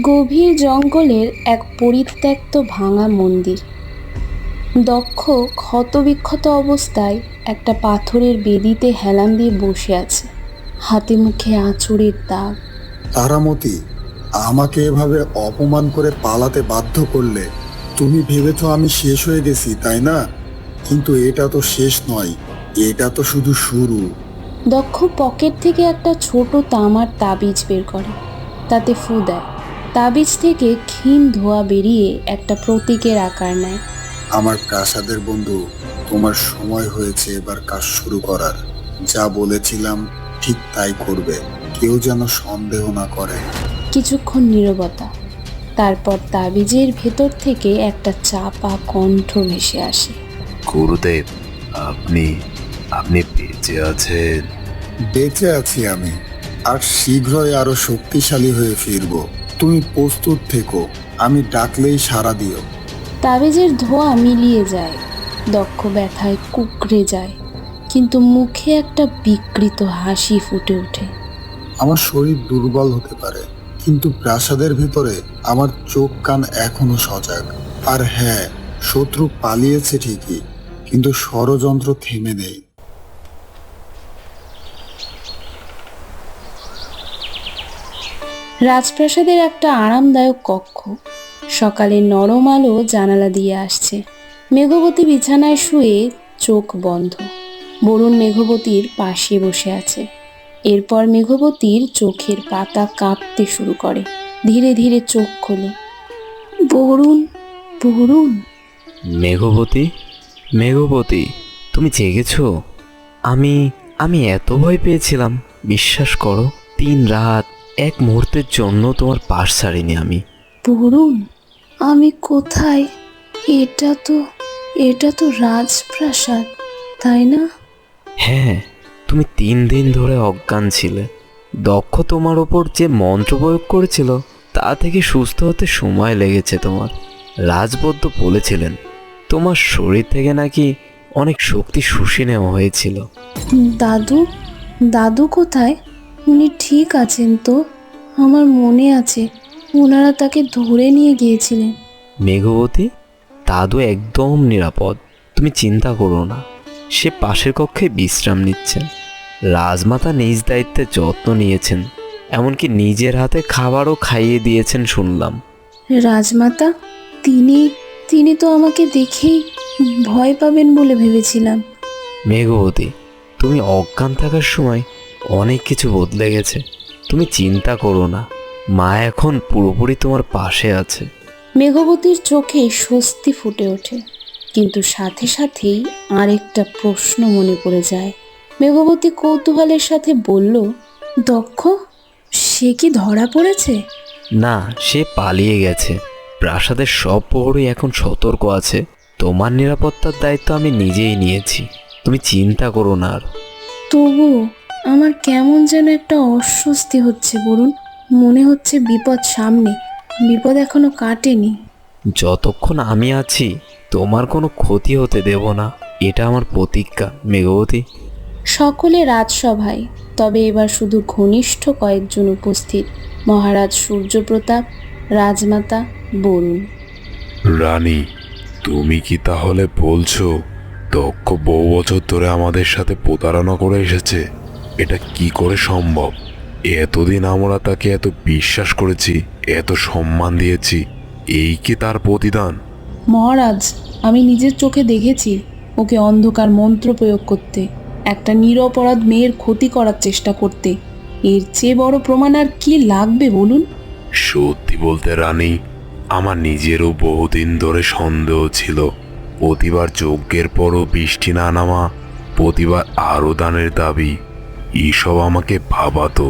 গভীর জঙ্গলের এক পরিত্যক্ত ভাঙা মন্দির। দক্ষ ক্ষতবিক্ষত অবস্থায় একটা পাথরের বেদিতে হেলান দিয়ে বসে আছে, হাতে মুখে আঁচড়ের দাগ। তারামতি, আমাকে এভাবে অপমান করে পালাতে বাধ্য করলে। তুমি ভেবেছো আমি শেষ হয়ে গেছি, তাই না? কিন্তু এটা তো শেষ নয়, এটা তো শুধু শুরু। দক্ষ পকেট থেকে একটা ছোট তামার তাবিজ বের করে, তাতে ফু দেয়। তাবিজ থেকে ক্ষীণ ধোঁয়া বেরিয়ে একটা প্রতীকের আকার নেয়। আমার প্রাসাদের বন্ধু, তোমার সময় হয়েছে এবার কাজ শুরু করার। যা বলেছিলাম ঠিক তাই করবে, কেউ যেন সন্দেহ না করে। কিছুক্ষণ নীরবতা, তারপর তাবিজের ভেতর থেকে একটা চাপা কণ্ঠ ভেসে আসে। গুরুদেব, আপনি আপনি বেঁচে আছেন? বেঁচে আছি আমি, আর শীঘ্রই আরো শক্তিশালী হয়ে ফিরবো। তুমি প্রস্তুত থেকো, আমি ডাকলেই সাড়া দিও। তাবিজের ধোঁয়া মিলিয়ে যায়, দক্ষ ব্যথায় কুঁকড়ে যায়, কিন্তু মুখে একটা বিকৃত হাসি ফুটে ওঠে। আমার শরীর দুর্বল হতে পারে, কিন্তু প্রাসাদের ভেতরে আমার চোখ কান এখনো সজাগ। আর হ্যাঁ, শত্রু পালিয়েছে ঠিকই, কিন্তু ষড়যন্ত্র থেমে নেই। রাজপ্রাসাদের একটা আরামদায়ক কক্ষ। সকালে নরম আলো জানালা দিয়ে আসছে। মেঘবতী বিছানায় শুয়ে চোখ বন্ধ। বরুণ মেঘবতীর পাশে বসে আছে। এরপর মেঘবতীর চোখের পাতা কাঁপতে শুরু করে। ধীরে ধীরে চোখ খোলে। বরুণ, বরুণ। মেঘবতী, মেঘবতী, তুমি জেগেছো? আমি আমি এত ভয় পেয়েছিলাম, বিশ্বাস করো। 3 রাত এক মুহূর্তের জন্য তোমার পাশ ছাড়িনি আমি। বরুণ, আমি কোথায়? এটা তো রাজপ্রাসাদ, তাই না? হ্যাঁ, তুমি 3 দিন ধরে অজ্ঞান ছিলে। দক্ষ তোমার ওপর যে মন্ত্র প্রয়োগ করেছিল তা থেকে সুস্থ হতে সময় লেগেছে তোমার। রাজবৈদ্য বলেছিলেন তোমার শরীর থেকে নাকি অনেক শক্তি শুষে নেওয়া হয়েছিল। দাদু, দাদু কোথায়? উনি ঠিক আছেন তো? আমার মনে আছে ওনারা তাকে ধরে নিয়ে গিয়েছিলেন। মেঘবতী, দাদু একদম নিরাপদ, তুমি চিন্তা করো না। সে পাশের কক্ষে বিশ্রাম নিচ্ছেন। রাজমাতা নিজ দায়িত্বে যত্ন নিয়েছেন, এমনকি নিজের হাতে খাবারও খাইয়ে দিয়েছেন শুনলাম। রাজমাতা, তিনি তো আমাকে দেখেই ভয় পাবেন বলে ভেবেছিলাম। মেঘবতী, তুমি অজ্ঞান থাকার সময় অনেক কিছু বদলে গেছে। তুমি চিন্তা করো না, মা এখন পুরোপুরি তোমার পাশে আছে। মেঘবতীর চোখে স্বস্তি ফুটে ওঠে, কিন্তু সাথে সাথেই আরেকটা প্রশ্ন মনে পড়ে যায়। মেঘবতী কৌতূহলের সাথে বলল, দক্ষ, সে কি ধরা পড়েছে? না, সে পালিয়ে গেছে। প্রাসাদের সব প্রহরী এখন সতর্ক আছে। তোমার নিরাপত্তার দায়িত্ব আমি নিজেই নিয়েছি, তুমি চিন্তা করো না আর। তবুও আমার কেমন যেন একটা অস্বস্তি হচ্ছে বরুণ। মনে হচ্ছে বিপদ সামনে, বিপদ এখনো কাটেনি। যতক্ষণ আমি আছি তোমার কোনো ক্ষতি হতে দেব না, এটা আমার প্রতিজ্ঞা মেঘবতী। সকলে রাজসভায়, তবে এবার শুধু ঘনিষ্ঠ কয়েকজন উপস্থিত। মহারাজ সূর্যপ্রতাপ, রাজমাতা, বরুণ। রানী, তুমি কি তাহলে বলছো দক্ষ বহু বছর ধরে আমাদের সাথে প্রতারণা করে এসেছে? এটা কি করে সম্ভব? এতদিন আমরা তাকে এত বিশ্বাস করেছি, এত সম্মান দিয়েছি, এই কি তার প্রতিদান? মহারাজ, আমি নিজের চোখে দেখেছি, ও ওকে অন্ধকার মন্ত্র প্রয়োগ করতে, একটা নিরপরাধ মেয়ের ক্ষতি করার চেষ্টা করতে। এর চেয়ে বড় প্রমাণ আর কি লাগবে বলুন? সত্যি বলতে রানী, আমার নিজেরও বহুদিন ধরে সন্দেহ ছিল। প্রতিবার যজ্ঞের পরও বৃষ্টি না নামা, প্রতিবার আরও দানের দাবি, এইসব আমাকে ভাবাতো।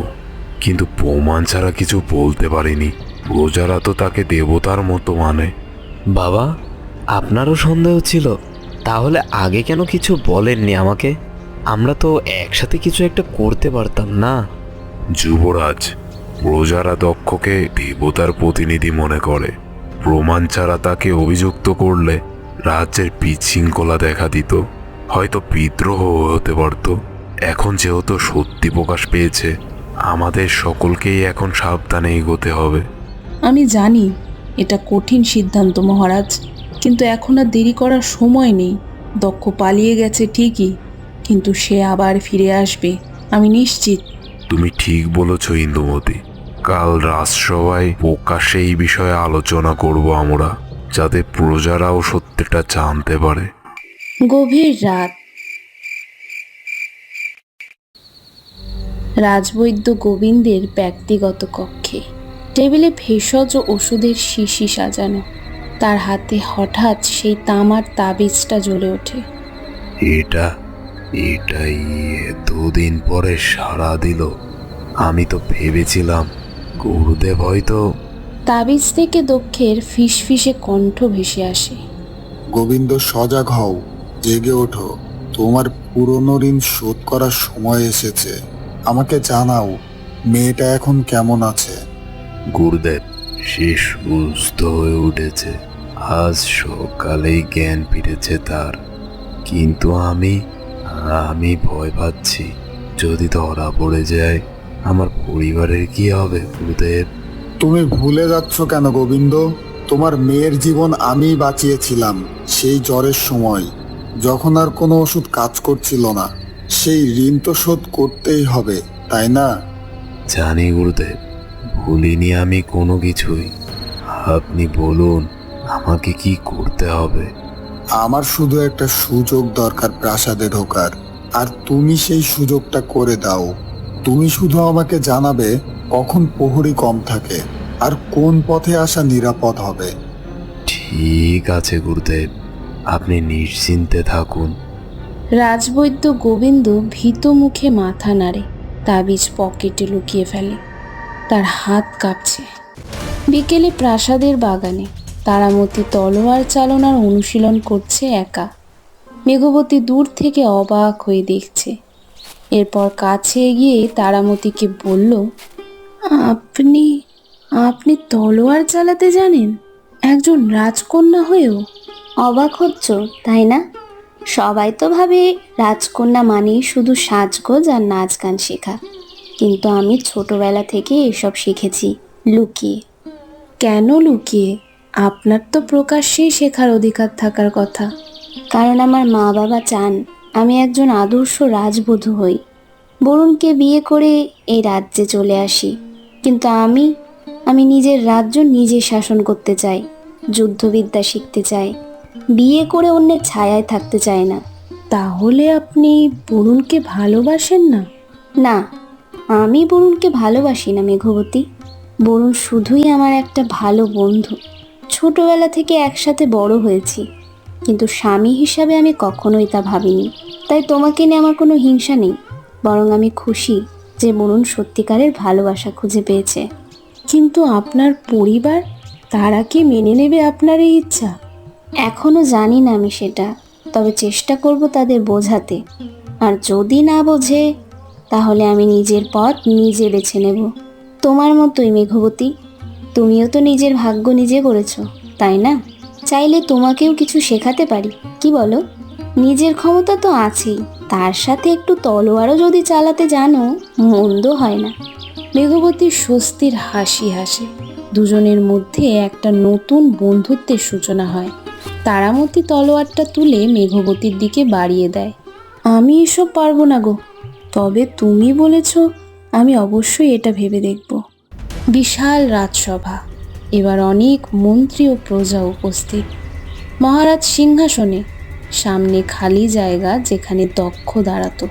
কিন্তু প্রমাণ ছাড়া কিছু বলতে পারিনি। প্রজারা তো তাকে দেবতার মতো মানে। বাবা, আপনারও সন্দেহ ছিল? তাহলে আগে কেন কিছু বলেননি আমাকে? আমরা তো একসাথে কিছু একটা করতে পারতাম না? যুবরাজ, প্রজারা দক্ষকে দেবতার প্রতিনিধি মনে করে। প্রমাণ ছাড়া তাকে অভিযুক্ত করলে রাজ্যের বিশৃঙ্খলা দেখা দিত, হয়তো বিদ্রোহ হতে পারত। এখন যেহেতু সত্যি প্রকাশ পেয়েছে, আমাদের সকলকেই এখন সাবধানে এগোতে হবে। আমি জানি এটা কঠিন সিদ্ধান্ত মহারাজ, কিন্তু এখন আর দেরি করার সময় নেই। দক্ষ পালিয়ে গেছে ঠিকই, কিন্তু সে আবার ফিরে আসবে, আমি নিশ্চিত। তুমি ঠিক বলেছ ইন্দুমতি। কাল রাজসভায় প্রকাশ্যে এই বিষয়ে আলোচনা করব আমরা, যাতে প্রজারাও সত্যিটা জানতে পারে। গভীর রাত। রাজবৈদ্য গোবিন্দের ব্যক্তিগত কক্ষে টেবিলে ভেষজ ও ওষুধের শিশি সাজানো। তার হাতে হঠাৎ সেই তামার তাবিজটা জ্বলে ওঠে। এটাই দুদিন পরে সাড়া দিল। আমি তো ভেবেছিলাম গুরুদেব হয়তো। তাবিজ থেকে দক্ষের ফিসফিসে কণ্ঠ ভেসে আসে। গোবিন্দ, সজাগ হও, জেগে ওঠো। তোমার পুরনো ঋণ শোধ করার সময় এসেছে। আমাকে জানাও, মেয়েটা এখন কেমন আছে? গুরুদেব, সে সুস্থ হয়ে উঠেছে। আজ সকালেই জ্ঞান ফিরেছে তার। কিন্তু আমি ভয় পাচ্ছি, যদি ধরা পড়ে যায় আমার পরিবারের কি হবে গুরুদেব? তুমি ভুলে যাচ্ছ কেন গোবিন্দ? তোমার মেয়ের জীবন আমি বাঁচিয়েছিলাম সেই জ্বরের সময়, যখন আর কোনো ওষুধ কাজ করছিল না। সেই ঋণ তো শোধ করতেই হবে, তাই না? জানি গুরুদেব, ভুলিনি আমি কোনো কিছুই। আপনি বলুন, আমাকে কি করতে হবে? আমার শুধু একটা সুযোগ দরকার প্রাসাদে ঢোকার, আর তুমি সেই সুযোগটা করে দাও। তুমি শুধু আমাকে জানাবে কখন প্রহরী কম থাকে আর কোন পথে আসা নিরাপদ হবে। ঠিক আছে গুরুদেব, আপনি নিশ্চিন্তে থাকুন। রাজবৈদ্য গোবিন্দ ভীত মুখে মাথা নাড়ে, তাবিজ পকেটে লুকিয়ে ফেলে। তার হাত কাঁপছে। বিকেলে প্রাসাদের বাগানে তারামতি তলোয়ার চালনার অনুশীলন করছে একা। মেঘবতী দূর থেকে অবাক হয়ে দেখছে। এরপর কাছে এগিয়ে তারামতিকে বলল, আপনি আপনি তলোয়ার চালাতে জানেন, একজন রাজকন্যা হয়েও? অবাক হচ্ছ তাই না? সবাই তো ভাবে রাজকন্যা মানেই শুধু সাজগোজ আর নাচ গান শেখা, কিন্তু আমি ছোটবেলা থেকে এসব শিখেছি লুকিয়ে। কেন লুকিয়ে? আপনার তো প্রকাশ্যেই শেখার অধিকার থাকার কথা। কারণ আমার মা বাবা চান আমি একজন আদর্শ রাজবধূ হই, বরুণকে বিয়ে করে এই রাজ্যে চলে আসি। কিন্তু আমি নিজের রাজ্য নিজে শাসন করতে চাই, যুদ্ধবিদ্যা শিখতে চাই, বিয়ে করে অন্যের ছায়ায় থাকতে চাই না। তাহলে আপনি বরুণকে ভালোবাসেন না? না, আমি বরুণকে ভালোবাসি না মেঘবতী। বরুণ শুধুই আমার একটা ভালো বন্ধু। ছোটবেলা থেকে একসাথে বড় হয়েছি, কিন্তু স্বামী হিসাবে আমি কখনোই তা ভাবিনি। তাই তোমাকে নিয়ে আমার কোনো হিংসা নেই, বরং আমি খুশি যে বরুণ সত্যিকারের ভালোবাসা খুঁজে পেয়েছে। কিন্তু আপনার পরিবার, তারা কি মেনে নেবে আপনার এই ইচ্ছা? এখনো জানি না আমি সেটা, তবে চেষ্টা করব তাদের বোঝাতে। আর যদি না বোঝে, তাহলে আমি নিজের পথ নিজে বেছে নেব। তোমার মতোই মেঘবতী, তুমিও তো নিজের ভাগ্য নিজে করেছো, তাই না? চাইলে তোমাকেও কিছু শেখাতে পারি, কি বলো? নিজের ক্ষমতা তো আছেই, তার সাথে একটু তলোয়ারও যদি চালাতে জানো, মন্দ হয় না। মেঘবতী স্বস্তির হাসি হাসে। দুজনের মধ্যে একটা নতুন বন্ধুত্বের সূচনা হয়। তারামতি তলোয়ারটা তুলে মেঘবতীর দিকে বাড়িয়ে দেয়। আমি এসব পারবো না গো, তবে তুমি বলেছ, আমি অবশ্যই এটা ভেবে দেখব। বিশাল রাজসভা, এবার অনেক মন্ত্রী ও প্রজা উপস্থিত। মহারাজ সিংহাসনে, সামনে খালি জায়গা যেখানে দক্ষ দাঁড়াতো।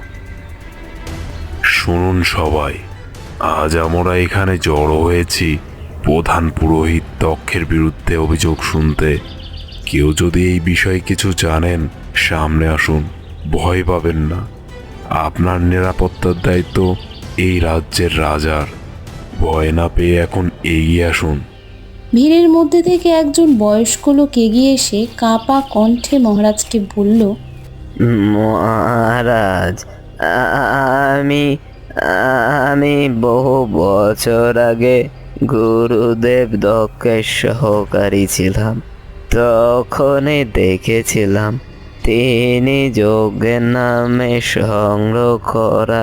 শুনুন সবাই, আজ আমরা এখানে জড়ো হয়েছি প্রধান পুরোহিত দক্ষের বিরুদ্ধে অভিযোগ শুনতে। কেউ যদি এই বিষয়ে কিছু জানেন, সামনে আসুন, ভয় পাবেন না। আপনার নিরাপত্তার দায়িত্ব এই রাজ্যের রাজার। ভয় না পেয়ে এখন এগিয়ে আসুন। ভিড়ের মধ্যে থেকে একজন বয়স্ক লোক এগিয়ে এসে কাঁপা কণ্ঠে মহারাজকে বলল, মহারাজ, আমি আমি বহু বছর আগে গুরুদেব দক্ষের সহকারী ছিলাম। তখনই দেখেছিলাম তিনি যজ্ঞের নামে সংগ্রহ করা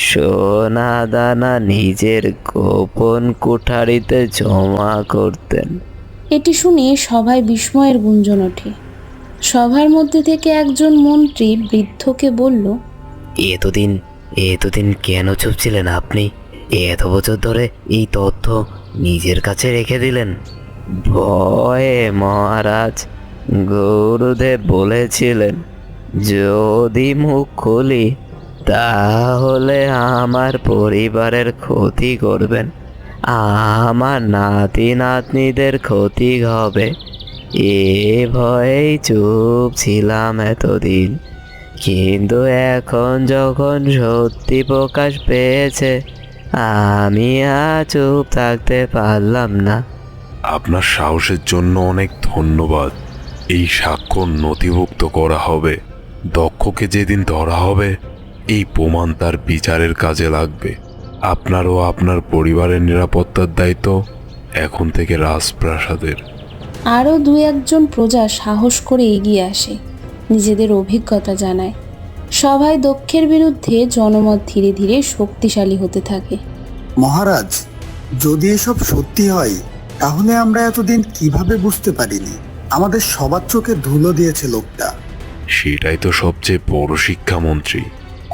সোনা দানা নিজের গোপন কুঠারিতে জমা করতেন। এটি শুনে সভায় বিস্ময়ের গুঞ্জন ওঠে। সভার মধ্যে থেকে একজন মন্ত্রী বৃদ্ধকে বলল, এতদিন কেন চুপ ছিলেন আপনি? এত বছর ধরে এই তথ্য নিজের কাছে রেখে দিলেন। ভয়ে মহারাজ, গুরুদেব বলেছিলেন যদি মুখ খুলি তাহলে আমার পরিবারের ক্ষতি করবেন, আমার নাতি নাতনিদের ক্ষতি হবে। এ ভয়েই চুপ ছিলাম এতদিন। কিন্তু এখন যখন সত্যি প্রকাশ পেয়েছে, আমি আর চুপ থাকতে পারলাম না। আপনার সাহসের জন্য অনেক ধন্যবাদ। এই স্বাক্ষর নথিভুক্ত করা হবে। দক্ষকে যেদিন ধরা হবে, এই প্রমাণ তার বিচারের কাজে লাগবে। আপনারও আপনার পরিবারের নিরাপত্তার দায়িত্ব এখন থেকে রাজপ্রাসাদের। আরও দু একজন প্রজা সাহস করে এগিয়ে আসে, নিজেদের অভিজ্ঞতা জানায়। সভায় দক্ষের বিরুদ্ধে জনমত ধীরে ধীরে শক্তিশালী হতে থাকে। মহারাজ, যদি এসব সত্যি হয় তাহলে আমরা এতদিন কিভাবে বুঝতে পারিনি? আমাদের সবার চোখে ধুলো দিয়েছে লোকটা। সেটাই তো সবচেয়ে বড় শিক্ষামন্ত্রী।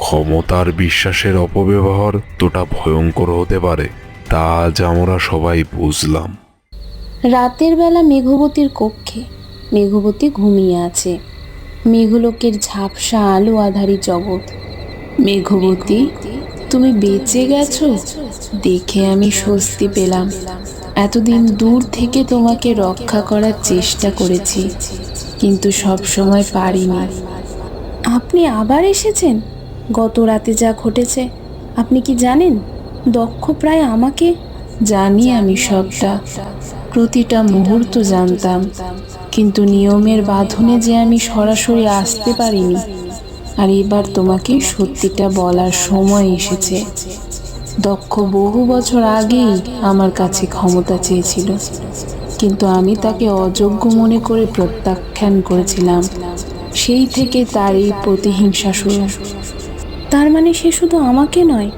ক্ষমতার বিশ্বাসের অপব্যবহার তোটা ভয়ঙ্কর হতে পারে, তা আজ আমরা সবাই বুঝলাম। রাতের বেলা মেঘবতীর কক্ষে মেঘবতী ঘুমিয়ে আছে। মেঘলোকের ঝাপসা আলো আধারী জগৎ। মেঘবতী, তুমি বেঁচে গেছো দেখে আমি স্বস্তি পেলাম। এতদিন দূর থেকে তোমাকে রক্ষা করার চেষ্টা করেছি, কিন্তু সব সময় পারিনি। আপনি আবার এসেছেন? গত রাতে যা ঘটেছে আপনি কি জানেন? দক্ষ প্রায় আমাকে। জানি আমি সবটা, প্রতিটা মুহূর্ত জানতাম, কিন্তু নিয়মের বাঁধনে যে আমি সরাসরি আসতে পারিনি। আর এবার তোমাকে সত্যিটা বলার সময় এসেছে। দক্ষ বহু বছর আগেই আমার কাছে ক্ষমতা চেয়েছিল, কিন্তু আমি তাকে অযোগ্য মনে করে প্রত্যাখ্যান করেছিলাম। সেই থেকে তার এই প্রতিহিংসা শুরু। তার মানে সে শুধু আমাকে নয়,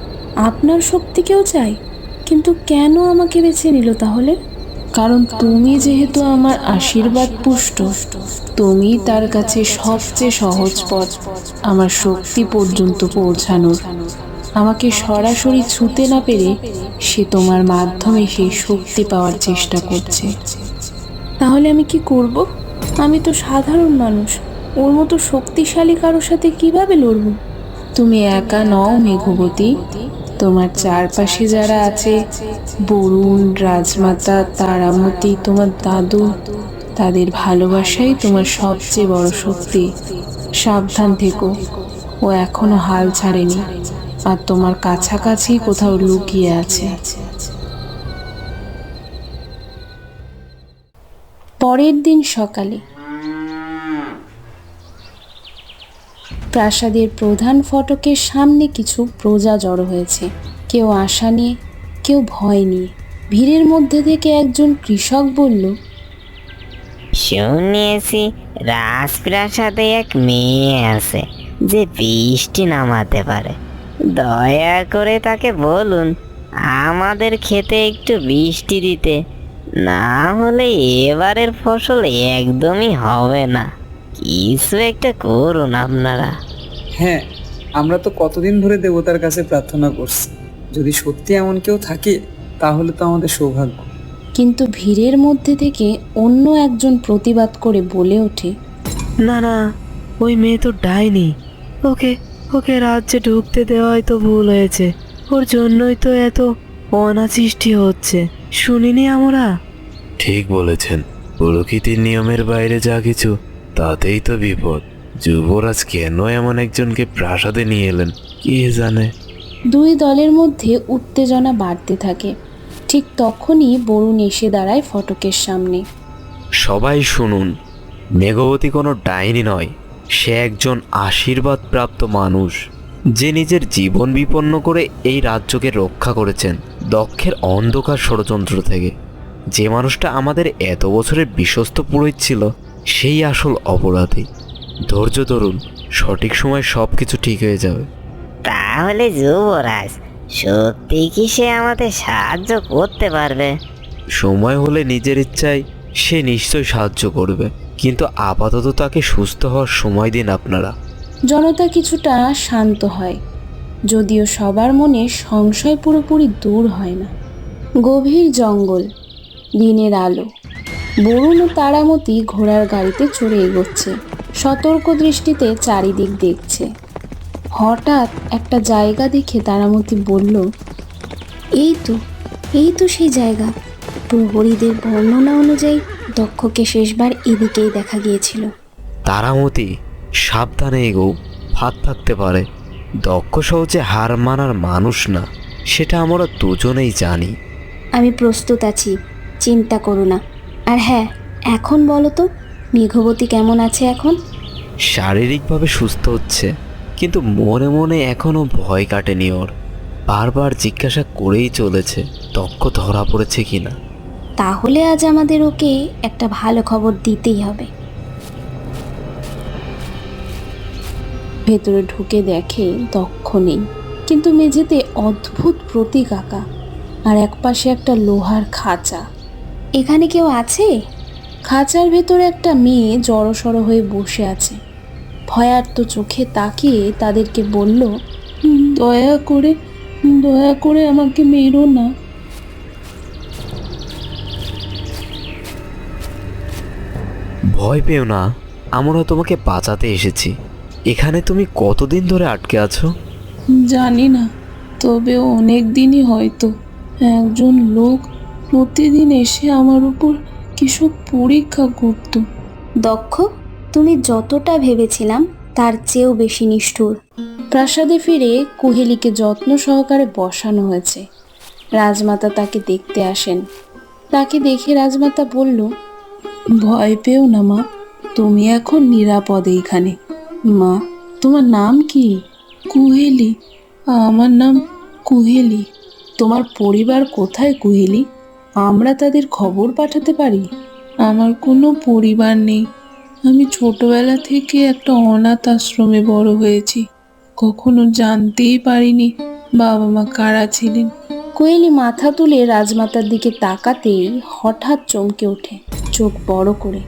আপনার শক্তিকেও চায়। কিন্তু কেন আমাকে বেছে নিল তাহলে? কারণ তুমি যেহেতু আমার আশীর্বাদ পুষ্ট, তুমি তার কাছে সবচেয়ে সহজ পথ আমার শক্তি পর্যন্ত পৌঁছানোর। আমাকে সরাসরি ছুঁতে না পেরে সে তোমার মাধ্যমে সেই শক্তি পাওয়ার চেষ্টা করছে। তাহলে আমি কি করব? আমি তো সাধারণ মানুষ, ওর মতো শক্তিশালী কারোর সাথে কিভাবে লড়ব? তুমি একা নও মেঘবতী, তোমার চারপাশে যারা আছে, বরুণ, রাজমাতা, তারামতি, তোমার দাদু, তাদের ভালোবাসাই তোমার সবচেয়ে বড় শক্তি। সাবধান থেকো, ও এখনো হাল ছাড়েনি, আর তোমার কাছাকাছি কোথাও লুকিয়ে আছে। পরের দিন সকালে প্রাসাদের প্রধান ফটকের সামনে কিছু প্রজা জড়ো হয়েছে। কেউ আশা নিয়ে, কেউ ভয় নিয়ে। ভিড়ের মধ্যে থেকে একজন কৃষক বলল, শুনিয়েছি রাজপ্রাসাদে এক মেয়ে আছে যে বৃষ্টি নামাতে পারে। দয়া করে তাকে বলুন আমাদের খেতে একটু বৃষ্টি দিতে, না হলে এবারের ফসল একদমই হবে না। কিছু একটা করুন আপনারা। হ্যাঁ, আমরা তো কতদিন ধরে দেবতার কাছে প্রার্থনা করছি। যদি সত্যি এমন কেউ থাকে তাহলে তো আমাদের সৌভাগ্য। কিন্তু ভিড়ের মধ্যে থেকে অন্য একজন প্রতিবাদ করে বলে ওঠে, না না, ওই মেয়ে তো ডাইনি। ওকে ওকে রাজ্যে ঢুকতে দেওয়াই তো ভুল হয়েছে। ওর জন্যই তো এত অনাসৃষ্টি হচ্ছে, শুনিনি আমরা? ঠিক বলেছেন, প্রকৃতির নিয়মের বাইরে যা কিছু তাতেই তো বিপদ। যুবরাজ কেন এমন একজনকে প্রাসাদে নিয়ে এলেন কে জানে। দুই দলের মধ্যে উত্তেজনা বাড়তে থাকে। ঠিক তখনই বরুণ এসে দাঁড়ায় ফটকের সামনে। সবাই শুনুন, মেঘবতী কোনো ডাইনি নয়, সে একজন আশীর্বাদ প্রাপ্ত মানুষ, যে নিজের জীবন বিপন্ন করে এই রাজ্যকে রক্ষা করেছেন দক্ষের অন্ধকার ষড়যন্ত্র থেকে। যে মানুষটা আমাদের এত বছরের বিশ্বস্ত পুরোহিত ছিল, সেই আসল অপরাধী। ধৈর্য ধরুন, সঠিক সময় সব কিছু ঠিক হয়ে যাবে। তাহলে যুবরাজ সত্যি কি সে আমাদের সাহায্য করতে পারবে? সময় হলে নিজের ইচ্ছায় সে নিশ্চয় সাহায্য করবে, কিন্তু আপাতত তাকে সুস্থ হওয়ার সময় দিন আপনারা। জনতা কিছুটা শান্ত হয়, যদিও সবার মনে সংশয় পুরোপুরি দূর হয় না। গভীর জঙ্গল, দিনের আলো। বরুণ ও তারামতি ঘোড়ার গাড়িতে চড়ে এগোচ্ছে, সতর্ক দৃষ্টিতে চারিদিক দেখছে। হঠাৎ একটা জায়গা দেখে তারামতি বলল, এই তো সেই জায়গা। প্রহরীদের বর্ণনা অনুযায়ী দক্ষকে শেষবার এদিকেই দেখা গিয়েছিল। তারামতি, সাবধানে এগো, ফাঁদ থাকতে পারে। দক্ষ সহজে হার মানার মানুষ না, সেটা আমরা দুজনেই জানি। আমি প্রস্তুত আছি, চিন্তা করো না। আর হ্যাঁ, এখন বলো তো, মেঘবতী কেমন আছে এখন? শারীরিকভাবে সুস্থ হচ্ছে, কিন্তু মনে মনে এখনো ভয় কাটেনি ওর। বারবার জিজ্ঞাসা করেই চলেছে দক্ষ ধরা পড়েছে কিনা। তাহলে আজ আমাদের ওকে একটা ভালো খবর দিতেই হবে। ভেতরে ঢুকে দেখে দক্ষ নেই, কিন্তু মেঝেতে অদ্ভুত প্রতীক আঁকা, আর একপাশে একটা লোহার খাঁচা। এখানে কেউ আছে? খাঁচার ভেতরে একটা মেয়ে জড়সড় হয়ে বসে আছে। ভয়ার্ত চোখে তাকিয়ে তাদেরকে বলল, দয়া করে আমাকে মেরো না। ভয় পেও না, আমরা তোমাকে বাঁচাতে এসেছি। এখানে তুমি কতদিন ধরে আটকে আছো? জানি না, তবে অনেক দিনই হয়তো। একজন লোক প্রতিদিন এসে আমার উপর কিসব পরীক্ষা করত। দক্ষ, তুমি যতটা ভেবেছিলাম তার চেয়েও বেশি নিষ্ঠুর। প্রাসাদে ফিরে কুহেলিকে যত্ন সহকারে বসানো হয়েছে। রাজমাতা তাকে দেখতে আসেন। তাকে দেখে রাজমাতা বলল, ভয় পেও না মা, তুমি এখন নিরাপদে এখানে। মা, তোমার নাম কি? কুহেলি। আমার নাম কুহেলি। তোমার পরিবার কোথায় কুহেলি? আমরা তাদের খবর পাঠাতে পারি। আমার কোনো পরিবার নেই। আমি ছোটবেলা থেকে একটা অনাথ আশ্রমে বড় হয়েছি। কখনো জানতেই পারিনি বাবা মা কারা ছিলেন। কোয়েলি মাথা তুলে রাজমাতার দিকে তাকাতেই হঠাৎ চমকে ওঠে, চোখ বড় করে।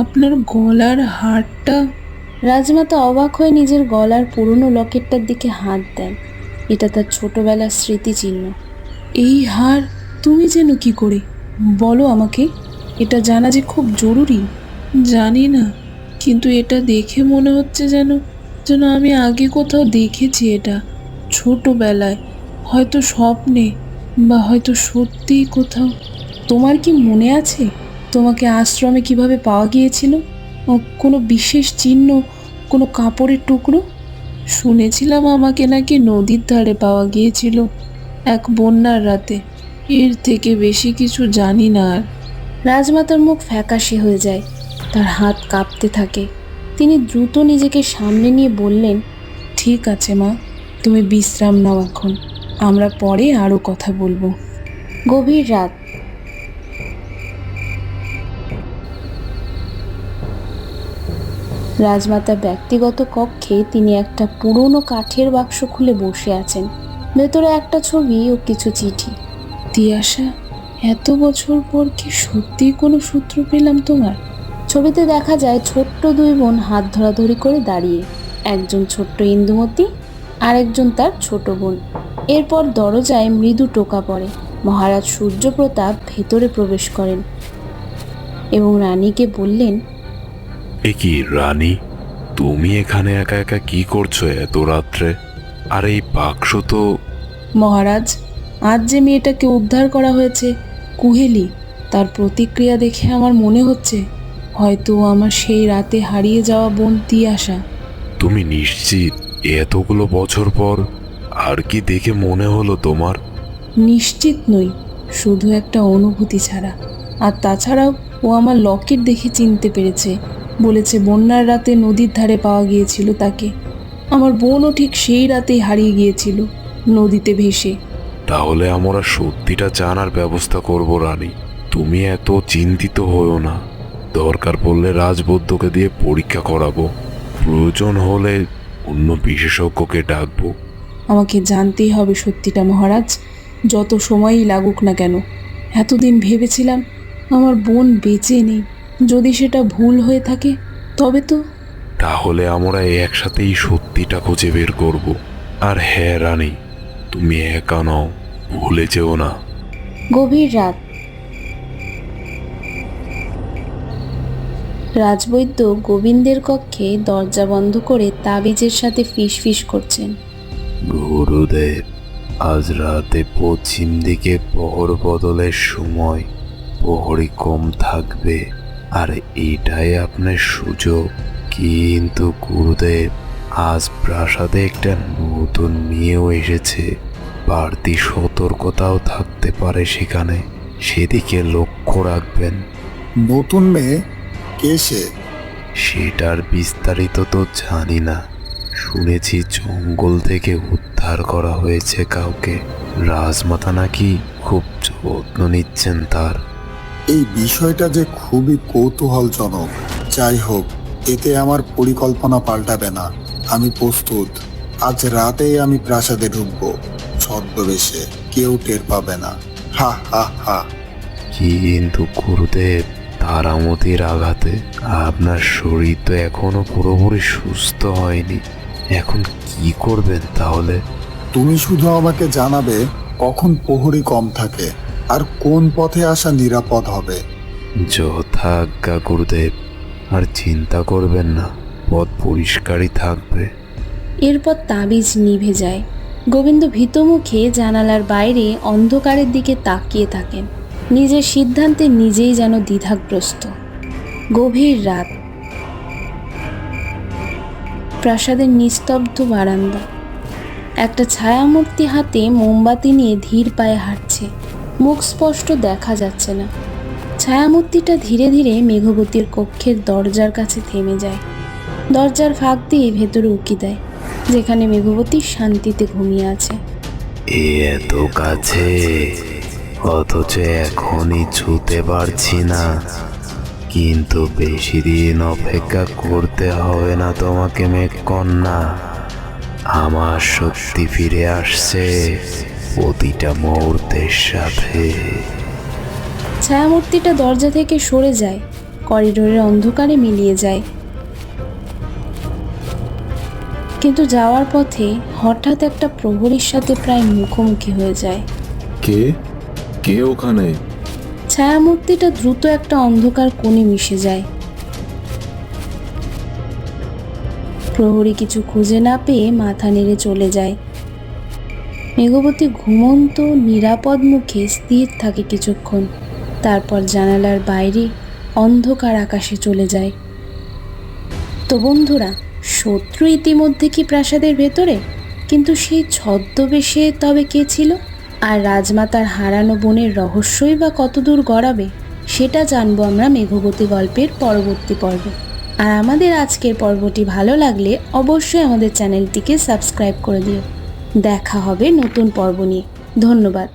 আপনার গলার হারটা? রাজমাতা অবাক হয়ে নিজের গলার পুরনো লকেটটার দিকে হাত দেন। এটা তার ছোটবেলার স্মৃতিচিহ্ন। এই হার তুমি যেন কি করে? বলো আমাকে, এটা জানা যে খুব জরুরি। জানি না, কিন্তু এটা দেখে মনে হচ্ছে যেন আমি আগে কোথাও দেখেছি এটা, ছোটবেলায়, হয়তো স্বপ্নে বা হয়তো সত্যিই কোথাও। তোমার কি মনে আছে তোমাকে আশ্রমে কিভাবে পাওয়া গিয়েছিল? কোনো বিশেষ চিহ্ন, কোনো কাপড়ের টুকরো? শুনেছিলাম আমাকে নাকি নদীর ধারে পাওয়া গিয়েছিল এক বন্যার রাতে। এর থেকে বেশি কিছু জানি না আর। রাজমাতার মুখ ফ্যাকাশে হয়ে যায়, তার হাত কাঁপতে থাকে। তিনি দ্রুত নিজেকে সামনে নিয়ে বললেন, ঠিক আছে মা, তুমি বিশ্রাম নাও এখন, আমরা পরে আরও কথা বলবো। গভীর রাত। রাজমাতার ব্যক্তিগত কক্ষে তিনি একটা পুরনো কাঠের বাক্স খুলে বসে আছেন। ভেতরে একটা ছবি ও কিছু চিঠি। তিয়াশা, এত বছর পর কি সত্যিই কোনো সূত্র পেলাম তোমার? ছবিতে দেখা যায় ছোট্ট দুই বোন হাত ধরাধরি করে দাঁড়িয়ে, একজন ছোট্ট ইন্দুমতি আর একজন তার ছোট বোন। এরপর দরজায় মৃদু টোকা পড়ে। মহারাজ সূর্যপ্রতাপ ভেতরে প্রবেশ করেন এবং রানীকে বললেন, এ কি রানী, তুমি এখানে একা একা কি করছো এত রাত্রে? আর এই বাক্স তো... মহারাজ, আজ যে মেয়েটাকে উদ্ধার করা হয়েছে, কুহেলি, তার প্রতিক্রিয়া দেখে আমার মনে হচ্ছে হয়তো আমার সেই রাতে হারিয়ে যাওয়া বোন তিয়াশা। তুমি নিশ্চিত এতগুলো বছর পর? আর কি দেখে মনে হলো তোমার? নিশ্চিত নই, শুধু একটা অনুভূতি ছাড়া। আর তাছাড়াও ও আমার লকেট দেখে চিনতে পেরেছে, বলেছে বন্যার রাতে নদীর ধারে পাওয়া গিয়েছিল তাকে। আমার বোনও ঠিক সেই রাতেই হারিয়ে গিয়েছিল, নদীতে ভেসে। তাহলে আমরা সত্যিটা জানার ব্যবস্থা করব রানী। তুমি এত চিন্তিত হও না। দরকার পড়লে রাজবৈদ্যকে দিয়ে পরীক্ষা করাবো, প্রয়োজন হলে অন্য বিশেষজ্ঞকে ডাকবো। আমাকে জানতেই হবে সত্যিটা মহারাজ, যত সময়ই লাগুক না কেন। এতদিন ভেবেছিলাম আমার বোন বেঁচে নেই, যদি সেটা ভুল হয়ে থাকে তবে তো... তাহলে আমরা একসাথেই সত্যিটা খুঁজে বের করব। আর হ্যাঁ রানী, তুমি একা নও, ভুলে যেও না। গভীর রাত। রাজবৈদ্য গোবিন্দের কক্ষে দরজা বন্ধ করে তাবিজের সাথে ফিসফিস করছেন। গুরুদেব, আজ রাতে পশ্চিম দিকে প্রহর বদলের সময় প্রহরী কম থাকবে, আর এটাই আপনার সুযোগ। কিন্তু গুরুদেব, আজ প্রাসাদে একটা নতুন মেয়েও এসেছে, বাড়তি সতর্কতাও থাকতে পারে সেখানে, সেদিকে লক্ষ্য রাখবেন। নতুন মেয়ে? কে সে? সেটার বিস্তারিত তো জানি না, শুনেছি জঙ্গল থেকে উদ্ধার করা হয়েছে কাউকে। রাজমাতা নাকি খুব যত্ন নিচ্ছেন তার। এই বিষয়টা যে খুবই কৌতূহলজনক। যাই হোক, এতে আমার পরিকল্পনা পাল্টাবে না। আমি প্রস্তুত। আজ রাতেই আমি প্রাসাদে ঢুকবো, ছদ্মবেশে, কেউ টের পাবে না। হা হা হা। কিন্তু গুরুদেব, তারামতির আঘাতে আপনার শরীর তো এখনো পুরোপুরি সুস্থ হয়নি। এখন কি করবেন তাহলে? তুমি শুধু আমাকে জানাবে কখন প্রহরী কম থাকে আর কোন পথে আসা নিরাপদ হবে। যথাজ্ঞা গুরুদেব। আর চিন্তা করবেন না, পথ পরিষ্কারই থাকবে। এরপর তাবিজ নিভে যায়। গোবিন্দ ভীতমুখে জানালার বাইরে অন্ধকারের দিকে তাকিয়ে থাকেন, নিজের সিদ্ধান্তে নিজেই যেন দ্বিধাগ্রস্ত। গভীর রাত। প্রাসাদের নিস্তব্ধ বারান্দা। একটা ছায়ামূর্তি হাতে মোমবাতি নিয়ে ধীর পায়ে হাঁটছে, মুখ স্পষ্ট দেখা যাচ্ছে না। ছায়ামূর্তিটা ধীরে ধীরে মেঘবতীর কক্ষের দরজার কাছে থেমে যায়। দরজার ফাঁক দিয়ে ভেতরে উকি দেয়, যেখানে মেঘবতী শান্তিতে ঘুমিয়ে আছে। এত কাছে, অথচ এখনই ছুতে পারছি না। কিন্তু বেশি দিন অপেক্ষা করতে হবে না তোমাকে মেঘকন্যা। আমার শক্তি ফিরে আসছে প্রতিটা মুহূর্তের সাথে। ছায়ামূর্তিটা দরজা থেকে সরে যায়, করিডোরের অন্ধকারে মিলিয়ে যায়। কিন্তু যাওয়ার পথে হঠাৎ একটা প্রহরীর সাথে প্রায় মুখোমুখি হয়ে যায়। কে কে ওখানে? ছায়ামূর্তিটা দ্রুত একটা অন্ধকার কোণে মিশে যায়। প্রহরী কিছু খুঁজে না পেয়ে মাথা নেড়ে চলে যায়। মেঘবতী ঘুমন্ত নিরাপদ মুখে স্থির থাকে কিছুক্ষণ, তারপর জানালার বাইরে অন্ধকার আকাশে চলে যায়। তো বন্ধুরা, শত্রু ইতিমধ্যে কি প্রাসাদের ভেতরে? কিন্তু সেই ছদ্মবেশে তবে কে ছিল? আর রাজমাতার হারানো বোনের রহস্যই বা কতদূর গড়াবে, সেটা জানবো আমরা মেঘবতী গল্পের পরবর্তী পর্বে। আর আমাদের আজকের পর্বটি ভালো লাগলে অবশ্যই আমাদের চ্যানেলটিকে সাবস্ক্রাইব করে দিও। দেখা হবে নতুন পর্ব নিয়ে। ধন্যবাদ।